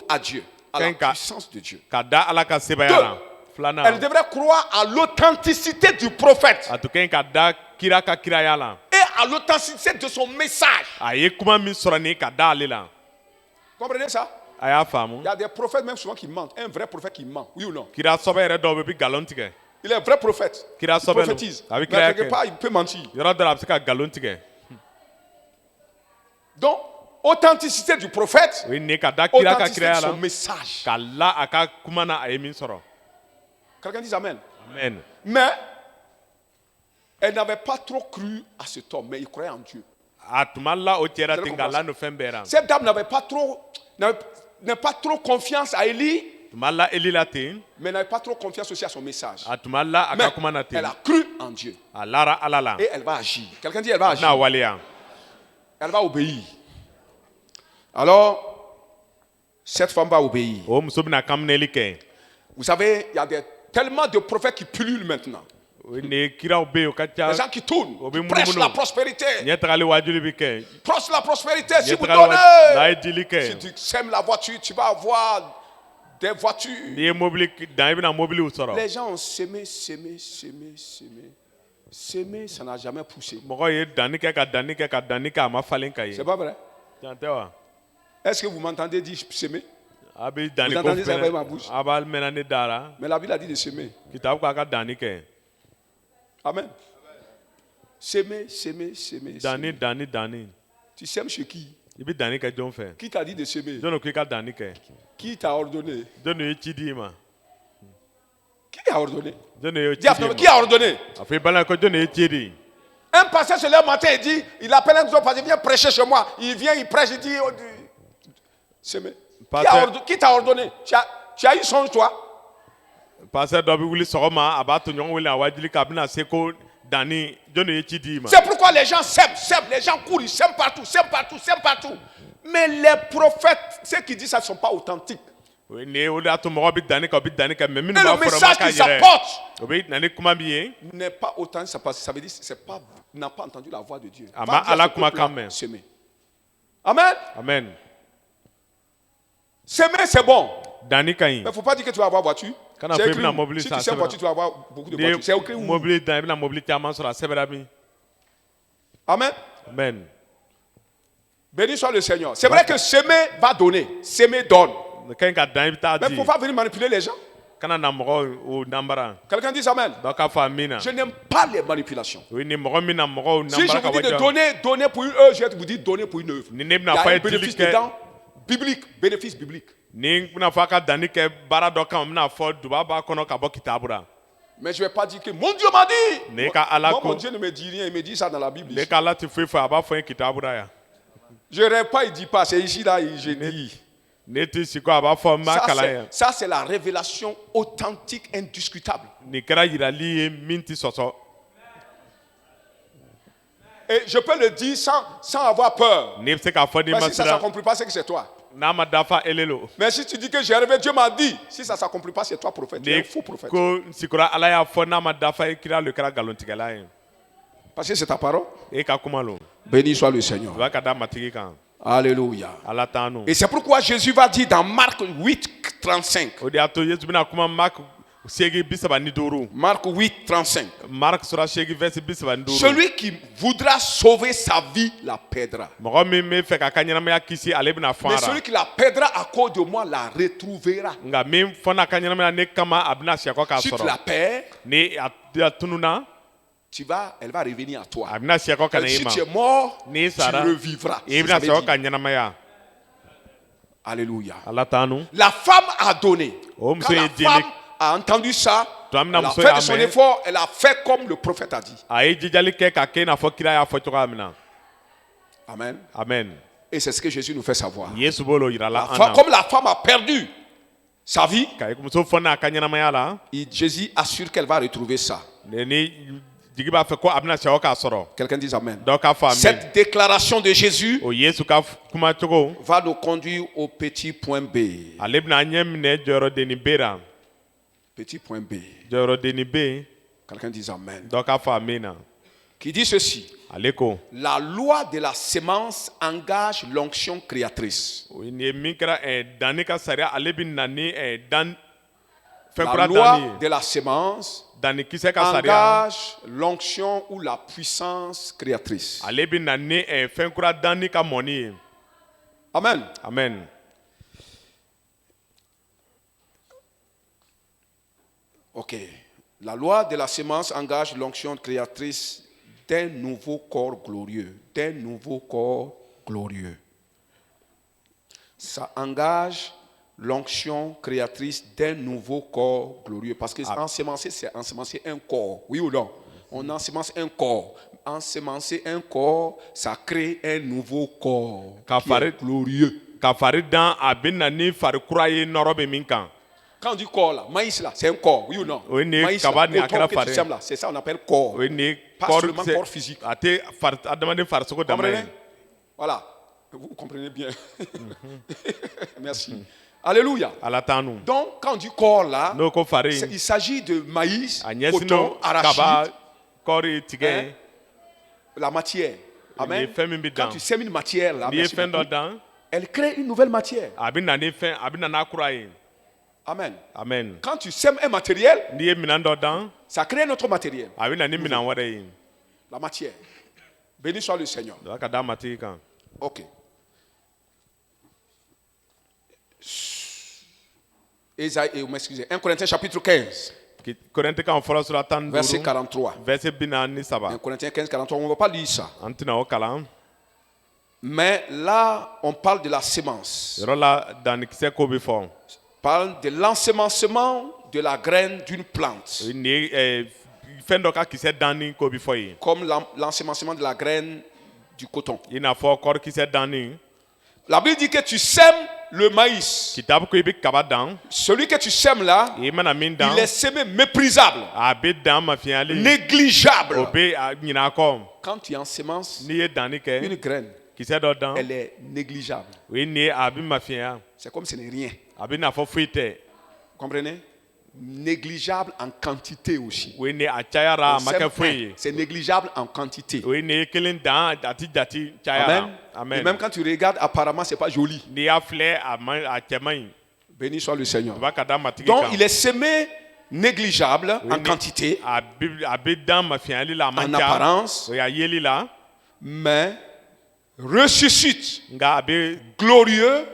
à Dieu, à la Quelqu'un- puissance de Dieu. ka da ala ka sebaya la Elle filanan devrait croire à l'authenticité du prophète a tun ka ɲi ka da kira ka kiraya la et à l'authenticité de son message. a ye kuma min sɔrɔ nin ka da ale la Comprenez ça? a y'a faamu Il y a des prophètes même souvent qui mentent. Un vrai prophète qui ment, oui ou non? kira sɔbɛ yɛrɛ dɔw bɛ bi nkalon tigɛ Il est un vrai prophète. kira Il sɔbɛ lo prophétise. a bɛ Mais kira quelque kɛ part, il peut mentir. yɔrɔ dɔ la a bɛ se ka nkalon tigɛ Donc, authenticité du prophète, o ye nin ye ka da kira ka authenticité de kiraya son la message. ka la a ka kuma na a ye min sɔrɔ Quelqu'un dit Amen. amen Mais, elle n'avait pas trop cru à cet homme, mais il croyait en Dieu. a tuma la o cɛ yɛrɛ Vous ten allez ka la no fɛn bɛɛ la Cette dame n'avait pas trop confiance à Élie, tuma la eli la ten mais n'avait pas trop confiance aussi à son message. a tuma la a Mais ka kuma na ten elle a cru en Dieu. a lara ala la Et elle va agir. Quelqu'un dit elle va a bɛna agir. waleya Elle va obéir. Alors, cette femme va obéir. o muso bɛna kaminɛli kɛ Vous savez, il y a tellement de prophètes qui pullulent maintenant. o ye nin ye kiraw bɛ yen o ka ca Les gens qui tournent, Au qui bɛ prêchent munumunu. la prospérité. ɲɛ tagali wajuli bɛ kɛ Prêche la prospérité. Si ɲɛ vous tagali n'a ye donnez, dili si kɛ tu sèmes la voiture, tu vas avoir des voitures. n'i ye mobili dan i bɛna mobiliw sɔrɔ Les gens ont semé, ça n'a jamais poussé. mɔgɔ ye danni kɛ ka danni kɛ ka danni kɛ a ma falen ka ye C'est pas vrai? tiɲɛ tɛ wa Est-ce que vous m'entendez dire semer? a bɛ danni Vous ko entendez ça avec ma fɛnɛ bouche? a b'a mɛnna ne da la Mais la Bible a dit de semer. kitabu k'a ka danni kɛ Amen. Semer. danni Tu sèmes chez qui? i bɛ danni kɛ jɔn fɛ Qui t'a dit de semer? jɔn ko i ka danni kɛ Qui t'a ordonné? jɔn ye ci di i ma Qui a ordonné? jɔn ye ci Dis à di ton i homme, qui ma a ordonné? a fɔ i balimakɛ ko jɔn ye ci di Un pasteur se lève matin et dit, il appelle un autre pasteur, viens prêcher chez moi. Il vient, il prêche, il dit, oh, semer. Pasteur- Qui t'a ordonné? Tu as eu songe, toi? pasteur dɔ bɛ wuli sɔgɔma a b'a tɔɲɔgɔn wele a wajuli k'a bɛna se ko danni jɔn ye ci di i ma C'est pourquoi les gens sèment, les gens courent, ils sèment partout. Mais les prophètes, ceux qui disent ça ne sont pas authentiques. o ye nin ye o de y'a to mɔgɔw bɛ danni kɛ o bɛ danni kɛ mɛ minnu Et b'a le fɔra ma message k'a qu'ils yɛrɛ apportent o bɛ na ni kuma min ye n'est pas authentique. Ça veut dire que n'a pas entendu la voix de Dieu. Ah, Va ma dire à Allah ce kuma peuple-là, kame. semer. Amen. amen Semer, c'est bon. danni ka ɲi Mais il ne faut pas dire que tu vas avoir voiture. Kana C'est fɔ i écrit bɛna où? mobili Si san tu sais sɛbɛn voiture, tu vas avoir beaucoup de n'i ye voitures. C'est écrit où? mobili dan i bɛna mobili caman sɔrɔ a sɛbɛnna min Amen. amen Béni soit le Seigneur. C'est vrai que semer va donner. Semer donne. ka ɲi ka dan i bɛ taa Mais il di ne faut pas venir manipuler les gens. kana na mɔgɔw o nanbara Quelqu'un dit Amen. dɔ k'a fɔ a min na Je n'aime pas les manipulations. o ye nin mɔgɔ min na mɔgɔw Si je nanbara ka vous dis de wajibi donner pour une œuvre, je vais vous dire donner pour une œuvre. ni ne Il y bɛna a fɔ a un ye dili bénéfice kɛ dedans. Biblique. Bénéfice biblique. ni n bɛna fɔ a ka danni kɛ baara dɔ kan n bɛna fɔ duba b'a kɔnɔ ka bɔ kitabu la Mais je ne vais pas dire que mon Dieu m'a dit. Ne ka Ala Moi, ko- mon Dieu ne me dit rien. Il me dit ça dans la Bible. ne ka ala ti foyi fɔ a b'a fɔ n ye kitabu la yan Je ne rêve pas, il ne dit pas. C'est ici, là, je dis. ne ti si ko a b'a fɔ n b'a kalan yan Ça, c'est la révélation authentique, indiscutable. nin kɛra yirali ye min ti sɔsɔ Et je peux le dire sans avoir peur. n'i bɛ se k'a fɔ n'i Mais ma si ça ne siran s'accomplit pas, c'est que c'est toi. n'a ma dafa ele lo Mais si tu dis que j'ai rêvé, Dieu m'a dit. Si ça ne s'accomplit pas, c'est toi prophète. Tu es ni un faux prophète. ko n sikora ala y'a fɔ n'a ma dafa i kira lo i kɛra nkalontigɛla ye Parce que c'est ta parole. e ka kuma lo Béni soit le Seigneur. i b'a ka da matigi kan Alléluia. ala t'an nu Et c'est pourquoi Jésus va dire dans Marc 8, 35. o de y'a to yesu bɛna kuma mark seegin 35 Marc 8, 35. mark sura seegin verset 35 Celui qui voudra sauver sa vie la perdra. mɔgɔ min bɛ fɛ k'a ka ɲɛnamaya kisi ale bɛna fɔ Mais a celui la qui la perdra à cause de moi la retrouvera. nka min fɔna a ka ɲɛnamaya ne kama a bɛna siyakɔ k'a Si tu la sɔrɔ perds, ni a tununa elle va revenir à toi. a bɛna siyakɔ ka na i Si ma tu es mort, n'i tu sara revivras. i C'est bɛna ce que ça veut siyakɔ ka dire. ɲɛnamaya Alléluia. ala t'an nu La femme a donné. Oh, Quand monsieur la est délé. femme a entendu ça, Toi, elle a monsieur, fait de son amen. effort, elle a fait comme le prophète a dit. a ye jijali kɛ k'a kɛ i n'a fɔ kira y'a fɔ cogoya min na Amen. amen Et c'est ce que Jésus nous fait savoir. yesu b'o lo yira la an na Comme la femme a perdu sa vie, ka muso fɔna a ka ɲɛnamaya la Jésus assure qu'elle va retrouver ça. ni jigi b'a fɛ ko a bɛna siyakɔ k'a sɔrɔ Quelqu'un dit Amen. dɔw k'a fɔ amen Cette déclaration de Jésus o yesu ka kuma cogo va nous conduire au petit point B. ale bɛna ɲɛ minɛ jɔyɔrɔdenni b la Petit point B. jɔyɔrɔdenni b Quelqu'un dit Amen. dɔw k'a fɔ amen na Qui dit ceci. ale ko La loi de la sémence engage l'onction créatrice. o ye min kɛra danni ka sariya ale bɛ na ni dan fɛn La kura loi danni ye de la sémence danni kisɛ ka sariya engage l'onction ou la puissance créatrice. ale bɛ na ni fɛn kura danni ka mɔni ye Amen. amen Ok. La loi de la semence engage l'onction créatrice d'un nouveau corps glorieux. D'un nouveau corps glorieux. Ça engage l'onction créatrice d'un nouveau corps glorieux. Parce que ensemencer, c'est ensemencer un corps. Oui ou non? On ensemence un corps. Ensemencer un corps, ça crée un nouveau corps qui est glorieux. Quand on dit corps là, maïs là, c'est un corps, oui ou non? Oui, maïs là, coton que tu sèmes là, c'est ça on appelle corps. Oui, pas seulement corps physique. Comprenez? Voilà, vous comprenez bien. Merci. Alléluia. Donc quand on dit corps là, il s'agit de maïs, coton, arachide, la matière. Amen. Quand tu sèmes une matière là, elle crée une nouvelle matière. Amen. Amen. Quand tu sèmes un matériel, ça crée un autre matériel. La matière. Béni soit le Seigneur. Ok. Excusez. 1 Corinthiens chapitre 15. Verset 43. 1 Corinthiens 15, 43. On ne va pas lire ça. Mais là, on parle de la sémence. Parle de l'ensemencement de la graine d'une plante. Comme l'ensemencement de la graine du coton. La Bible dit que tu sèmes le maïs. Celui que tu sèmes là, il est semé méprisable, négligeable. Quand tu ensemences une graine, elle est négligeable. C'est comme ce n'est rien. Comprenez? Négligeable en quantité aussi. C'est négligeable en quantité. Amen. Et même quand tu regardes, apparemment, c'est pas joli. Béni soit le Seigneur. Donc, il est semé négligeable en quantité, en apparence, mais ressuscite, glorieux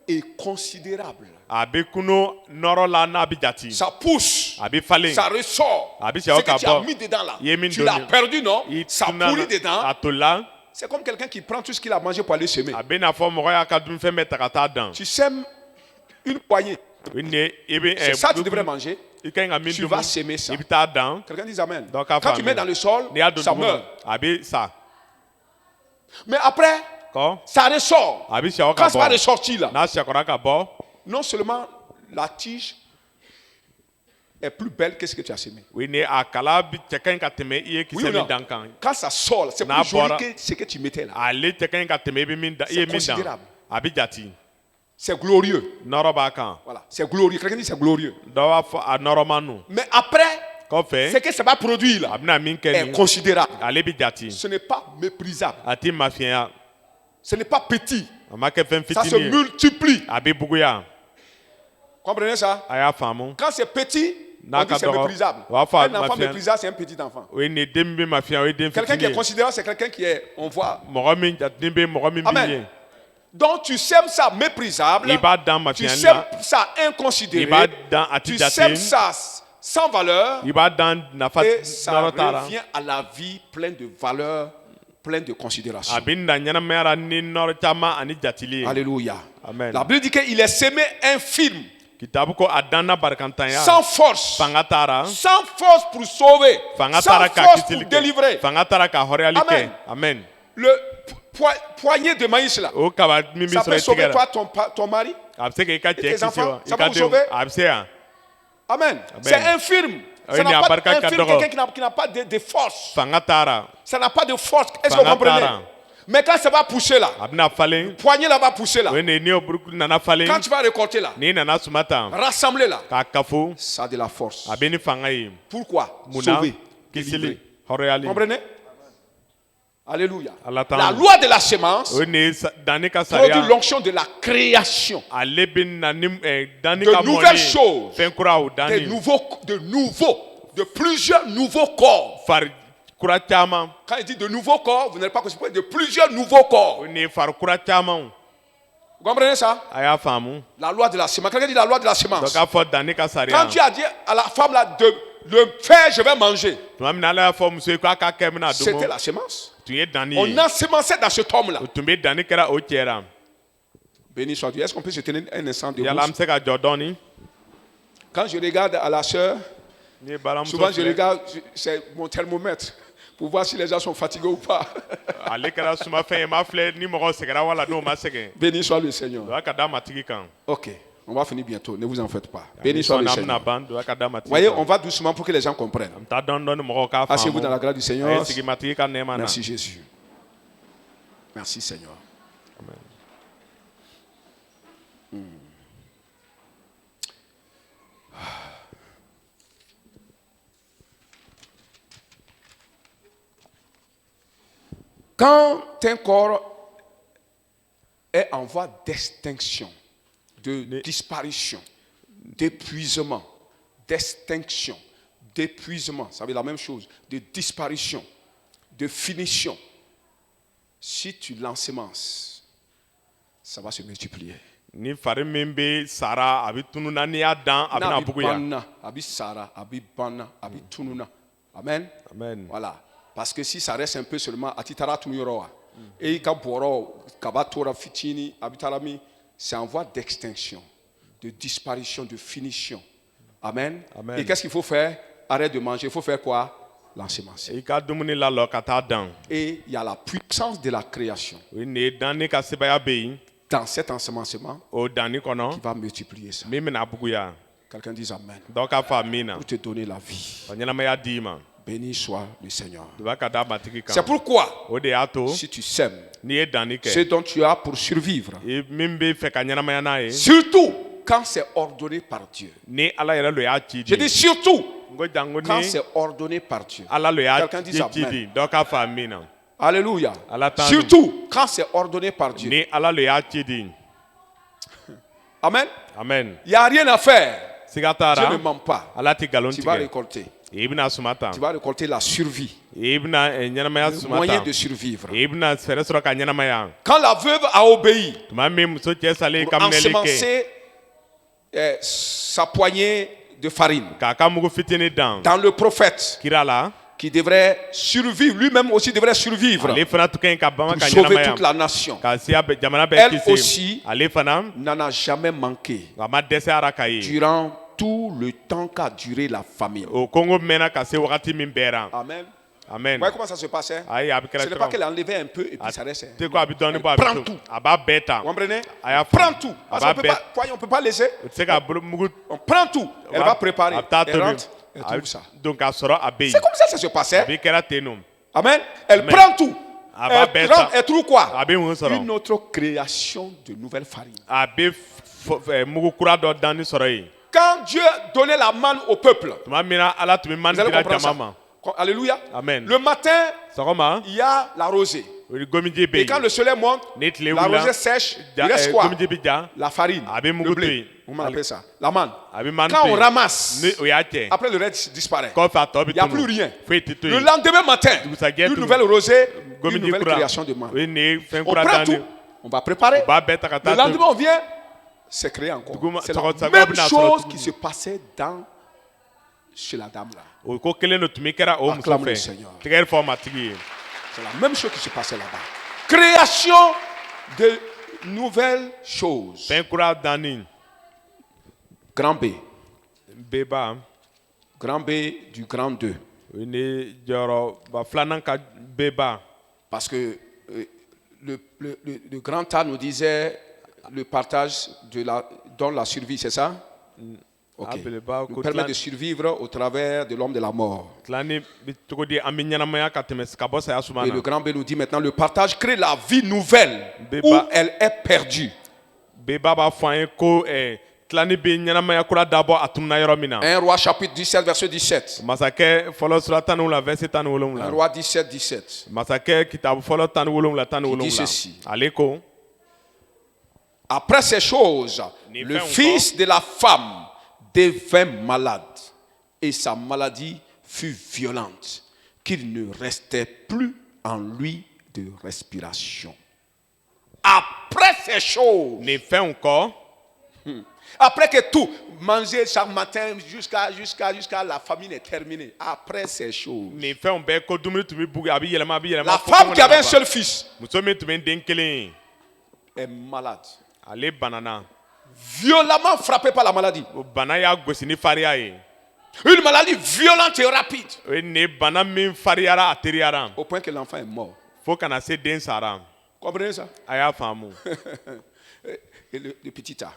et considérable. Ça pousse, ça ressort. Ce que tu as mis dedans là, tu l'as perdu, non? Ça pourrit dedans. C'est comme quelqu'un qui prend tout ce qu'il a mangé pour aller semer. Tu sèmes une poignée. C'est ça que tu devrais manger. Tu vas semer ça. Quelqu'un dit Amen. Quand tu mets dans le sol, ça meurt. Mais après, ça ressort. Quand ça va ressortir là, non seulement la tige est plus belle que ce que tu as semé. Oui ou non? Quand ça sort, c'est plus joli que ce que tu mettais là. C'est considérable. C'est glorieux. Voilà, c'est glorieux. Quelqu'un dit c'est glorieux. Mais après, ce que ça va produire là est considérable. Ce n'est pas méprisable. Ce n'est pas petit. Ça se multiplie. Comprenez ça? Quand c'est petit, on dit c'est méprisable. Un enfant méprisable, c'est un petit enfant. Quelqu'un qui est considérable, c'est quelqu'un qui est, on voit. Amen. Donc tu sèmes ça méprisable, tu sèmes ça inconsidéré, tu sèmes ça sans valeur, et ça revient à la vie pleine de valeur, pleine de considération. Alléluia. Amen. La Bible dit qu'il est semé infirme, sans force pour sauver, sans force pour délivrer. Amen. Le poignée de maïs là, ça peut sauver toi, ton mari, et tes enfants, ça peut vous sauver. Amen. C'est infirme. Ça n'a pas quelqu'un qui n'a pas de force. Ça n'a pas de force. Est-ce que vous comprenez? Mais quand ça va pousser là, le poignet là va pousser là. Quand tu vas récolter là, rassembler là, ça a de la force. Pourquoi? Sauver, délivrer. Comprenez? Alléluia. La loi de la semence produit l'onction de la création. De nouvelles choses. De plusieurs nouveaux corps. Quand il dit de nouveaux corps, vous n'allez pas considérer de plusieurs nouveaux corps. Vous comprenez ça? a y'a faamu La loi de la semence. Quelqu'un dit la loi de la dɔ semence. k'a fɔ danni ka Quand sariya Dieu a dit à la femme là de le faire, je vais manger. tuma min na ala y'a fɔ muso ye k'a ka kɛ bɛna C'était domo la semence. tun ye danni On ye a sémencé dans cet homme là. o tun bɛ danni kɛra o cɛ la Béni soit Dieu. Est-ce qu'on peut se tenir un instant debout? yala an bɛ se ka jɔ dɔɔni Quand je regarde à la sœur, n'i ye balimamuso souvent je filɛ regarde, c'est mon thermomètre pour voir si les gens sont fatigués ou pas. ale kɛra sumafɛn ye m'a filɛ ni mɔgɔ sɛgɛra wala n'o ma sɛgɛn Béni soit le Seigneur. o y'a ka d'a matigi kan Ok, on va finir bientôt. Ne vous en faites pas. Béni soit le an bɛna Seigneur. ban o y'a ka d'a matigi Voyez, kan on va doucement pour que les gens comprennent. an bɛ taa dɔɔni dɔɔni mɔgɔw k'a Asseyez-vous dans la faamu grâce du a ye Seigneur. sigi matigi ka nɛɛma na Merci Jésus. Merci Seigneur. Quand un corps est en voie d'extinction, de disparition, d'épuisement, d'extinction, d'épuisement, ça veut dire la même chose, de disparition, de finition, si tu l'ensemences, ça va se multiplier. ni fari min bɛ sara a bɛ tununa n'i y'a dan a bɛna buguya Banna, abi sara, abi banna, abi tununa. Amen. amen Voilà. Parce que si ça reste un peu seulement, atitara tunuyoroa. Et kaboro, kabatora fitini, abitarami, c'est en voie d'extinction, de disparition, de finition. Amen. Amen. Et qu'est-ce qu'il faut faire? Arrête de manger. Il faut faire quoi? L'ensemencer. i ka dumuni lalɔ ka taa dan Et il y a la puissance de la création. o ye nin ye danni ka sebaya bɛ yen Dans cet ensemencement, o danni kɔnɔ qui va multiplier ça. min bɛna buguya Quelqu'un dit Amen. dɔ k'a fɔ min na Pour te donner la vie. ka ɲɛnamaya d'i ma Béni soit le Seigneur. o b'a ka d'a matigi C'est kan pourquoi, o de y'a to si tu sèmes n'i ye danni ce kɛ dont tu as pour survivre, i min bɛ fɛ ka ɲɛnamaya n'a ye surtout quand c'est ordonné par Dieu. ni ala yɛrɛ lo y'a ci Je di dis surtout n ko janko quand ni c'est ordonné par Dieu. ala lo y'a Quelqu'un dit ci amen. di dɔ k'a fɔ min na Alléluia. ala t'an Surtout quand c'est ordonné par Dieu. ni ala lo y'a ci di Amen. amen Il n'y a rien à faire. siga t'a Dieu ne la ment pas. ala ti nkalon Tu vas tigɛ récolter. i bɛna suma ta Tu vas récolter la survie. i bɛna ɲɛnamaya Le suma moyen ta de survivre. i bɛna fɛɛrɛ sɔrɔ ka ɲɛnamaya Quand la veuve a obéi tuma min muso cɛ salen pour ka minɛli kɛ ensemencer sa poignée de farine k'a ka mugu fitinin dan dans le prophète kira la qui devrait survivre, lui-même aussi devrait survivre ale fana tun ka ɲi ka bama pour ka sauver ɲɛnamaya toute la nation. ka siya jamana bɛɛ Elle kisi aussi ale fana n'en a jamais manqué a ma dɛsɛ ara ka ye durant tout le temps qu'a duré la famine. o kongo mɛnna ka se wagati min bɛɛra Amen. amen Vous voyez comment ça se passait? ayi a bɛ Ce kɛra n'est pas cogo qu'elle enlevait un peu et puis a ça reste. tɛ ko a bɛ dɔɔni bɔ a Prends bɛ tout. to a b'a bɛɛ ta Vous comprenez? a y'a Prends faamu tout. a Parce qu'on b'a peut bɛɛ pas, voyez, on peut pas laisser. o tɛ se k'a bolo mugu On prend tout. Elle va préparer. a bɛ taa Elle tobi rentre. Elle a trouve ça. donc k'a sɔrɔ a bɛ C'est yen comme ça que ça se a passait. bɛ kɛra ten nɔ Amen. Elle Amen. prend tout. a b'a bɛɛ Elle rentre. ta Elle trouve quoi? a bɛ mun sɔrɔ Une autre création de nouvelles farines. a bɛ mugu kura dɔ danni sɔrɔ yen Quand Dieu donnait la manne au peuple, tuma min na ala tun bɛ mani vous allez dira comprendre jama ça. ma Alléluia. amen Le matin, sɔgɔma il y a la rosée. o ni gomiji bɛ Et quand yen le soleil monte, ni tile la wulila rosée sèche. Il reste quoi? gomiji bɛ ja La farine. a bɛ Le mugu to blé. yen Comment on appelle ça? La manne. a bɛ mani Quand to on yen ramasse, ni o y'a cɛ après le reste disparaît. kɔfɛ a tɔ bɛ Il n'y a tunu plus rien. foyi tɛ to Le yen lendemain matin, dugusajɛ une tunu nouvelle rosée, une gomiji nouvelle kura création de manne. o ye nin ye fɛn On kura prend danni tout, on va préparer. o b'a bɛɛ ta ka Le taa lendemain, to on vient, c'est créé encore. Duguma- C'est la Sago- même Sago- chose Sago- qui se passait chez la dame là. o ko kelen de tun bɛ kɛra o muso Acclame le fɛ Seigneur. tigɛri fɔ matigi ye C'est la même chose qui se passait là-bas. Création de nouvelles choses. fɛn kura danni Grand B. beba Grand B du grand 2. o ye ne jɔyɔrɔba filanan ka beba Parce que le grand A nous disait le partage dans la survie, c'est ça? Ok. Abeleba Nous ko permet tila- de survivre au travers de l'homme de la mort. tilani bɛ cogo di an bɛ ɲɛnamaya ka tɛmɛ ka bɔ saya suma Et na le grand B nous dit maintenant le partage crée la vie nouvelle Béba. où elle est perdue. beba b'a fɔ an ye ko tilani bɛ ɲɛnamaya kura dabɔ a tununa yɔrɔ min na 1 Roi chapitre 17 verset 17. masakɛ fɔlɔ sura tan ni wolonwula verset tan ni 1 wolonwula Roi 17, 17. masakɛ kitabu fɔlɔ tan ni wolonwula tan ni Qui dit wolonwula ceci. ale ko Après ces choses, Ni le fait fils de la femme devint malade et sa maladie fut violente, qu'il ne restait plus en lui de respiration. Après après ces choses, nin fɛnw kɔ après que tout, manger chaque matin jusqu'à la famine est terminée, après ces choses, nin fɛnw bɛɛ ko dumuni tun bɛ bugu a bɛ yɛlɛma la fo femme kɔngɔ qui avait un nana ban. seul fils muso min tun bɛ den kelen ye est malade, ale banana violemment frappée par la maladie. o bana y'a gosi ni fariya ye Une maladie violente et rapide, o ye nin bana min fariyara a teriyara au point que l'enfant est mort. fo kana se den sara Comprenez ça? a y'a faamu Et le petit A.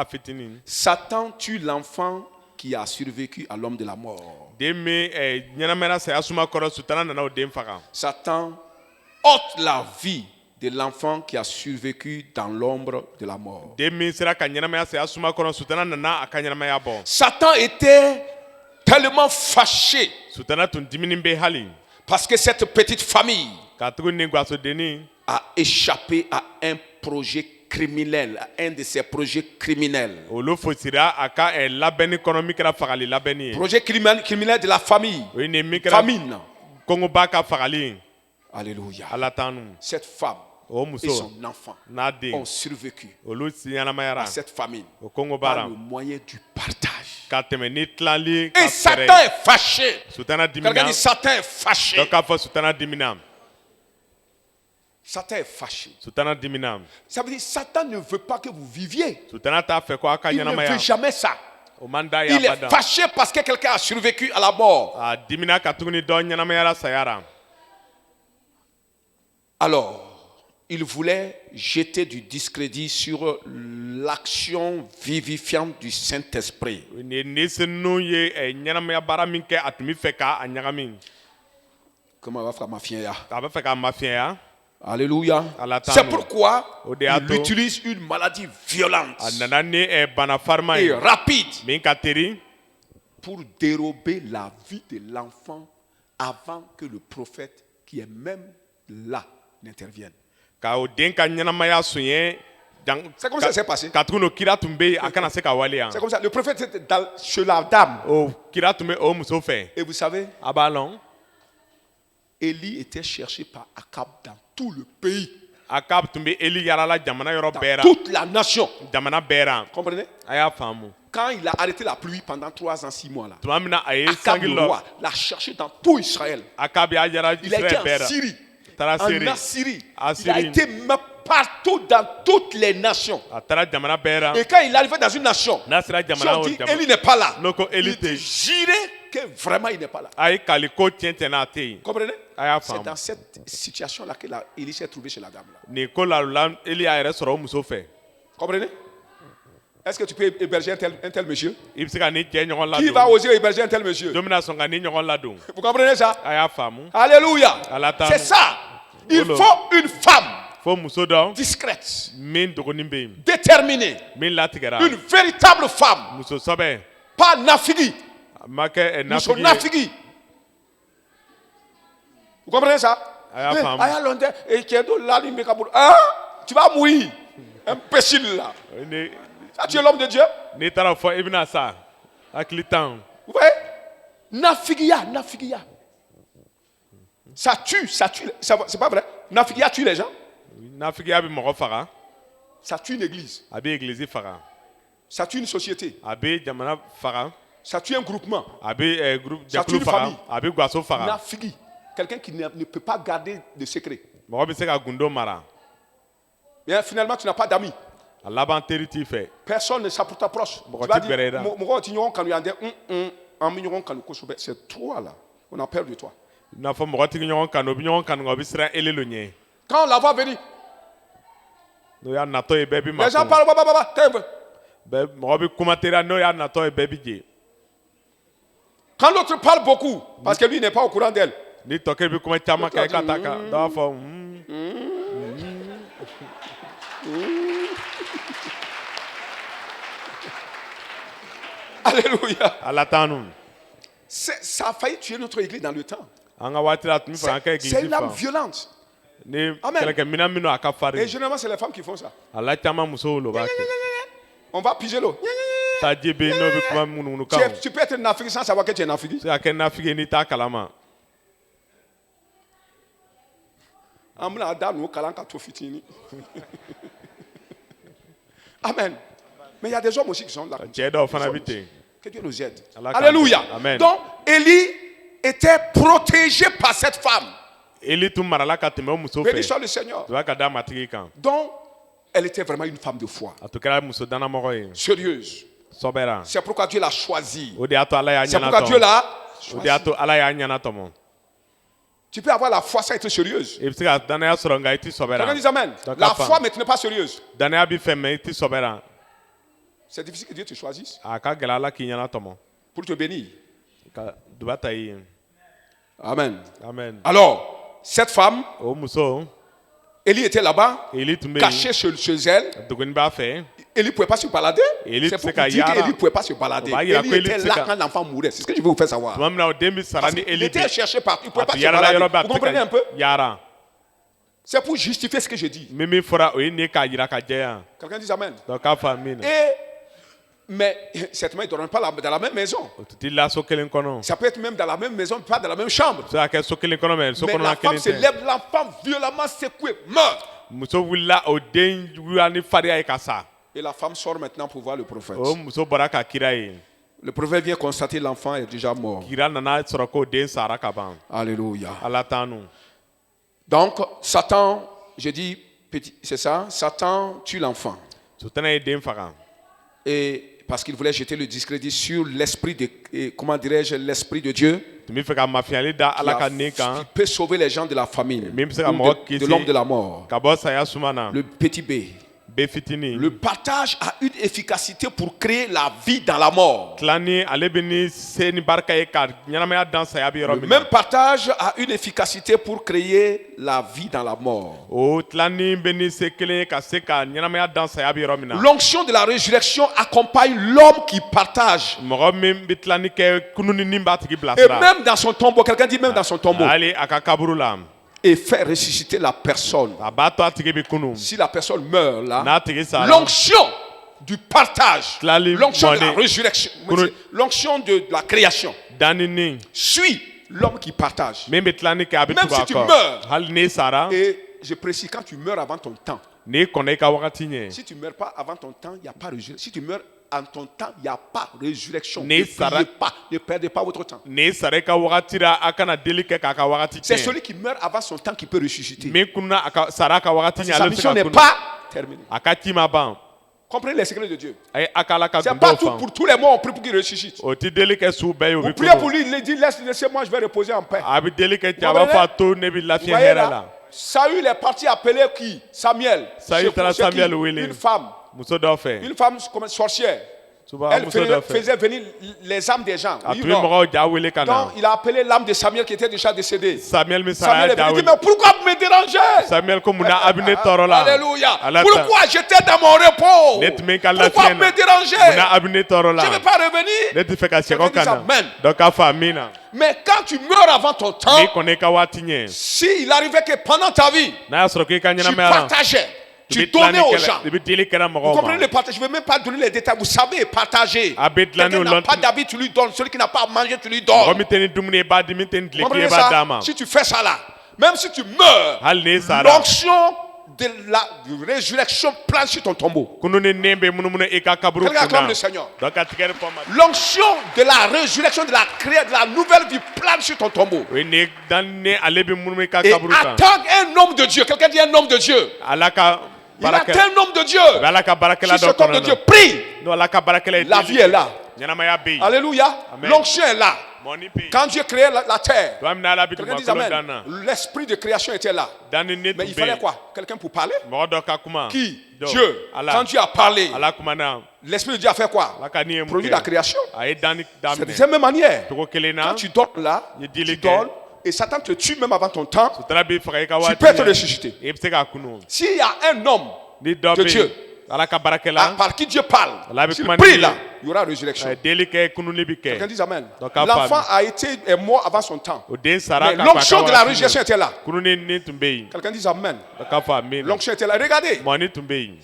a fitinin Satan tue l'enfant qui a survécu à l'homme de la mort. den min ɲɛnamɛra saya suma kɔrɔ sutana nana o den faga Satan ôte la vie de l'enfant qui a survécu dans l'ombre de la mort. den min sera ka ɲɛnamaya saya suma kɔrɔ sutana nana a ka ɲɛnamaya bɔ Satan était tellement fâché sutana tun diminen bɛ hali parce que cette petite famille ka tugu ni gwasodennin a échappé à un projet criminel, à un de ses projets criminels. olu fosira a ka labɛnni kɔnɔ min kɛra fagali labɛnni ye Projet criminel de la famille. o ye nin min kɛra Famine. kɔngɔba ka fagali Alléluia. ala tanu Cette femme o et muso son enfant n'a den ont survécu olu ɲɛnamayara à cette famine o par kɔngɔbara le moyen du partage. ka tɛmɛ ni tilali Et ka Satan fɛɛrɛ est fâché. sutana Quelqu'un dimina dit Satan est fâché. dɔ k'a fɔ sutana dimina Satan est fâché. sutana dimina Ça veut dire Satan ne veut pas que vous viviez. sutana t'a fɛ ko a ka Il ne ɲɛnamaya veut jamais ça. o man d'a ye Il est abada fâché parce que quelqu'un a survécu à la mort. a dimina ka tuguni dɔ ɲɛnamayara sayara Alors, il voulait jeter du discrédit sur l'action vivifiante du Saint-Esprit. nin ye nisinu ye ɲɛnamaya baara min kɛ a tun bɛ fɛ k'a ɲagami Comment on va faire ma fille? a bɛ fɛ k'a mafiyɛnya Alléluia. Allah C'est t'aime. pourquoi Odeato. il utilise une maladie violente a nana ni bana farima et ye rapide min ka teri pour dérober la vie de l'enfant avant que le prophète qui est même là n'intervienne. ka o den ka ɲɛnamaya soɲɛ C'est comme ça que c'est passé. ka tuguni o kira tun bɛ yen a kana se ka waleya C'est comme ça. Le prophète était chez la dame. o kira tun bɛ o muso fɛ Et vous savez, a b'a lɔn Élie était cherché par Akab dans tout le pays, a k'a tun bɛ eli yarala jamana yɔrɔ dans bɛɛ ra toute la nation. jamana bɛɛ ra Comprenez? a y'a faamu Quand il a arrêté la pluie pendant 3 ans, 6 mois là, tuma min na a ye Akab sangi le lɔ roi l'a cherché dans tout Israël. a k'a bɛ a yara Il a été israɛl bɛɛ en ra Syrie, taara en seri Assyrie. À Il a Syrie. été même partout dans toutes les nations. a taara jamana bɛɛ ra Et quand il arrivait dans une nation, n'a sera si jamana on o dit jamana Élie n'est pas là, n'o ko eli il tɛ te yen jurait que vraiment il n'est pas là. a ye kali ko tiɲɛ n'a tɛ yen Comprenez? a y'a C'est faamu dans cette situation-là que Élie s'est trouvé chez la dame. Là. nin ko la eli y'a yɛrɛ sɔrɔ o muso fɛ Comprenez? Est-ce que tu peux héberger un tel monsieur? i bɛ se ka ni cɛ ɲɔgɔn Qui va ladon oser héberger un tel monsieur? don bɛna sɔn ka ni ɲɔgɔn ladon Vous comprenez ça? a y'a faamu Alléluia. Allah t'a C'est nous. ça. Il Olo. faut une femme fo muso dɔ discrète, min dɔgɔnin bɛ yen déterminée, min latigɛra une véritable femme, muso sɛbɛ pas nafigi, a ma kɛ muso nafigi ye nafigi. Vous comprenez ça? A y'a Eh, faamu. aya lɔntɛ, eh, cɛ dɔ lali bɛ ka bolo. Ah, tu vas mourir. Imbécile là. Ni- Ça, tu es l'homme de Dieu. n'i taara fɔ i bɛna sa hakili tan Vous voyez? Nafigiya, nafigiya. Ça tue, c'est pas vrai? Nafigiya tue les gens. nafigiya bɛ mɔgɔ faga Ça tue une église. a bɛ egilizi faga Ça tue une société. a bɛ jamana faga Ça tue un groupement. a bɛ groupe Ça tue jɛkulu une faga famille. a bɛ gaso faga Nafigi. Quelqu'un qui ne peut pas garder de secret. mɔgɔ bɛ se ka gundo mara Mais finalement, tu n'as pas d'amis. a laban teri t'i fɛ Personne ne s'approche t'approche. Tu Mɔgɔ vas ti dire, bɛrɛ i la. mɔgɔ ti ɲɔgɔn kanu yan dɛ, an bɛ ɲɔgɔn kanu kosɛbɛ. C'est toi là. On a peur de toi. i n'a fɔ mɔgɔ tigi ɲɔgɔn kanu o bɛ ɲɔgɔn kanu nka o bɛ siran ele lo ɲɛ Quand on la voit venir, n'o y'a natɔ ye bɛɛ bɛ les gens makun parlent, mɔgɔ bɛ kuma teriya n'o y'a natɔ ye bɛɛ bɛ je quand l'autre parle beaucoup, parce que lui n'est pas au courant d'elle. ni tɔkɛ bɛ kuma caman kɛ i ka taa kan dɔ b'a fɔ Alléluia. ala t'an nu Ça a failli tuer notre église dans le temps. an ka waati la a tun bɛ fɛ k'an kɛ C'est egilizi une âme fa violente. ni Amen. kɛlɛkɛminɛn minnu a ka Et farin généralement, c'est les femmes qui font ça. a la caman musow lo b'a kɛ On va piger l'eau. taji bɛ yen n'o bɛ kuma munumunu kan Tu peux être nafigi sans savoir que tu es nafigi. se ka kɛ nafigi ye n'i t'a kalama An bɛna da n'o kalan ka to fitinin. Amen. Mais il y a des hommes aussi qui sont là. cɛ dɔw fana bi ten Que Dieu nous aide. Allah k'an Alléluia. dɛmɛ. Amen. Donc, Élie était protégé par cette femme. eli tun marala ka tɛmɛ o muso Béni fɛ soit le Seigneur. tuba ka da matigi kan Donc, elle était vraiment une femme de foi. a tun kɛra muso dannamɔgɔ ye Sérieuse. sɔbɛra C'est pourquoi Dieu l'a choisie. o de y'a to ala y'a C'est ɲɛna pourquoi Dieu tɔmɔ l'a o de y'a choisie. to ala y'a ɲɛna tɔmɔ Tu peux avoir la foi sans être sérieuse. i bɛ se ka dannaya sɔrɔ nka i ti Quelqu'un sɔbɛra dit Amen. Donc, La enfin. foi, mais tu n'es pas sérieuse. dannaya bi fɛ mɛ i ti sɔbɛra C'est difficile que Dieu te choisisse a ka gɛlɛ ala k'i ɲɛna tɔmɔ pour te bénir. ka duba ta i ye Amen. amen Alors, cette femme, o muso Élie était là-bas, eli tun bɛ caché yen chez elle. duguni b'a fɛ Élie ne pouvait pas se balader. Élie C'est tɛ pour se ka vous dire yaala. qu'Élie ne pouvait pas se balader. O b'a yira ko Élie Élie était tɛ se là ka- quand l'enfant mourait. C'est ce que je veux vous faire savoir. tuma min na o den bi sara Parce ni qu'il eli était tɛ cherché partout. Il ne pouvait a pas tun se yaalala balader. yɔrɔ bɛɛ a Vous tɛ comprenez un peu? se ka yaara C'est pour justifier ce que je dis. min min fɔra o ye nin ye k'a jira ka jɛya Quelqu'un dit Amen. donc k'a fa min na Mais certainement, ils ne dorment pas dans la même maison. o tɛ t'i la so kelen kɔnɔ Ça peut être même dans la même maison, pas dans la même chambre. se ka kɛ so kelen kɔnɔ mɛ so Mais la kɔnɔna femme kelen se tɛ lève, l'enfant violemment secoué, meurt. muso wulila o den wulila ni fariya ye ka sa Et la femme sort maintenant pour voir le prophète. o muso bɔra ka kira ye Le prophète vient constater l'enfant est déjà mort. kira nana sɔrɔ k'o den sara ka ban Alléluia. ala t'an nu Donc, Satan, je dis, petit, c'est ça, Satan tue l'enfant. sutana ye den faga Et parce qu'il voulait jeter le discrédit sur l'esprit de, comment dirais-je, l'esprit de Dieu. tun bɛ fɛ ka mafiyali da ala ka nin Qui kan peut sauver les gens de la famine. min bɛ se ka Ou mɔgɔ de kisi l'homme de la mort. ka bɔ saya suma na Le petit B. bɛɛ fitinin Le partage a une efficacité pour créer la vie dans la mort. tilani ale bɛ ni se ni barika ye ka ɲɛnamaya dan saya bɛ yɔrɔ Le min na même partage a une efficacité pour créer la vie dans la mort. o tilani bɛ ni se kelen ye ka se ka ɲɛnamaya dan saya bɛ yɔrɔ min na L'onction de la résurrection accompagne l'homme qui partage. mɔgɔ min bɛ tilani kɛ kununi ni b'a tigi Et bilasira même dans son tombeau, quelqu'un dit même dans son tombeau, hali a ka kaburu la et fait ressusciter la personne. a b'a to a tigi bɛ kunu Si la personne meurt n'a là, tigi sara l'onction du partage, Tilali l'onction de la mɔni. résurrection, Kunu- l'onction de la création danni ni suit l'homme qui partage. min bɛ tilani kɛ a bɛ Même tugu si a tu kɔ meurs. hali n'i sara Et je précise, quand tu meurs avant ton temps, n'i kɔnna i ka wagati ɲɛ si tu ne meurs pas avant ton temps, il n'y a pas résurrection. Si tu meurs en ton temps, il n'y a pas résurrection. Ne Ne sara- priez pas, ne perdez pas votre temps. n'i sara i ka wagati la a kana deli kɛ k'a ka wagati C'est tiɲɛ celui qui meurt avant son temps qui peut ressusciter. min kunna a ka sara a ka wagati ɲɛ Sa ale bɛ se mission ka n'est kunu pas terminée. a ka ci ma ban Comprenez les secrets de Dieu. a ye a ka ala ka C'est pas gundow tout fan pour tous les morts, on prie pour qu'il ressuscite. o ti deli kɛ su bɛɛ ye o Vous bɛ priez pour kunu lui, il dit laissez-moi, je vais reposer en paix. a bɛ deli kɛ cɛ a b'a fɔ a to ne bɛ Vous lafiya voyez hɛrɛ là, la Saül est parti appeler qui? Samuel. Saül taara C'est qui? Samuel wele. Une femme. muso dɔ fɛ Une femme comme sorcière. suba Elle muso dɔ fɛ faisait venir les âmes des gens. a Oui tun ou bɛ non? mɔgɔw ja wele ka na Donc, il a appelé l'âme de Samuel qui était déjà décédé. Samuel min sara Samuel a est ja venu, il dit, wele mais pourquoi vous me dérangez? Samuel ko mun na a bɛ ne tɔɔrɔ la Alléluia. Ala ta- Pourquoi j'étais dans mon repos? ne tun bɛ n ka Pourquoi lafiya vous na me dérangez? mun na a bɛ ne tɔɔrɔ la Je ne vais pas revenir. ne tɛ fɛ ka Quelqu'un sɛgɛn dit ka na amen. dɔ k'a fɔ min na Mais quand tu meurs avant ton temps, n'i kɔnna i ka waati ɲɛ s'il arrivait que pendant ta vie, n'a y'a sɔrɔ k'i ka tu ɲɛnamaya la partageais, i tu bɛ tilani donnais aux kɛla gens. i bɛ deli kɛra Vous mɔgɔw comprenez ma le partage? Je ne vais même pas donner les détails. Vous savez, partager. a bɛ dilan Quelqu'un ni o n'a pas lɔn d'habit, tu lui donnes. Celui qui n'a pas à manger, tu lui mɔgɔ donnes. min tɛ ni dumuni ye i b'a di min tɛ ni Vous tileki ye comprenez i b'a d'a ça? ma Si tu fais ça là, même si tu meurs, hali n'i sara l'onction de la résurrection plane sur ton tombeau. kunu ni nɛn bɛ munumunu i ka kaburu Quelqu'un acclame kunna le Seigneur. dɔ ka tigɛri fɔ ma L'onction de la résurrection, de la nouvelle vie plane sur ton tombeau. o ye ni dan ni ale bɛ munumunu i ka Et kaburu kan attends un homme de Dieu. Quelqu'un dit un homme de Dieu. ala ka Il baarakɛ attend un homme de Dieu. o bɛ ala ka baarakɛla Si dɔ cet homme de kɔnɔ Dieu na prie, n'o ala ka baarakɛla ye la deli vie est là. ɲɛnamaya bɛ yen Alléluia. Amen. L'onction est là. mɔni bɛ yen Quand Dieu créait la terre, tuma min na ala bɛ quelqu'un dit dugumakolo dan na Amen. L'esprit de création était là. danni ne Mais tun il bɛ fallait yen quoi? Quelqu'un pour parler? mɔgɔ dɔ ka kuma Qui? Dɔ. Dieu. ala Quand Dieu a parlé, ala kumana l'esprit de Dieu a fait quoi? ala ka ni ye mun Produit la kɛ création. a ye danni C'est de daminɛ cette même manière. cogo kelen Quand na tu donnes là, Ye tu dili kɛ. donnes, et Satan te tue même avant ton temps, sutura b'i faga i ka tu waati peux te ɲɛ ressusciter. i bɛ se k'a kunu S'il y a un homme ni dɔ de bɛ Dieu yen ala ka baarakɛla par qui Dieu parle, Ala bɛ s'il kuma prie ni là, ye. il y aura a résurrection. ye deli kɛ kununi bɛ Quelqu'un kɛ dit Amen. Donc, à L'enfant femme. est mort avant son temps. o den sara Mais ka fɔ a l'onction ka de la waati résurrection ɲɛ était là. kununi ni tun bɛ yen Quelqu'un dit Amen. dɔ k'a fɔ a min na L'onction était là. Regardez, mɔni tun bɛ yen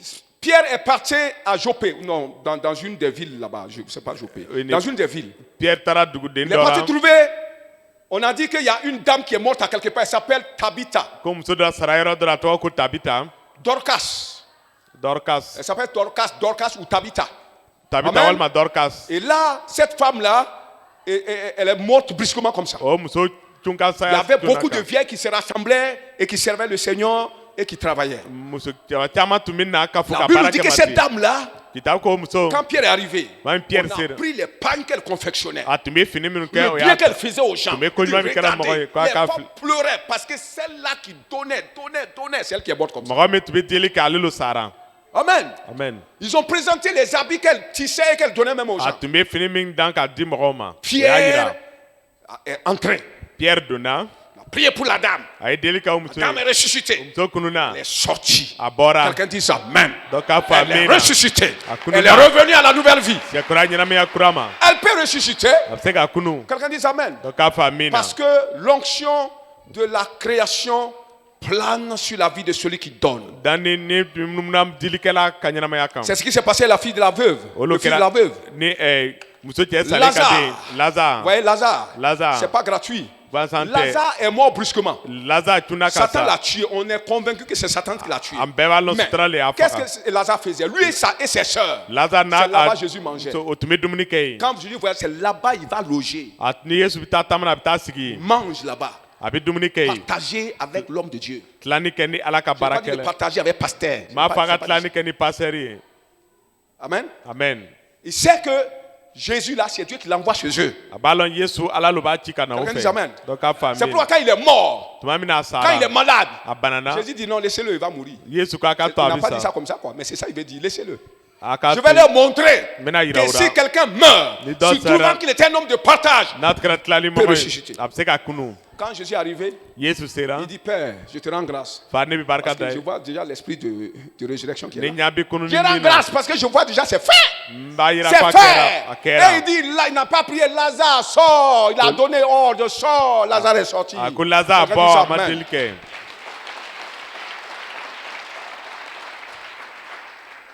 Pierre est parti à Jopé. Non, dans une des villes là-bas. Je ne sais pas Jopé. Oui, Dans une des villes. Pierre taara duguden Il est dɔ parti la trouver. On a dit qu'il y a une dame qui est morte à quelque part. Elle s'appelle Tabitha. ko muso dɔ sara yɔrɔ dɔ la a tɔgɔ ko tabita Dorcas. Dorcas. Elle s'appelle Dorcas ou Tabitha. Tabitha Amen. walma Dorcas. Et là, cette femme-là, elle est morte brusquement comme ça. Oh muso chunka Il y saya. avait beaucoup de vieilles qui se rassemblaient et qui servaient le Seigneur et qui travaillaient. Muso chama tumina ka La fuka Bible baraka dit que cette dame-là, Kitako muso. quand Pierre est arrivé, Même Pierre on a sera. pris les pagnes qu'elle confectionnait. Atumé fini minu ke Le o bien ya. qu'elle faisait aux gens. Mais De connu avec la regarder. mort, Les quoi, femmes qu'a- pleuraient parce que celle-là qui donnait, c'est elle qui est morte comme ça. Mohamed tube deli ka lelo sara. Amen. Amen. Ils ont présenté les habits qu'elle tissait et qu'elle donnait même aux gens. Atumé fini min dan ka di mogoma. Pierre est entré. Pierre donna. Il a prié pour la dame. Ay deli ka muso. La dame est ressuscitée. Muso kununa. Elle est sortie. Abora. Quelqu'un dit ça, Amen. Donc a Elle est famina. ressuscitée. Akunu Elle est na. revenue à la nouvelle vie. Ya kura nyina me ya kurama. Elle peut ressusciter. Abseka kunu. Quelqu'un dit Amen. Donc a famina. Parce que l'onction de la création plane sur la vie de celui qui donne. Dani ni numnam dilikela ka nyina me ya kam. C'est ce qui s'est passé à la fille de la veuve. Le fils de la veuve. Ni muso tie sale Lazare. ka de Lazare. Vous voyez, Lazare. Lazare. C'est pas gratuit. Vincent. Lazare est mort brusquement. Lazare tuna ka Satan l'a sa. tué. On est convaincu que c'est Satan qui l'a tué. Ambeba lo Mais sutra le qu'est-ce afaka. que Lazare faisait? Lui et ses sœurs. Lazare na C'est là-bas Jésus mangeait. so otume dumuni kay. Quand Jésus voyait, c'est là-bas il va loger. Atni Yesu bita tamana bita sigi. Mange là-bas. Abi dumuni kay. Partager avec l'homme de Dieu. Tlani keni ala ka Je ne pas dire de barakele. partager avec pasteur. Je Ma ne pas- faga je ne pas tlani dire keni paseri. ça. Amen. Amen. Il sait que Jésus là, c'est Dieu qui l'envoie chez eux. Abalon Yesu ala lo ba chika na Quelqu'un ofe. dit amen. Donc a C'est famine. pourquoi quand il est mort, Tuma mina quand sara. il est malade, Abanana. Jésus dit non, laissez-le, il va mourir. Yesu ka ka Il to n'a pas dit ça abisa. comme ça, quoi. Mais c'est ça, il veut dire, laissez-le. Aka Je vais leur montrer Mena ira que ura. si quelqu'un meurt, Ni do se trouvant sera. qu'il était un homme de partage, Natkra tlani mo. Peut ressusciter. Abseka kunu. quand Jésus est arrivé, Yesu sera. il dit, Père, je te rends grâce. Fa ne bi barka Parce que je dai. vois déjà l'esprit de résurrection qui est Ni là. nyabi kunu Je ni rends nina. grâce parce que je vois déjà c'est fait. Mba ira C'est kwa fait. kera. Akera. Et il dit, là, il n'a pas prié Lazare, sort. Il a donné ordre, sort. Lazare est sorti. Akun Lazare Quelqu'un dit ça, bo amen. madelike.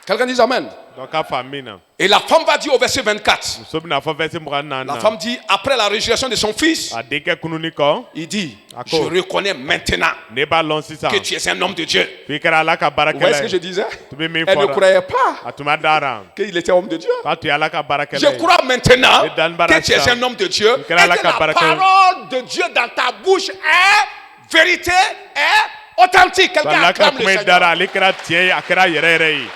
Quelqu'un dit Amen. Donc a famine. Et la femme va dire au verset 24. So bina fa verse mo na La na. femme dit, après la résurrection de son fils, Adeke kunu ni ko. il dit, je D'accord. reconnais maintenant Ne ba lon sisa. que tu es un homme de Dieu. Fi kera ala ka Vous voyez ce que barakele. je disais? Tu be mi Elle ne fora. croyait pas Atuma dara. qu'il était homme de Dieu. Fa tu ala ka barakele. Je crois maintenant Et dans le que tu es baraka. un homme de Dieu et que Kera la la kabaraka. parole de Dieu dans ta bouche est vérité, est authentique. Quelqu'un Wala ka acclame le kuma Seigneur. dara ale kera tie akera yere yere yi.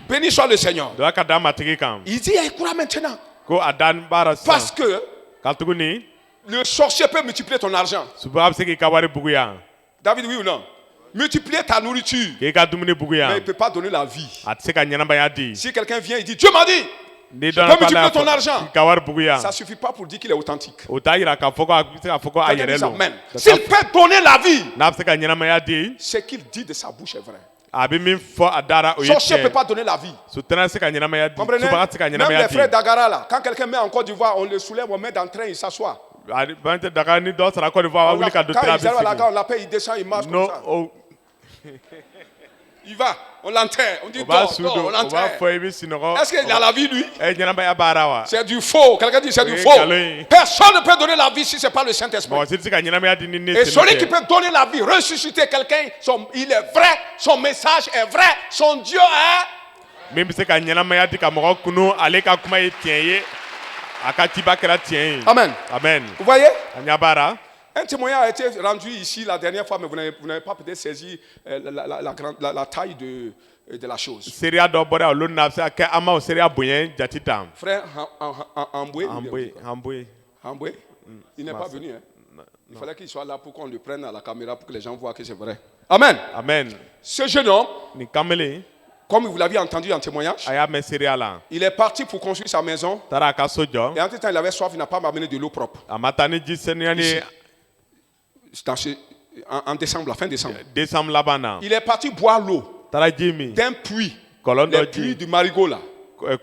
Béni soit le Seigneur. Do aka da matigi kam. Il dit, elle croit maintenant. Ko adan bara sa. Parce que Ka tuguni. le sorcier peut multiplier ton argent. Suba abse ki ka wari bugu ya. David, oui ou non? Multiplier ta nourriture. Ki ka dumuni bugu Mais ya. il ne peut pas donner la vie. Atse ka nyana ba ya di. Si quelqu'un vient et dit, Dieu m'a dit, Ni peux dona pa multiplier la. ton argent. Ki ka wari bugu ya. ça ne suffit pas pour dire qu'il est authentique. O ta yira ka foko ka foko Quelqu'un ayere dit lo. Amen. S'il peut donner la vie, Na abse ka nyana ma ya di. ce qu'il dit de sa bouche est vrai. Abi min fo adara o Le sorcier ne yete. peut pas donner la vie. Sutana se ka nyana ma ya di. Comprenez? Suba se ka Même nyana ma ya les di. frères d'Agara là, quand quelqu'un met en Côte d'Ivoire, on le soulève, on met dans le train, il s'assoit. Bante daga ni do sara ko va Quand wuli ka do il arrive à la tra gare, on l'appelle, il descend, il marche No comme ça. o Il va, on l'enterre, on dit o ba dors, sudo dors, on o ba l'enterre. fo ibi sinoko. Est-ce qu'il a la vie lui? E nyana ba ya bara wa. C'est du faux. Quelqu'un dit c'est du Oui, faux. Galoï. Personne ne peut donner la vie si ce n'est pas le Saint-Esprit. Bon, c'est ka nyana ma ya di ni ne. Et celui qui peut donner la vie, ressusciter quelqu'un, il est vrai, son message est vrai, son Dieu est. Même se ka nyana ma ya di ka mo kunu ale ka kuma ye tien ye. Aka tiba kera tien ye. Amen. Amen. Vous voyez? Anya bara. Un témoignage a été rendu ici la dernière fois, mais vous n'avez pas peut-être saisi la taille de la chose. Seria do bora lo na se ka ama o seria boyen jatita. Frère Amboué, Amboué. il n'est pas venu. Hein. Il fallait qu'il soit là pour qu'on le prenne à la caméra pour que les gens voient que c'est vrai. Amen. Amen. Ce jeune homme, Ni kamele comme vous l'aviez entendu en témoignage, aya me seria la. il est parti pour construire sa maison. Tara ka sojo. Et en tout temps, il avait soif, il n'a pas amené de l'eau propre. Amatani ji seniani Ici. En décembre, la fin décembre. décembre labana. Il est parti boire l'eau Tara jimi. d'un puits, Kolon do le puits ji. du Marigot là.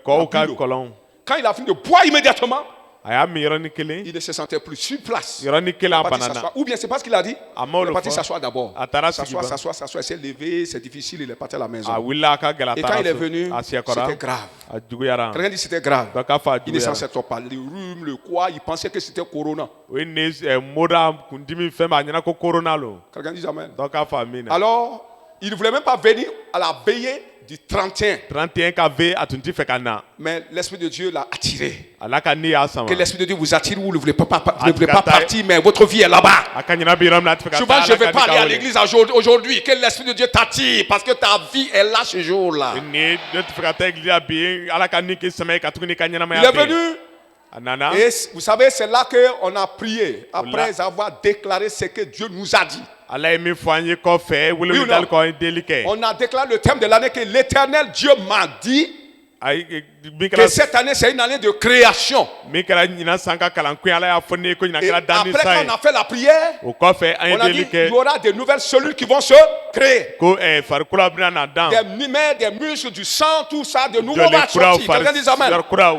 Ko ka Pilo. kolon. Quand il a fini de boire immédiatement, a y'a min yɔrɔnin kelen il ne se sentait plus sur place. yɔrɔnin Il kelen est a parti banana s'asseoir. Ou bien c'est pas ce qu'il a dit. a m'o Il est le parti fɔ s'asseoir d'abord. a taara sigi S'asseoir, ba s'asseoir, s'asseoir. Il s'est levé, c'est difficile, il est parti à la maison. a wulila a ka gɛlɛ a Et quand taara il est so venu, a siɲɛkɔrɔ c'était grave. a juguyara Quelqu'un dit c'était grave. dɔ k'a fɔ a Il ne s'en juguyara sortait pas. Le rhume, le quoi, il pensait que c'était Corona. o ye ne moda kundimi fɛn b'a ɲɛna ko korona lo Quelqu'un dit Amen. dɔ k'a fɔ a min na Alors, il ne voulait même pas venir à la veillée du 31. 31 ka ve a tun t'i fɛ ka na Mais l'Esprit de Dieu l'a attiré. ala ka ni y'a sama Que l'Esprit de Dieu vous attire, vous ne voulez pas, vous ne voulez pas Atkata- partir, mais votre vie est là-bas. a ka ɲina bi yɔrɔ min na a tɛ fɛ ka Souvent, taa je ne ala vais ka pas ni aller à ka wele l'église aujourd'hui. Que l'Esprit de Dieu t'attire parce que ta vie est là ce jour-là. ni ne tɛ fɛ ka taa église la bi ala ka ni k'i sɛmɛ ka tuguni i ka Il ɲɛnamaya est bɛ yen. venu a nana et vous savez, c'est là qu'on a prié après avoir déclaré ce que Dieu nous a dit. ala ye min fɔ an ye kɔfɛ Oui ou weleli non? dali kɔ deli kɛ On a déclaré le thème de l'année que l'Éternel Dieu m'a dit ayi min que kɛra cette année c'est une année de création. min kɛra ɲinan san ka kalan kun ala y'a fɔ ne ye ko ɲinan Et kɛra danni après, san quand ye on a fait la prière, o kɔfɛ an ye on a dit deli il y kɛ aura de nouvelles cellules qui vont se créer. ko farikolo bɛna na dan Des muscles, du sang, tout ça, de nouveau joli va kuraw sortir. Quelqu'un dit Amen. yɔrɔ kuraw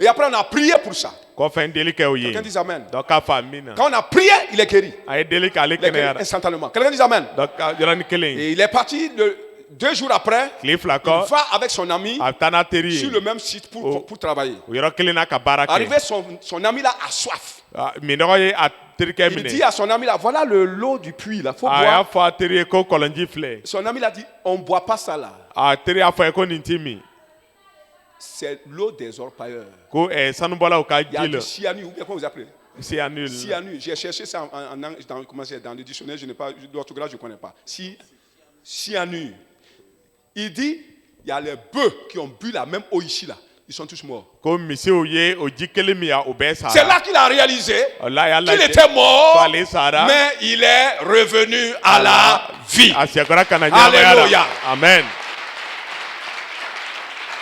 Et après, on a prié pour ça. kɔfɛ n deli kɛ o ye Quelqu'un dit Amen. dɔ k'a fɔ a min na Quand on a prié, il est guéri. a ye deli kɛ ale Il est guéri kɛnɛyara instantanément. Quelqu'un dit Amen. dɔ ka yɔrɔnin kelen Et il est parti 2 jours après. tile fila Il kɔ va avec son ami a bɛ taa n'a teri sur ye le même site pour travailler. o yɔrɔ kelen n'a ka baara kɛ Arrivé, son ami là a soif. minɔgɔ ye a terikɛ Il dit minɛ à son ami là, voilà le lot du puits là, faut a y'a boire. fɔ a teri ye ko kɔlɔnji filɛ Son ami l'a dit, on ne boit pas ça là. a teri y'a fɔ ye ko nin ti min C'est l'eau des orpailleurs. ko sanubɔlaw ka Il y a ji du la cyanure, ou bien comment vous appelez? cyanure Cyanure. J'ai cherché ça dans le dictionnaire, je n'ai pas, l'orthographe, je ne connais pas. Cyanure. Il dit, il y a les bœufs qui ont bu la même eau ici là. Ils sont tous morts. ko misiw ye o ji kelen min ya o bɛɛ C'est sara là qu'il a réalisé o la y'a qu'il lajɛ était ko mort, ale sara mais il est revenu à la vie. a sɛkɔra ka na ɲɛnamaya Alléluia. la amen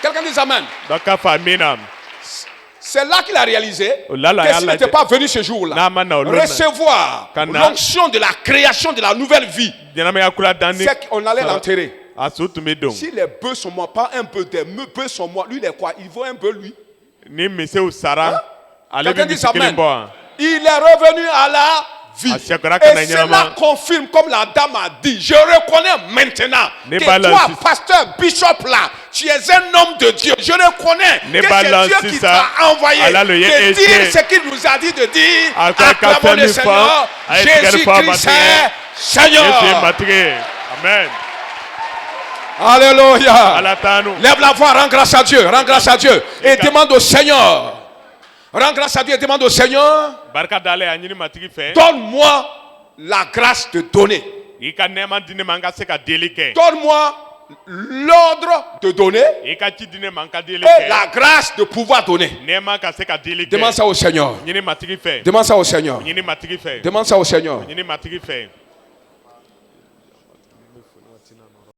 Quelqu'un dit Amen. dɔ k'a fɔ a min na C'est là qu'il a réalisé Là, là, que là, s'il là, n'était pas venu ce jour-là, n'a ma na o lon na recevoir Kana. l'onction de la création de la nouvelle vie, ɲɛnamaya kura danni c'est qu'on allait l'enterrer. a so tun bɛ don Si les bœufs sont morts, pas un peu, des bœufs sont morts, lui il est quoi? Il vaut un peu lui. ni misiw sara ale Quelqu'un bɛ dit misi kelen Amen. bɔ wa Il est revenu à la vie. A sɛkɔra ka na Et cela ɲɛnama confirme, comme la dame a dit, je reconnais maintenant Ne que bala toi, sis- pasteur, bishop là, tu es un homme de Dieu. Je reconnais Ne que bala c'est Dieu qui sisa- t'a envoyé ala le ye de dire ete. ce qu'il nous a dit de dire. A ka ka Acclamons fɛn le min fɔ, Seigneur. a ye tigɛli fɔ a Jésus-Christ matigi est yesu ye Seigneur. matigi ye amen Alléluia. ala taanu Lève la voix, rends grâce à Dieu, rends grâce à Dieu et demande au Seigneur. Rends grâce à Dieu et demande au Seigneur, barika d'ale a ɲini matigi fɛ donne-moi la grâce de donner. i ka nɛɛma di ne ma n ka se ka deli kɛ Donne-moi l'ordre de donner i ka ci di ne ma n ka deli et kɛ la grâce de pouvoir donner. nɛɛma ka se ka deli Demande kɛ ça au Seigneur. ɲini matigi fɛ Demande ça au Seigneur. ɲini matigi fɛ Demande ça au Seigneur. ɲini matigi fɛ